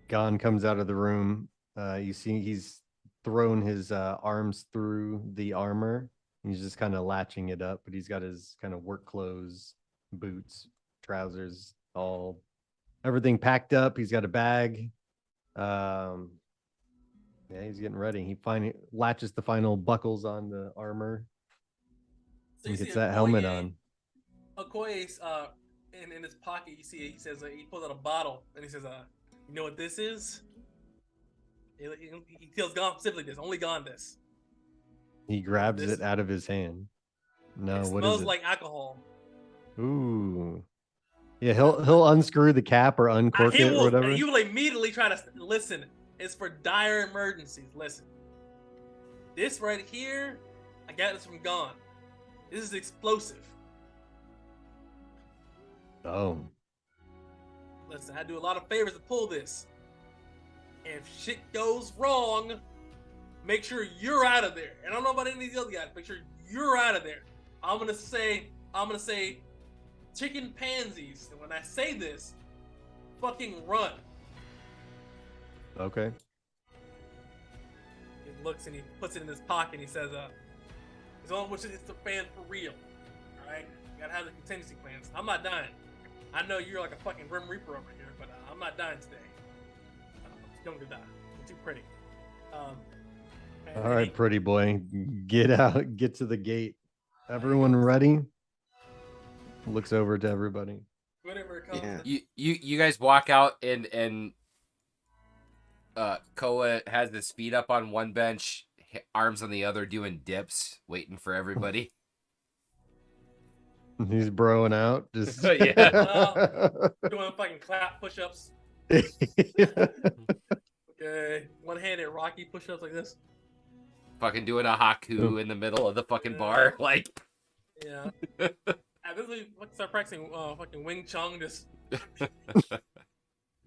B: Gon comes out of the room. You see he's thrown his arms through the armor. He's just kind of latching it up, but he's got his kind of work clothes, boots, trousers, everything packed up. He's got a bag. Yeah, he's getting ready. He finally latches the final buckles on the armor.
A: So
B: He
A: you
B: gets
A: see
B: that helmet
A: Okoye-
B: on.
A: Okoye's in his pocket. You see, he says he pulls out a bottle and he says, "You know what this is?" He tells Gon specifically this. Only Gon this.
B: He grabs
A: This-
B: it out of his hand. No,
A: It
B: what
A: smells
B: is it?
A: like alcohol.
B: Ooh. Yeah, he'll unscrew the cap or uncork
A: He
B: it or whatever.
A: will immediately try to listen. It's for dire emergencies. Listen, this right here, I got this from Gon. This is explosive.
B: Oh.
A: Listen, I do a lot of favors to pull this. If shit goes wrong, make sure you're out of there. And I don't know about any of these other guys. Make sure you're out of there. I'm gonna say chicken pansies. And when I say this, fucking run.
B: Okay.
A: He looks and he puts it in his pocket and he says, his own wishes is to fan for real. Alright? You gotta have the contingency plans. I'm not dying. I know you're like a fucking Grim Reaper over here, but I'm not dying today. I'm going to die. I'm too pretty.
B: All right, pretty boy. Get out. Get to the gate. Everyone ready? Looks over to everybody.
A: Whatever it comes.
D: Yeah.
C: You guys walk out and Koa has his feet up on one bench, arms on the other, doing dips, waiting for everybody.
B: He's broing out. Just
A: Doing fucking clap push-ups. Okay. One-handed Rocky push-ups like this.
C: Fucking doing a haku in the middle of the fucking bar, like.
A: Yeah. This is start practicing fucking Wing Chun. Just.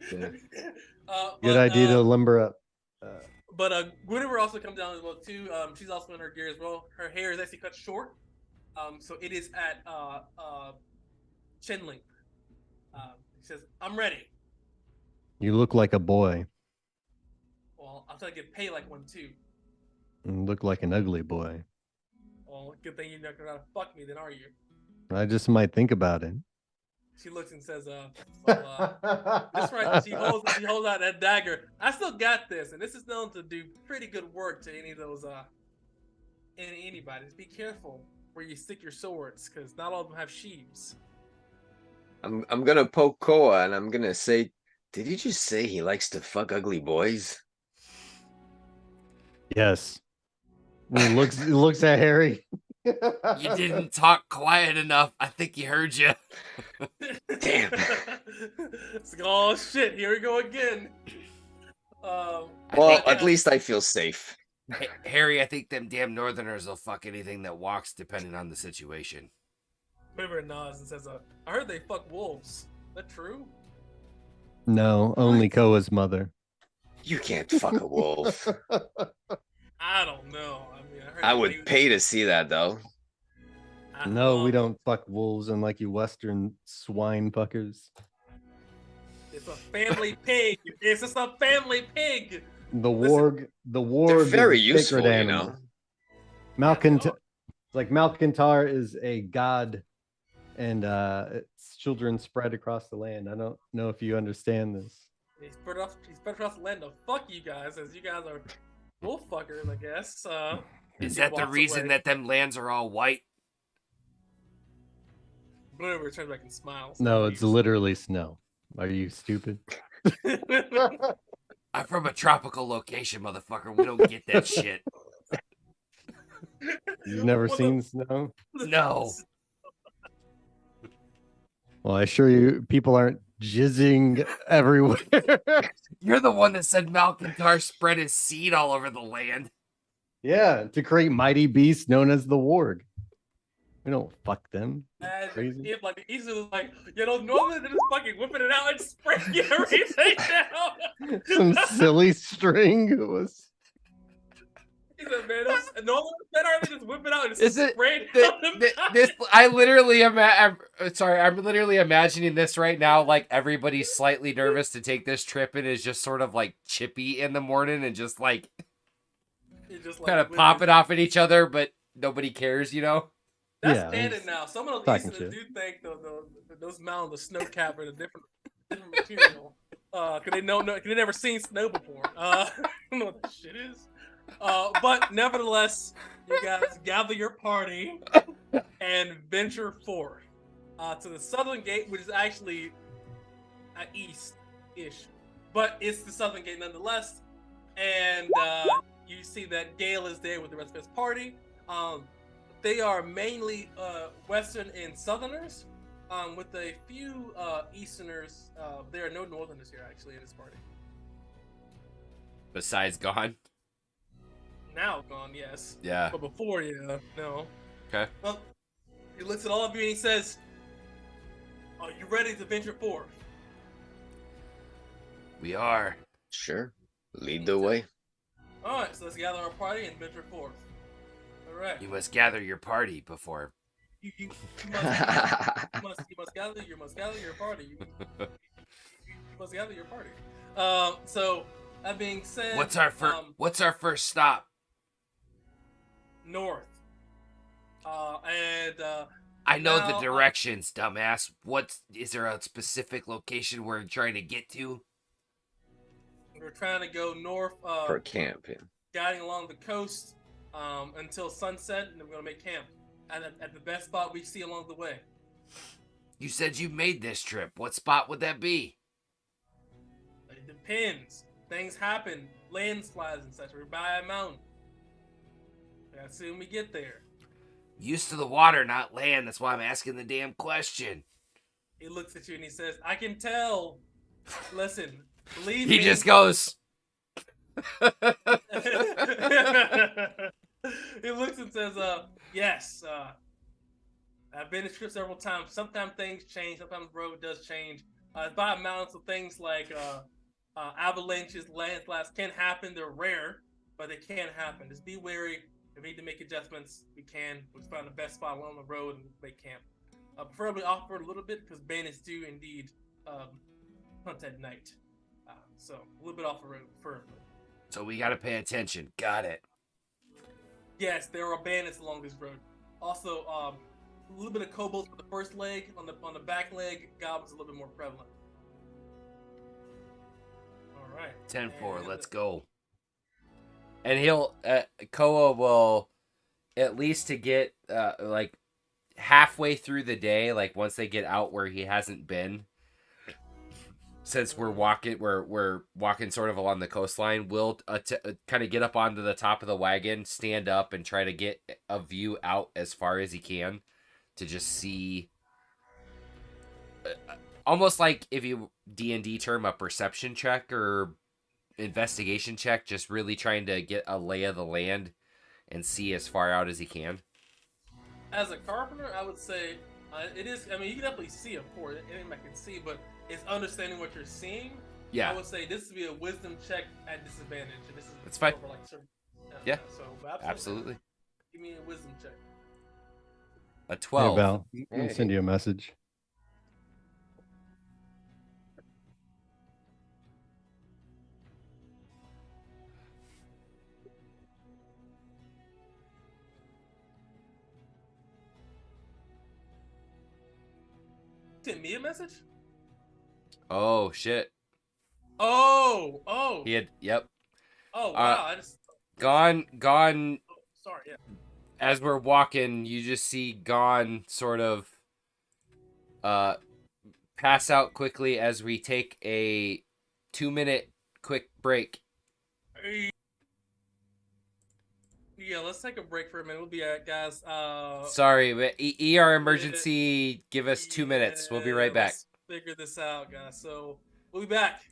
B: Good idea to limber up.
A: But Guinevere also comes down as well too. She's also in her gear as well. Her hair is actually cut short, so it is at chin length. He says, "I'm ready."
B: You look like a boy.
A: Well, I'll try to get paid like one too.
B: You look like an ugly boy.
A: Well, good thing you're not gonna fuck me, then, are you?
B: I just might think about it.
A: She looks and says, that's right. She holds out that dagger. I still got this, and this is known to do pretty good work to any of those anybody. Just be careful where you stick your swords, because not all of them have sheaths.
D: I'm gonna poke Koa and I'm gonna say, did he just say he likes to fuck ugly boys?
B: Yes. He looks at Harry.
C: You didn't talk quiet enough. I think he heard you.
D: Damn.
A: It's like, oh shit, here we go again.
D: Well, at least I feel safe.
C: Harry, I think them damn Northerners will fuck anything that walks, depending on the situation.
A: River nods and says, I heard they fuck wolves. Is that true?
B: No, only Koa's mother.
D: You can't fuck a wolf.
A: I don't know. I mean, I heard
D: I would pay to see that though.
B: No, we don't fuck wolves unlike you Western swine fuckers.
A: It's a family pig. It's just a family pig.
B: The
A: Listen,
B: warg
D: They're
B: is
D: very
B: a
D: useful,
B: sacred
D: you
B: animal.
D: know.
B: Malcontar, like Malcontar is a god, and its children spread across the land. I don't know if you understand this.
A: He spread across the land to fuck you guys, as you guys are wolf fuckers, I guess.
C: Is
A: he
C: that the
A: walks
C: reason
A: away.
C: that them lands are all white?
A: Blue returns back and smiles.
B: No, it's literally snow. Are you stupid?
C: I'm from a tropical location, motherfucker. We don't get that shit.
B: You've never
A: What
B: seen snow?
C: No.
B: Well, I assure you, people aren't jizzing everywhere.
C: You're the one that said Malcontar spread his seed all over the land.
B: Yeah, to create mighty beasts known as the warg. We don't fuck them. Crazy.
A: If like he's just like, normally they're just fucking whipping it out and spraying everything down.
B: Some silly string was.
A: He said, man, normally better they just whip it out and
C: Is it
A: spray it down them
C: this? I literally am. I'm literally imagining this right now. Like everybody's slightly nervous to take this trip and is just sort of like chippy in the morning and just like kind of popping off at each other, but nobody cares, you know.
A: That's canon now. Some of the listeners
B: shit.
A: do think those mountains, the snow cap, are a different material. Cause they never seen snow before. I don't know what that shit is. But nevertheless, you guys gather your party and venture forth to the southern gate, which is actually east-ish, but it's the southern gate nonetheless. And you see that Gale is there with the rest of his party. They are mainly Western and Southerners, with a few Easterners. There are no Northerners here, actually, in this party.
C: Besides gone.
A: Now gone, yes.
C: Yeah.
A: But before, yeah, no.
C: Okay.
A: Well, he looks at all of you and he says, "Are you ready to venture forth?"
C: We are.
D: Sure. Lead the way.
A: All right, so let's gather our party and venture forth. All right.
C: You must gather your party before.
A: You must gather your party. You must gather your party. So that being said,
C: What's our first stop?
A: North.
C: I know
A: now,
C: the directions, dumbass. Is there a specific location we're trying to get to?
A: We're trying to go north.
D: For camp, yeah.
A: Guiding along the coast until sunset, and then we're gonna make camp at the best spot we see along the way.
C: You said you made this trip. What spot would that be?
A: It depends. Things happen, landslides and such. We're by a mountain. That's soon we get there.
C: Used to the water, not land. That's why I'm asking the damn question.
A: He looks at you and he says, "I can tell. Listen, believe me."
C: He just goes.
A: He looks and says, "Yes. I've been to trip several times. Sometimes things change. Sometimes the road does change. It's by a mountain, so things like avalanches, landslides can happen. They're rare, but they can happen. Just be wary. If we need to make adjustments, we can. We'll find the best spot along the road and make camp. Preferably off-road a little bit because bandits do indeed hunt at night. So a little bit off the road, preferably.
C: So we gotta pay attention. Got it.
A: Yes, there are bandits along this road. Also, a little bit of kobolds for the first leg. On the back leg, goblins a little bit more prevalent. All right.
C: 10-4, let's go. And he'll, Koa will, at least to get, like, halfway through the day, like, once they get out where he hasn't been, since we're walking sort of along the coastline, we'll kind of get up onto the top of the wagon, stand up, and try to get a view out as far as he can to just see, almost like if you D&D term a perception check or investigation check, just really trying to get a lay of the land and see as far out as he can.
A: As a carpenter, I would say it is. I mean, you can definitely see, of course. Anyone can see, but it's understanding what you're seeing.
C: Yeah,
A: I would say this would be a wisdom check at disadvantage. And this is
C: that's fine.
A: Like,
C: Yeah,
A: so
C: absolutely.
A: Give me a wisdom check.
C: A
B: Hey
C: 12.
B: Val, let me
D: Hey.
B: send you a message.
A: Send me a message?
C: Oh shit.
A: Oh.
C: He had. Yep.
A: Oh, wow. I just.
C: Gone.
A: Oh, sorry, yeah.
C: As we're walking, you just see Gone sort of pass out quickly as we take a 2-minute quick break.
A: Yeah, let's take a break for a minute. We'll be right, guys.
C: Sorry, but ER emergency. Give us 2 minutes. We'll be right back.
A: Let's figure this out, guys. So we'll be back.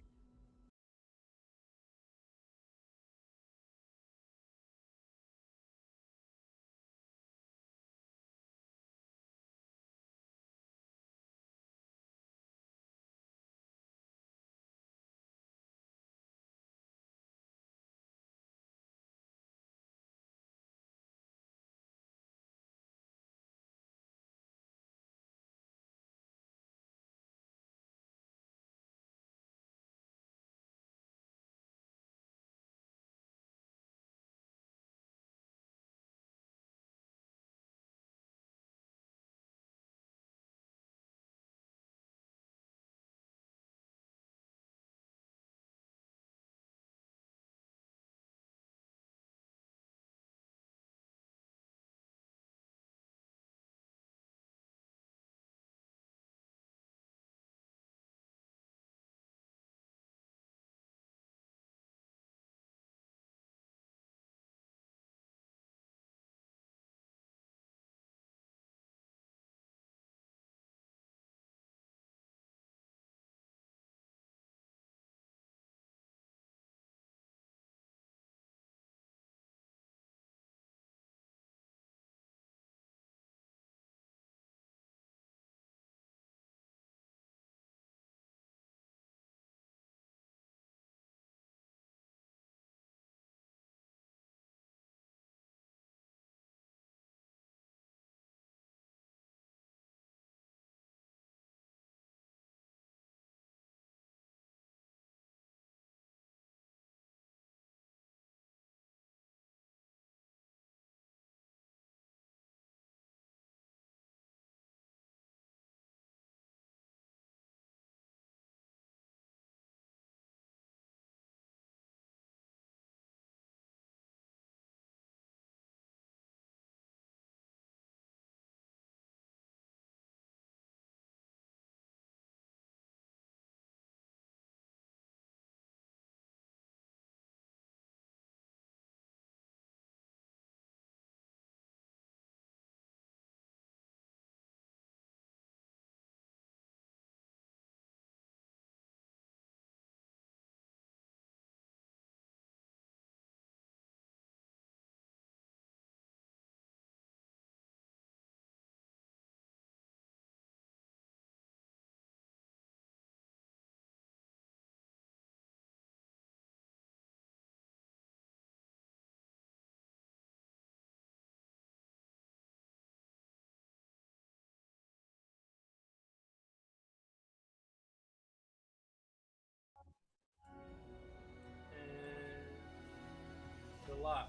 A: And we're live.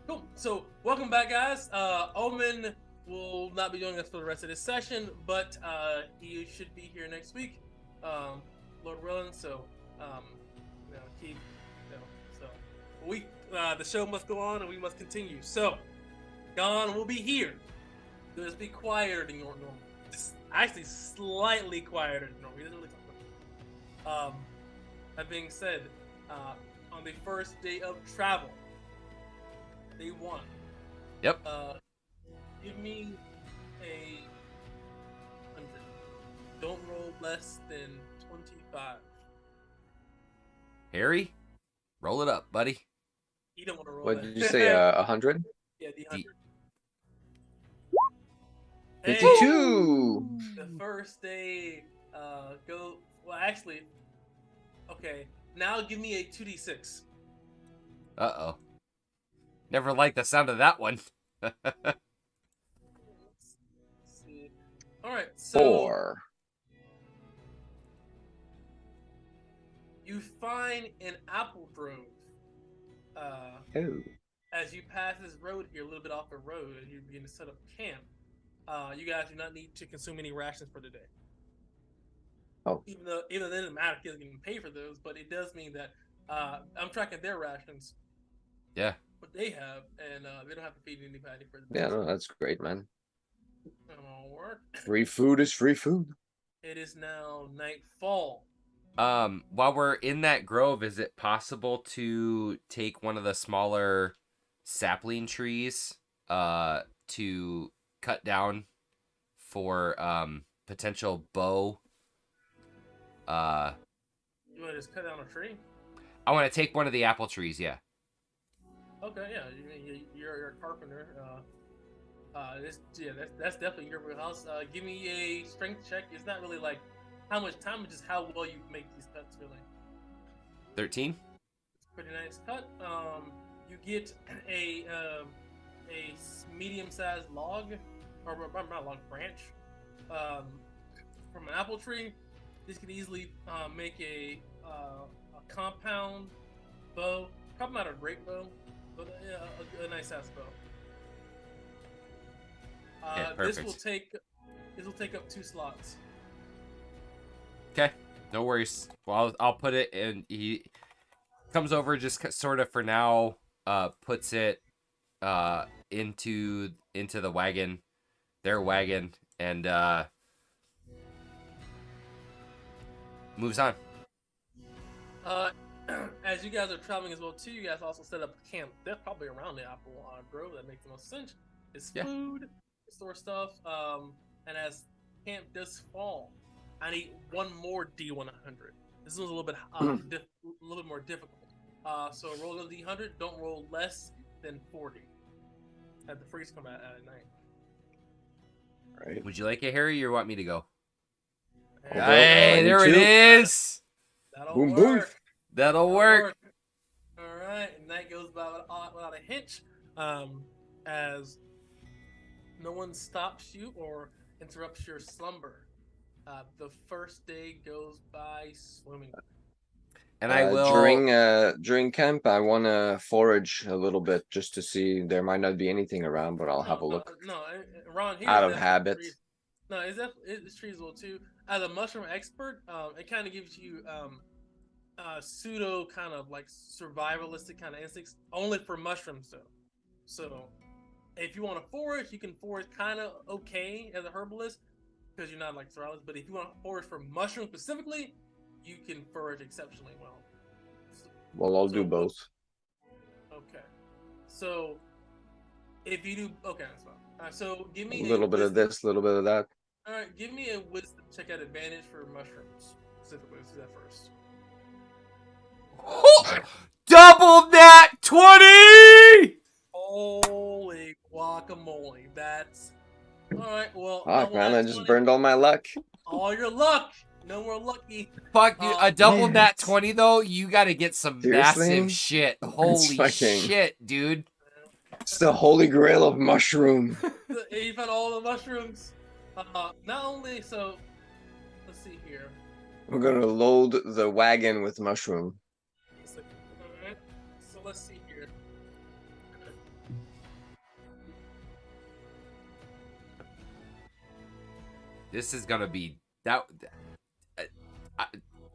A: Cool. So welcome back, guys. Omen will not be joining us for the rest of this session, but he should be here next week, Lord willing. So keep so we the show must go on and we must continue. So Gone will be here. Just be quieter than normal. Just actually slightly quieter than normal. He doesn't really talk about it. That being said, on the first day of travel, day 1.
C: Yep.
A: Give me a 100. Don't roll less than 25.
C: Harry, roll it up, buddy.
A: You don't want to roll
D: What
A: that.
D: did you say? 100?
A: Yeah, the 100.
D: 52.
A: The first day, go. Well, actually, okay. Now give me a 2d6.
C: Uh-oh. Never liked the sound of that one.
A: All right, so
D: 4.
A: you find an apple grove.
D: Oh.
A: As you pass this road here, a little bit off the road, and you begin to set up camp. You guys do not need to consume any rations for the day.
D: Oh.
A: Even though it doesn't matter if you can pay for those, but it does mean that I'm tracking their rations.
C: Yeah.
A: What they have, and they don't have to feed anybody for the day.
D: Yeah, no, that's great, man.
A: That'll work.
D: Free food is free food.
A: It is now nightfall.
C: While we're in that grove, is it possible to take one of the smaller sapling trees to cut down for potential bow?
A: You want to just cut down a tree?
C: I want to take one of the apple trees, yeah.
A: Okay, yeah, you're a carpenter. That's definitely your wheelhouse. Give me a strength check. It's not really like how much time, it's just how well you make these cuts. Really,
C: 13.
A: pretty nice cut. You get a medium-sized log, or not log, branch, from an apple tree. This could easily make a compound bow. Probably not a great bow, but a nice ass bow.
C: Yeah,
A: this
C: perfect.
A: will take up 2 slots.
C: Okay, no worries. Well, I'll put it in. He comes over, just sort of for now, puts it into the wagon, their wagon, and moves on.
A: As you guys are traveling as well too, you guys also set up a camp. They're probably around the apple grove. That makes the most sense. It's food, store stuff, and as camp does fall, I need one more D100. This one's a little bit more difficult. So roll a D100. Don't roll less than 40. Had the freeze come out at night.
D: Right.
C: Would you like it, Harry, or want me to go?
A: And
C: Hey, there it is.
A: that'll
D: Boom,
A: work.
D: boom.
C: That'll work.
A: All right, and that goes by without a hitch, as no one stops you or interrupts your slumber. The first day goes by swimmingly.
C: And I will
D: during camp, I want to forage a little bit just to see. There might not be anything around, but I'll have a look.
A: No, Ron, here
D: Out of habit.
A: No, it's trees well too. As a mushroom expert, it kind of gives you pseudo kind of like survivalistic kind of instincts only for mushrooms though. So if you want to forage, you can forage kind of okay as a herbalist because you're not like survivalists. But if you want to forage for mushrooms specifically, you can forage exceptionally well.
D: Well, I'll do both.
A: Okay. So if you do, okay, that's fine. So give me
D: A little bit of this, a little bit of that.
A: All right, give me a wisdom check at advantage for mushrooms specifically. Let's do that first.
C: Double nat 20!
A: Holy guacamole! That's all right. Well,
D: Fuck, man, I just
A: 20.
D: burned all my luck.
A: All your luck. No more lucky.
C: Fuck, dude, a double
D: man.
C: nat 20 though, you gotta get some
D: Seriously?
C: massive shit. Holy
D: fucking-
C: shit, dude.
D: It's the holy grail of mushroom.
A: You found all the mushrooms. Not only so. Let's see here.
D: We're gonna load the wagon with mushroom.
A: Alright, so let's see here.
C: This is gonna be that.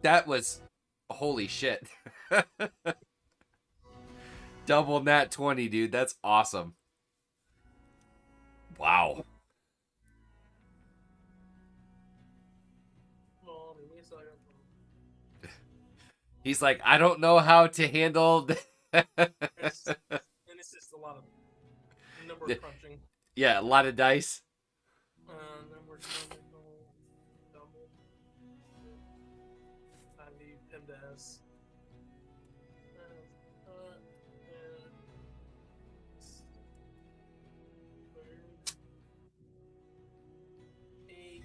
C: That was holy shit. Double nat 20, dude. That's awesome. Wow.
A: Hold on, give me a second.
C: He's like, I don't know how to handle.
A: And it's just a lot of number crunching.
C: Yeah, a lot of dice.
A: Number double. I need him to ask. Eight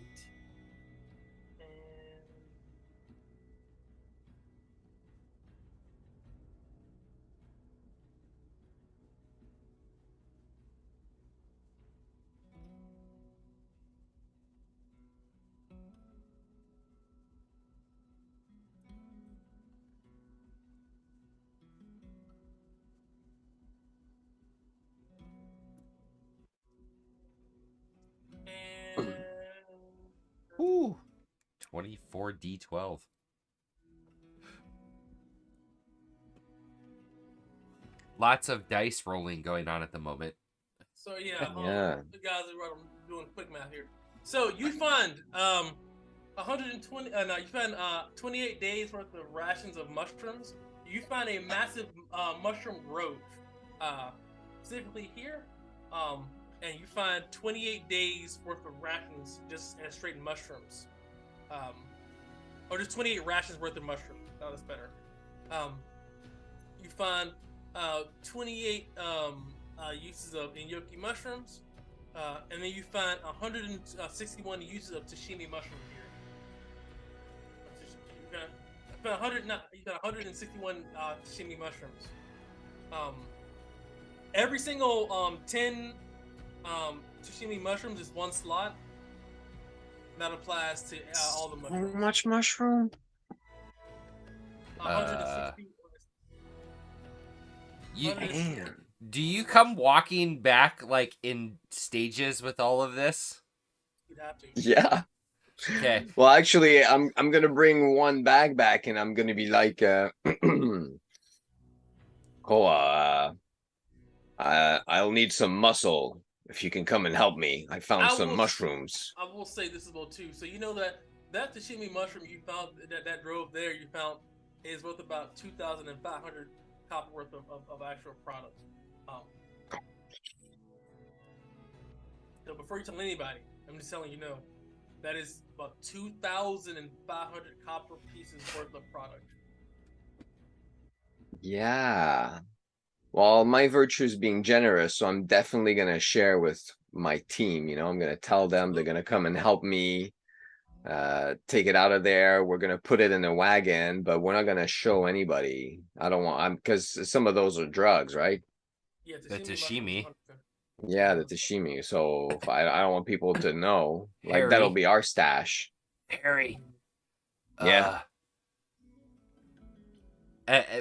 A: and
C: 24d12. Lots of dice rolling going on at the moment.
A: So yeah,
D: Yeah.
A: the guys are doing quick math here. So you find 120. No, you find 28 days worth of rations of mushrooms. You find a massive mushroom grove, specifically here, and you find 28 days worth of rations just as straight mushrooms, or just 28 rations worth of mushrooms. Oh, that's better. You find 28 uses of enoki mushrooms, and then you find 161 uses of tashimi mushroom here. You got 161 tashimi mushrooms. Every single 10 tashimi mushrooms is one slot. That applies to all the
D: How
A: mushrooms.
D: much mushroom?
A: 160.
C: You,
D: Damn.
C: do you come walking back like in stages with all of this?
A: You'd have to.
D: Yeah.
C: Okay.
D: Well, actually, I'm gonna bring one bag back, and I'm gonna be like, Koa, I'll need some muscle if you can come and help me. I found some mushrooms.
A: I will say this as well too. So you know that tashimi mushroom you found that drove there, you found is worth about 2,500 copper worth of actual product. So before you tell anybody, I'm just telling you that is about 2,500 copper pieces worth of product.
D: Yeah. Well, my virtue is being generous, so I'm definitely gonna share with my team. I'm gonna tell them they're gonna come and help me take it out of there. We're gonna put it in a wagon, but we're not gonna show anybody. I don't want, because some of those are drugs, right?
A: Yeah,
C: The tashimi.
A: 100%.
D: Yeah, the tashimi. So if I don't want people to know. Like,
C: Harry.
D: that'll be our stash.
C: Harry.
D: Yeah.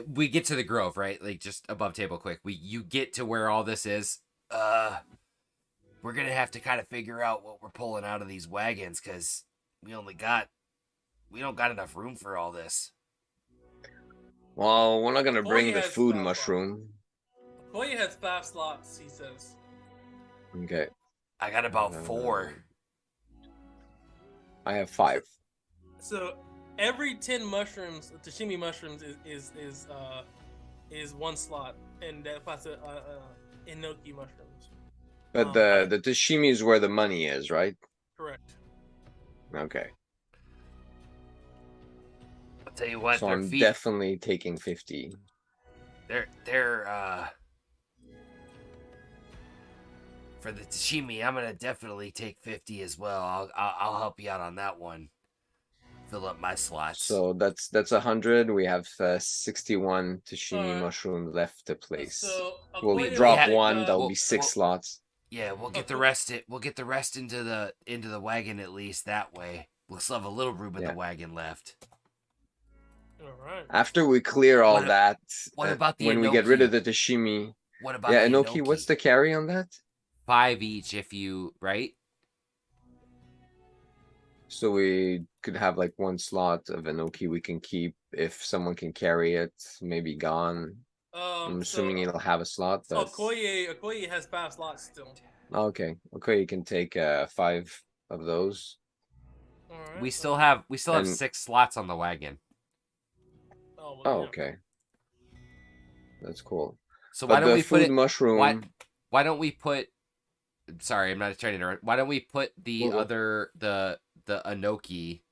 C: We get to the grove, right? Like just above table quick. You get to where all this is. We're gonna have to kind of figure out what we're pulling out of these wagons because we don't got enough room for all this.
D: Well, we're not gonna bring
A: Koya
D: the
A: has
D: food
A: 5
D: mushroom.
A: Koya has 5 slots, he says.
D: Okay.
C: I got about 4.
D: I have 5.
A: So every 10 mushrooms, tashimi mushrooms, is 1 slot, and that applies to enoki mushrooms.
D: But the tashimi is where the money is, right?
A: Correct.
D: Okay.
C: I'll tell you what,
D: So
C: their
D: I'm
C: feet,
D: definitely taking 50.
C: they're for the tashimi, I'm gonna definitely take 50 as well. I'll help you out on that one. Fill up my slots.
D: So that's 100. We have 61 tashimi mushroom left to place.
A: So
D: We'll
A: Koya
D: drop
A: will take,
D: one. That'll be
C: Well,
D: 6 slots.
C: Yeah, we'll get the rest. We'll get the rest into the wagon at least that way. We'll still have a little room in the wagon left.
A: All right.
D: After we clear all that,
C: what about the
D: when we get rid
C: enoki?
D: of the tashimi?
C: What about
D: Yeah,
C: the
D: enoki. What's the carry on that?
C: 5 each if you right?
D: So we could have like 1 slot of enoki we can keep if someone can carry it. Maybe gone. I'm assuming it'll have a slot.
A: So
D: But...
A: Okoye has 5 slots still.
D: Okay. Okay, you can take 5 of those.
A: All right.
C: We still have 6 slots on the wagon.
A: Oh,
D: Oh, okay. That's cool.
C: So
D: But
C: why don't
D: the
C: we
D: food
C: put it?
D: mushroom?
C: Why don't we put? Sorry, I'm not trying to interrupt. Why don't we put the other the enoki?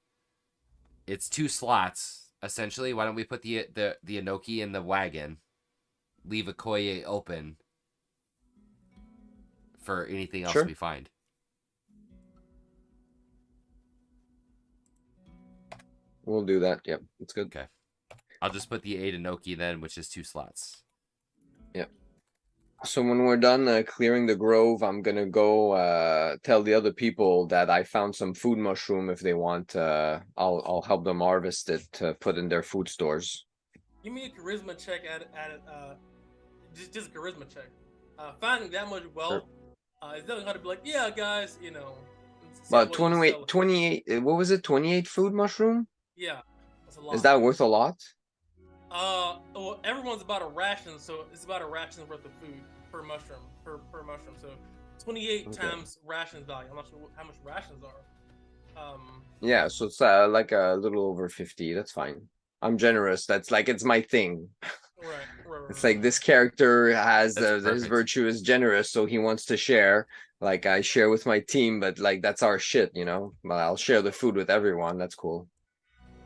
C: It's 2 slots essentially. Why don't we put the enoki in the wagon? Leave Okoye open for anything else we find.
D: We'll do that. Yep, it's good.
C: Okay. I'll just put the 8 enoki then, which is 2 slots.
D: Yep. So when we're done clearing the grove, I'm gonna go tell the other people that I found some food mushroom. If they want, I'll help them harvest it to put in their food stores.
A: Give me a charisma check just a charisma check. Finding that much wealth, it's definitely hard to be like, yeah, guys, See how
D: But
A: well you sell
D: 28,
A: it.
D: 28, what was it? 28 food mushroom?
A: Yeah, that's a lot.
D: Is that worth a lot?
A: Well, everyone's about a ration, so it's about a ration's worth of food per mushroom, per mushroom. So 28
D: Okay.
A: times rations value. I'm not sure how much rations are.
D: Yeah, so it's like a little over 50. That's fine. I'm generous. That's like it's my thing.
A: Right.
D: It's like this character has
C: That's
D: his
C: perfect.
D: virtue is generous, so he wants to share. Like I share with my team, but like that's our shit, you know. But I'll share the food with everyone. That's cool.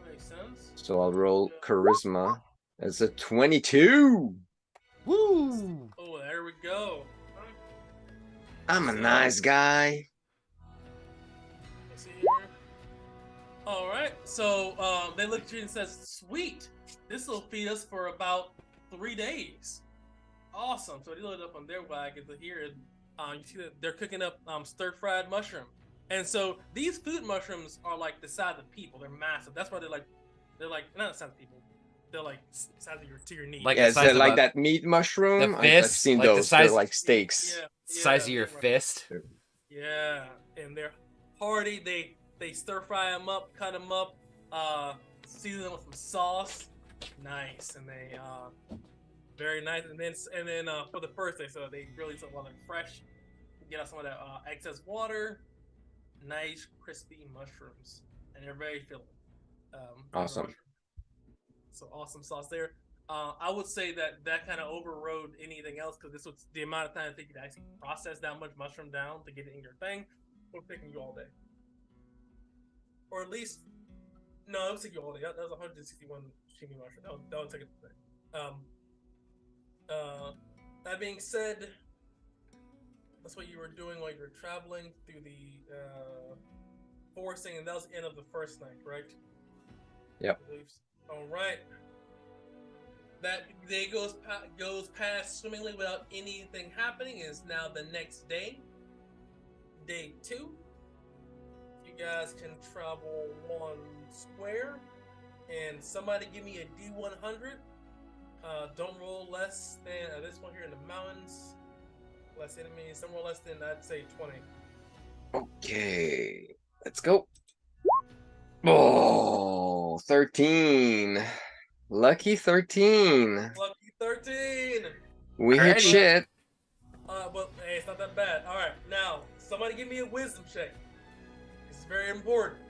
A: Makes sense.
D: So I'll roll charisma. It's a 22.
C: Woo!
A: Oh, there we go.
D: I'm a nice guy.
A: Let's see here. All right. So they look at you and says, "Sweet, this will feed us for about 3 days." Awesome. So they load up on their wagon to here. You see that they're cooking up stir-fried mushroom, and so these food mushrooms are like the size of people. They're massive. That's why they're like not the size of people. They're like the size of your knee.
C: Like
D: Yeah,
C: the
D: is
C: size
D: it
C: of
D: like
C: a-
D: that meat mushroom?
C: the
D: I've
C: fist,
D: seen
C: like the
D: those.
C: size-
D: They're like steaks.
A: Yeah,
C: size of
A: yeah,
C: your
A: right.
C: fist.
A: Yeah, and they're hearty. They stir fry them up, cut them up, season them with some sauce. Nice, and they very nice. And then for the first day, so they grill these while they're fresh. Get out some of that excess water. Nice crispy mushrooms, and they're very filling.
D: Awesome.
A: Mushroom. So awesome sauce there. I would say that kind of overrode anything else because this was the amount of time it took you to actually process that much mushroom down to get it in your thing. Would have taken you all day, or at least no, it would take you all day. That was 161 shingy mushroom. That would take it today. That being said, that's what you were doing while you were traveling through the forcing, and that was the end of the first night, correct?
D: Yep.
A: All right. That day goes past swimmingly without anything happening. Is now the next day, day 2. You guys can travel 1 square, and somebody give me a D100. Don't roll less than this one here in the mountains. Less enemies. Some roll less than I'd say 20.
D: Okay, let's go. Oh, 13. Lucky 13.
A: Lucky 13.
D: We hit
C: Alrighty.
D: shit.
A: But hey, it's not that bad. All right, now somebody give me a wisdom check. This is very important.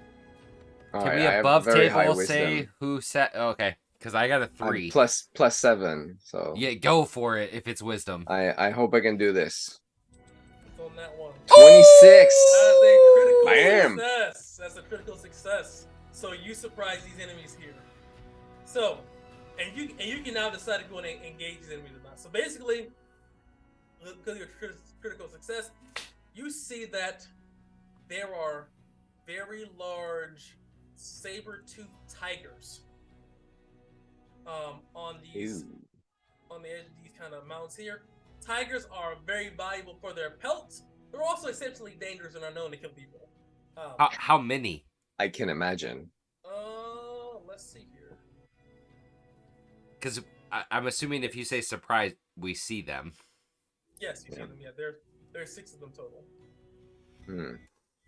D: All
C: Can
D: right,
C: we
D: I have
C: above
D: very high
C: table
D: wisdom.
C: say who set? Okay, because I got a
D: I'm
C: 3.
D: plus 7, so
C: Yeah, go for it if it's wisdom.
D: I hope I can do this.
A: It's on that one.
D: 26.
A: That is a critical
D: Bam.
A: success. That's a critical success. So you surprise these enemies here. So, and you can now decide to go and engage these enemies or not. So basically, because of your critical success, you see that there are very large saber-toothed tigers on these
D: Ew.
A: on the edge of these kind of mountains here. Tigers are very valuable for their pelts. They're also exceptionally dangerous and are known to kill people.
C: How many?
D: I can imagine.
A: Let's see here.
C: Because I'm assuming if you say surprise, we see them.
A: Yes, you see
D: Yeah.
A: them. Yeah, there's 6 of them total.
D: Hmm.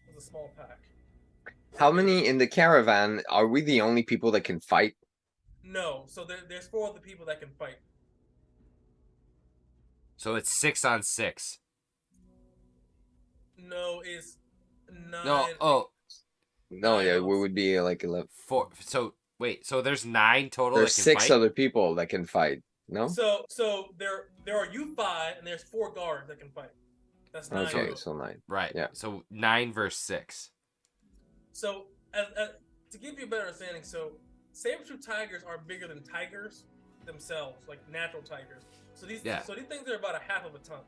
A: It's a small pack.
D: How many in the caravan? Are we the only people that can fight?
A: No, so there's 4 other people that can fight.
C: So it's 6 on 6.
A: No, it's 9.
C: No, oh,
D: No,
A: Nine
D: yeah,
A: of
D: we
A: us.
D: would be like 11.
C: 4. So wait, so there's 9 total.
D: There's
C: that can
D: 6
C: fight?
D: other people that can fight. No?
A: So there are you 5, and there's 4 guards that can fight. That's 9.
D: Okay,
A: total.
D: so 9.
C: Right.
D: Yeah.
C: So 9 versus 6.
A: So, to give you a better understanding, so saber-tooth tigers are bigger than tigers themselves, like natural tigers. So these things are about a half of a ton.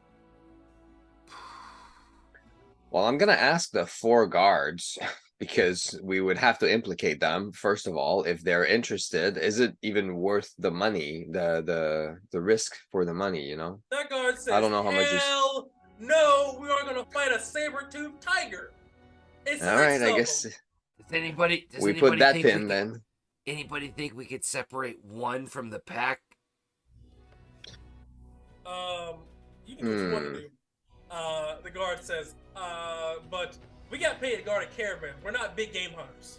D: Well, I'm gonna ask the 4 guards because we would have to implicate them first of all if they're interested. Is it even worth the money, the risk for the money? You know?
A: That guard says,
D: I don't know how much is.
A: "Hell no, we aren't gonna fight a saber-tooth tiger." It's
D: All right,
A: 6
D: I
A: of
D: guess
A: them.
C: Does
D: we
C: anybody
D: put that
C: think we
D: pin
C: could-
D: then.
C: Anybody think we could separate one from the pack?
A: You can do what you want to do. The guard says, but We got paid to guard a caravan. We're not big game hunters.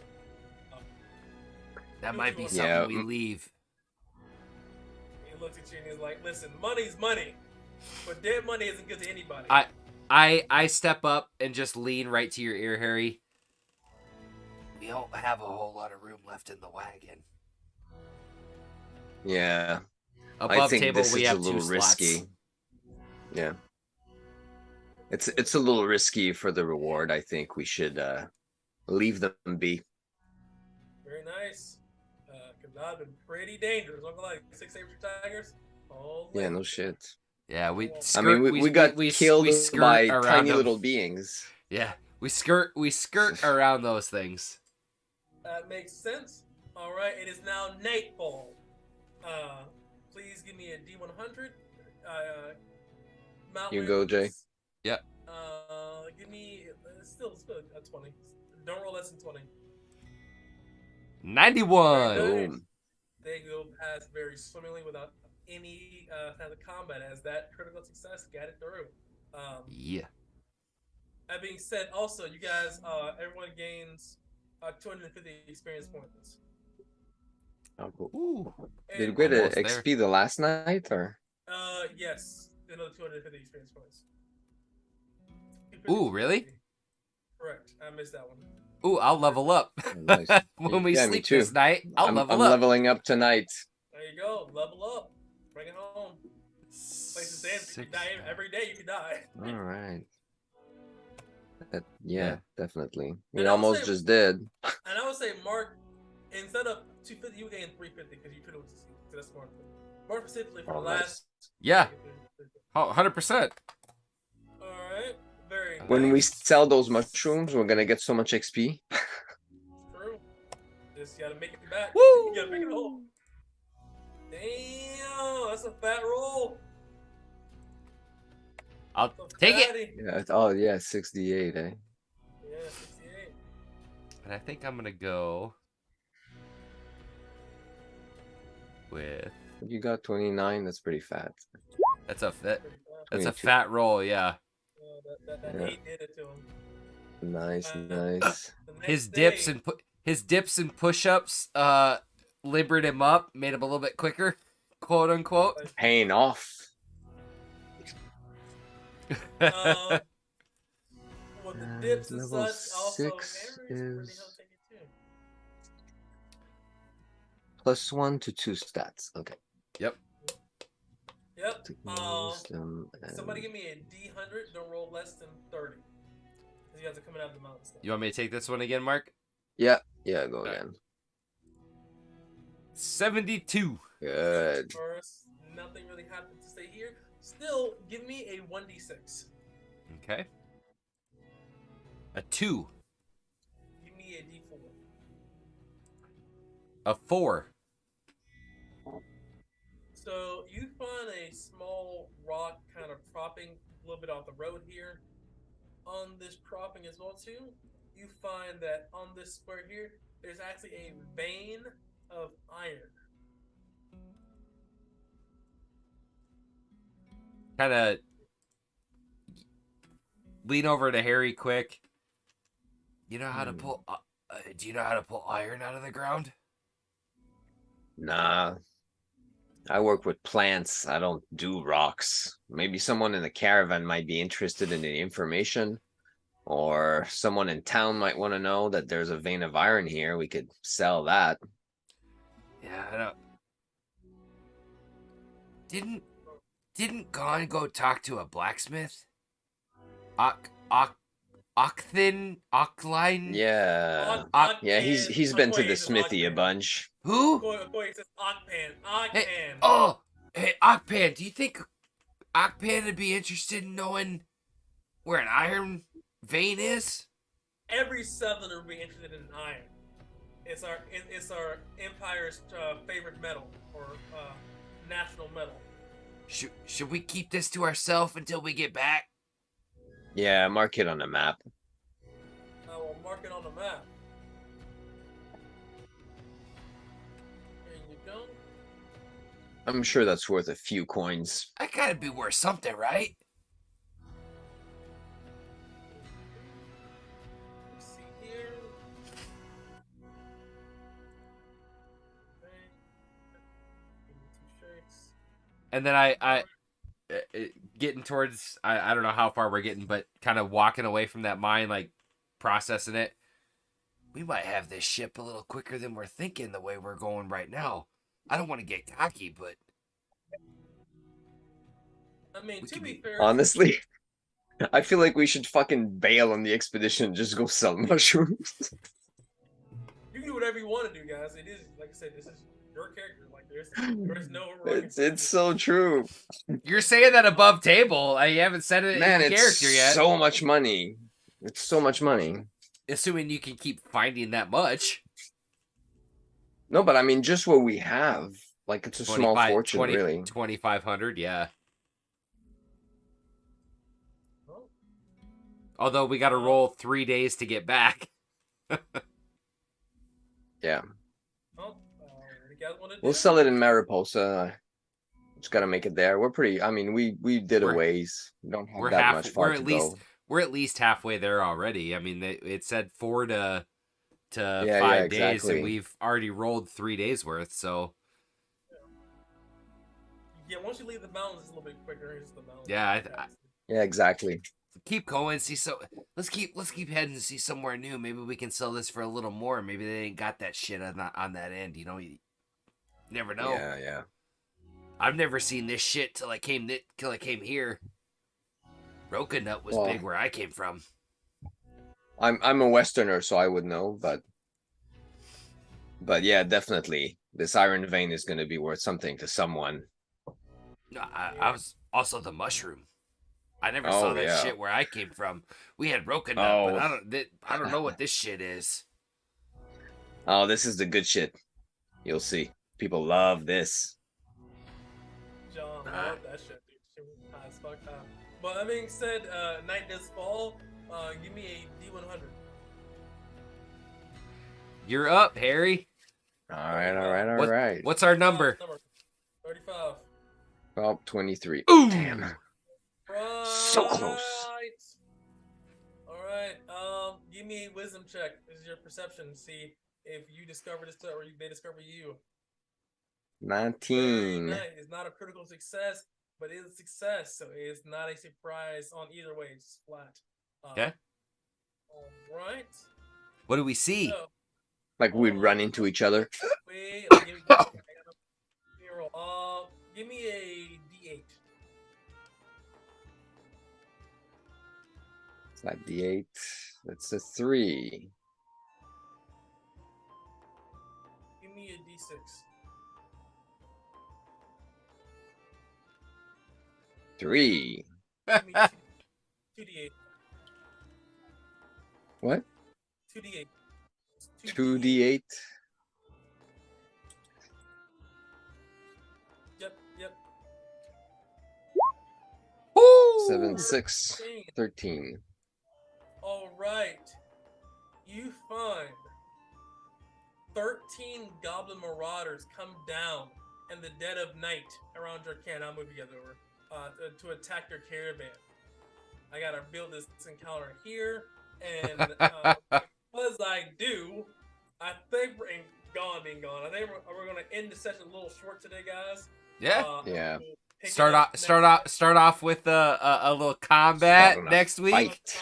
C: That
A: Do
C: might
A: what
C: be
A: you
C: something
D: Yeah,
C: we leave.
A: He looks at you and he's like, "Listen, money's money, but dead money isn't good to anybody."
C: I step up and just lean right to your ear, Harry. We don't have a whole lot of room left in the wagon.
D: Yeah. I
C: Above
D: think
C: table,
D: this
C: we
D: is
C: have
D: a
C: 2
D: little
C: slots.
D: risky. Yeah. It's a little risky for the reward. I think we should leave them be.
A: Very nice. Cause I've been pretty dangerous. I'm like 6 saber tigers. Oh,
D: Yeah, no shit.
C: Yeah, we
A: I
C: skirt.
D: I mean, we got killed
C: skirt
D: by
C: around
D: tiny
C: them.
D: little beings.
C: Yeah, we skirt around those things.
A: That makes sense. All right, it is now nightfall. Please give me a D100. Mount
D: You go, Jay.
C: Yep.
A: Give me still a 20. Don't roll less than 20.
C: 91.
D: Boom.
A: They go past very swimmingly without any kind of combat, as that critical success got it through.
C: Yeah.
A: That being said, also you guys, everyone gains 250 experience points.
D: Oh, cool.
C: Ooh.
D: Did we get
C: Almost
D: an
C: there.
D: XP the last night or?
A: Yes, another 250 experience points.
C: Ooh, really?
A: Correct. I missed that one.
C: Ooh, I'll level up.
D: Nice.
C: When we
D: Yeah, me
C: sleep
D: too.
C: this night, I'll
D: I'm
C: level up.
D: leveling up tonight.
A: There you go. Level up. Bring it home. Places in. You can die every day. You can die.
D: All right. Yeah, definitely. We
A: And I would
D: almost
A: say-
D: just did.
A: And I would say, Mark, instead of 250, you gain 350 because you pretty much succeeded. So that's smart. More specifically for
D: Oh,
A: the
D: nice.
A: last.
C: Yeah. 100%.
A: All right. Very
D: When we
A: nice.
D: sell those mushrooms, we're gonna get so much XP.
A: True. Just gotta make it back.
C: Woo!
A: You gotta make it home. Damn, that's a fat roll.
C: I'll
A: That's a
C: take it.
A: fatty.
D: Yeah. Oh yeah, 68.
A: Yeah, 68.
C: And I think I'm gonna go with
D: You got 29. That's pretty fat.
C: that's a
A: Pretty fat.
C: 22.
D: fat
C: roll, yeah.
A: That
D: Yeah.
A: 8 did it to him.
D: Nice,
A: Uh,
D: nice.
A: The next
C: His
A: day-
C: dips and push-ups libered him up, made him a little bit quicker, quote unquote.
D: Paying off.
A: Uh, well, the dips and
D: level
A: such also
D: 6
A: Henry's pretty
D: is-
A: he'll take it too.
D: +1 to 2 stats. Okay.
A: Yep.
D: Wisdom
A: Somebody
D: and-
A: give me a D100. Don't roll less than 30. 'Cause you guys are coming out of the mountains now.
C: You want me to take this one again, Mark?
D: Yeah, go
C: Okay.
D: again.
C: 72.
D: Good.
A: First, nothing really happened to stay here. Still, give me a 1d6.
C: Okay. A 2.
A: Give me a D4.
C: A 4.
A: So you find a small rock kind of propping a little bit off the road here. On this propping as well too, you find that on this square here, there's actually a vein of iron.
C: Kind of lean over to Harry quick. You know how to pull do you know how to pull iron out of the ground?
D: Nah. I work with plants. I don't do rocks. Maybe someone in the caravan might be interested in the information. Or someone in town might want to know that there's a vein of iron here. We could sell that.
C: Yeah, I don't. Didn't Gon go talk to a blacksmith? Ockline?
D: Yeah. Yeah, he's been to the smithy a bunch.
C: Who?
A: Boy, it says Ockpan.
C: Hey, oh, hey, Ockpan, do you think Ockpan would be interested in knowing where an iron vein is?
A: Every southerner would be interested in iron. It's our empire's favorite metal or national metal.
C: Should we keep this to ourselves until we get back?
D: Yeah, mark it on the map.
A: I will mark it on the map. There you go.
D: I'm sure that's worth a few coins.
C: That gotta be worth something, right? And then I getting towards, I don't know how far we're getting, but kind of walking away from that mine, like processing it. We might have this ship a little quicker than we're thinking the way we're going right now. I don't want to get cocky, but
A: I mean,
C: We
A: to
C: could
A: be
C: be-
A: fair,
D: Honestly, I feel like we should fucking bail on the expedition and just go sell mushrooms.
A: you can do whatever you want to do, guys. It is, like I said, this is your character. Like, there's no.
D: It's so true.
C: you're saying that above table. I haven't said it
D: Man,
C: in
D: it's
C: character yet.
D: so much money. It's so much money.
C: Assuming you can keep finding that much.
D: No, but I mean, just what we have. Like, it's a small fortune, really.
C: 2,500, yeah.
A: Well,
C: Although we got to roll 3 days to get back.
D: Yeah.
A: well, what do you guys want to do?
D: We'll sell it in Mariposa. Just gotta make it there. We're pretty. I mean, we did a
C: We're-
D: ways. We don't have
C: We're
D: that
C: half.
D: much far
C: We're
D: to
C: at least.
D: go.
C: We're at least halfway there already. I mean, it said 4 to
D: Yeah,
C: 5 days,
D: exactly.
C: and we've already rolled 3 days worth. So
A: Yeah, once you leave the mountains, it's a little bit quicker. It's the mountains.
C: Yeah,
D: Yeah, exactly.
C: keep going. See, so let's keep heading and see somewhere new. Maybe we can sell this for a little more. Maybe they ain't got that shit on that end. You know, you never know.
D: Yeah, yeah.
C: I've never seen this shit till I came here. Roca Nut was
D: Well,
C: big where I came from.
D: I'm a Westerner, so I would know, but yeah, definitely. This Iron Vein is gonna be worth something to someone.
C: No, I was also the mushroom. I never saw that
D: yeah.
C: shit where I came from. We had Roca Nut, but I don't know what this shit is.
D: Oh, this is the good shit. You'll see. People love this.
A: John, I love that shit, dude. Shit was high as fuck. But that being said, night does fall. Give me a D100.
C: You're up, Harry.
D: All right.
C: What's our number?
A: 35.
D: Oh, 23.
C: Ooh.
D: Damn.
A: Right.
D: So close.
A: All right. Give me a wisdom check. This is your perception. See if you discover this or they discover you.
D: 19.
A: Nice. It's not a critical success, but it is a success, so it's not a surprise on either way. It's just flat.
C: Okay.
A: All right.
C: What do we see?
A: So,
D: Like we'd run into each other.
A: wait. Give me a D8.
D: It's not D8. That's a 3.
A: Give me a D6.
D: 3.
A: Give me 2D8.
D: What?
A: 2D8.
D: 2D8.
A: Yep.
C: Ooh.
D: 7, 6,
A: 13.
D: 13.
A: All right. You find 13 goblin marauders come down in the dead of night around your camp. I'll move you guys over to attack your caravan. I gotta build this encounter here, and because I do, I think we're being gone. I think we're gonna end the session a little short today, guys.
C: Yeah.
D: Yeah.
A: We'll pick it
C: Start
A: up
C: off
A: next
C: with a little combat
D: Start on a
C: next week.
D: fight.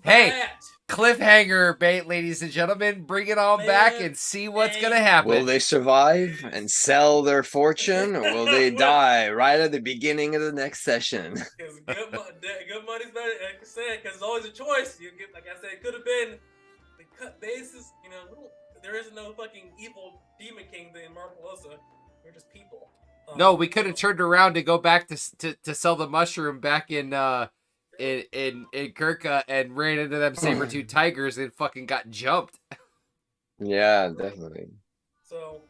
C: Hey,
A: Combat.
C: cliffhanger bait, ladies and gentlemen. Bring it on back and see what's gonna happen.
D: Will they survive and sell their fortune, or will they die right at the beginning of the next session?
A: Because good money's better, like I said, because it's always a choice. You get, like I said, it could have been the cut bases. You know, there is no fucking evil demon king in Marpolosa. We're just people.
C: No, we could have turned around to go back to sell the mushroom back in Kirka and ran into them saber-tooth tigers and fucking got jumped.
D: Yeah, definitely.
A: So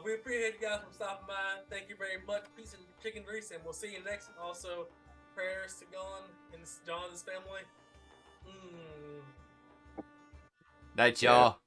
A: we appreciate you guys for stopping by. Thank you very much. Peace and chicken grease, and we'll see you next. Also, prayers to Gon and John's family.
C: Night, y'all.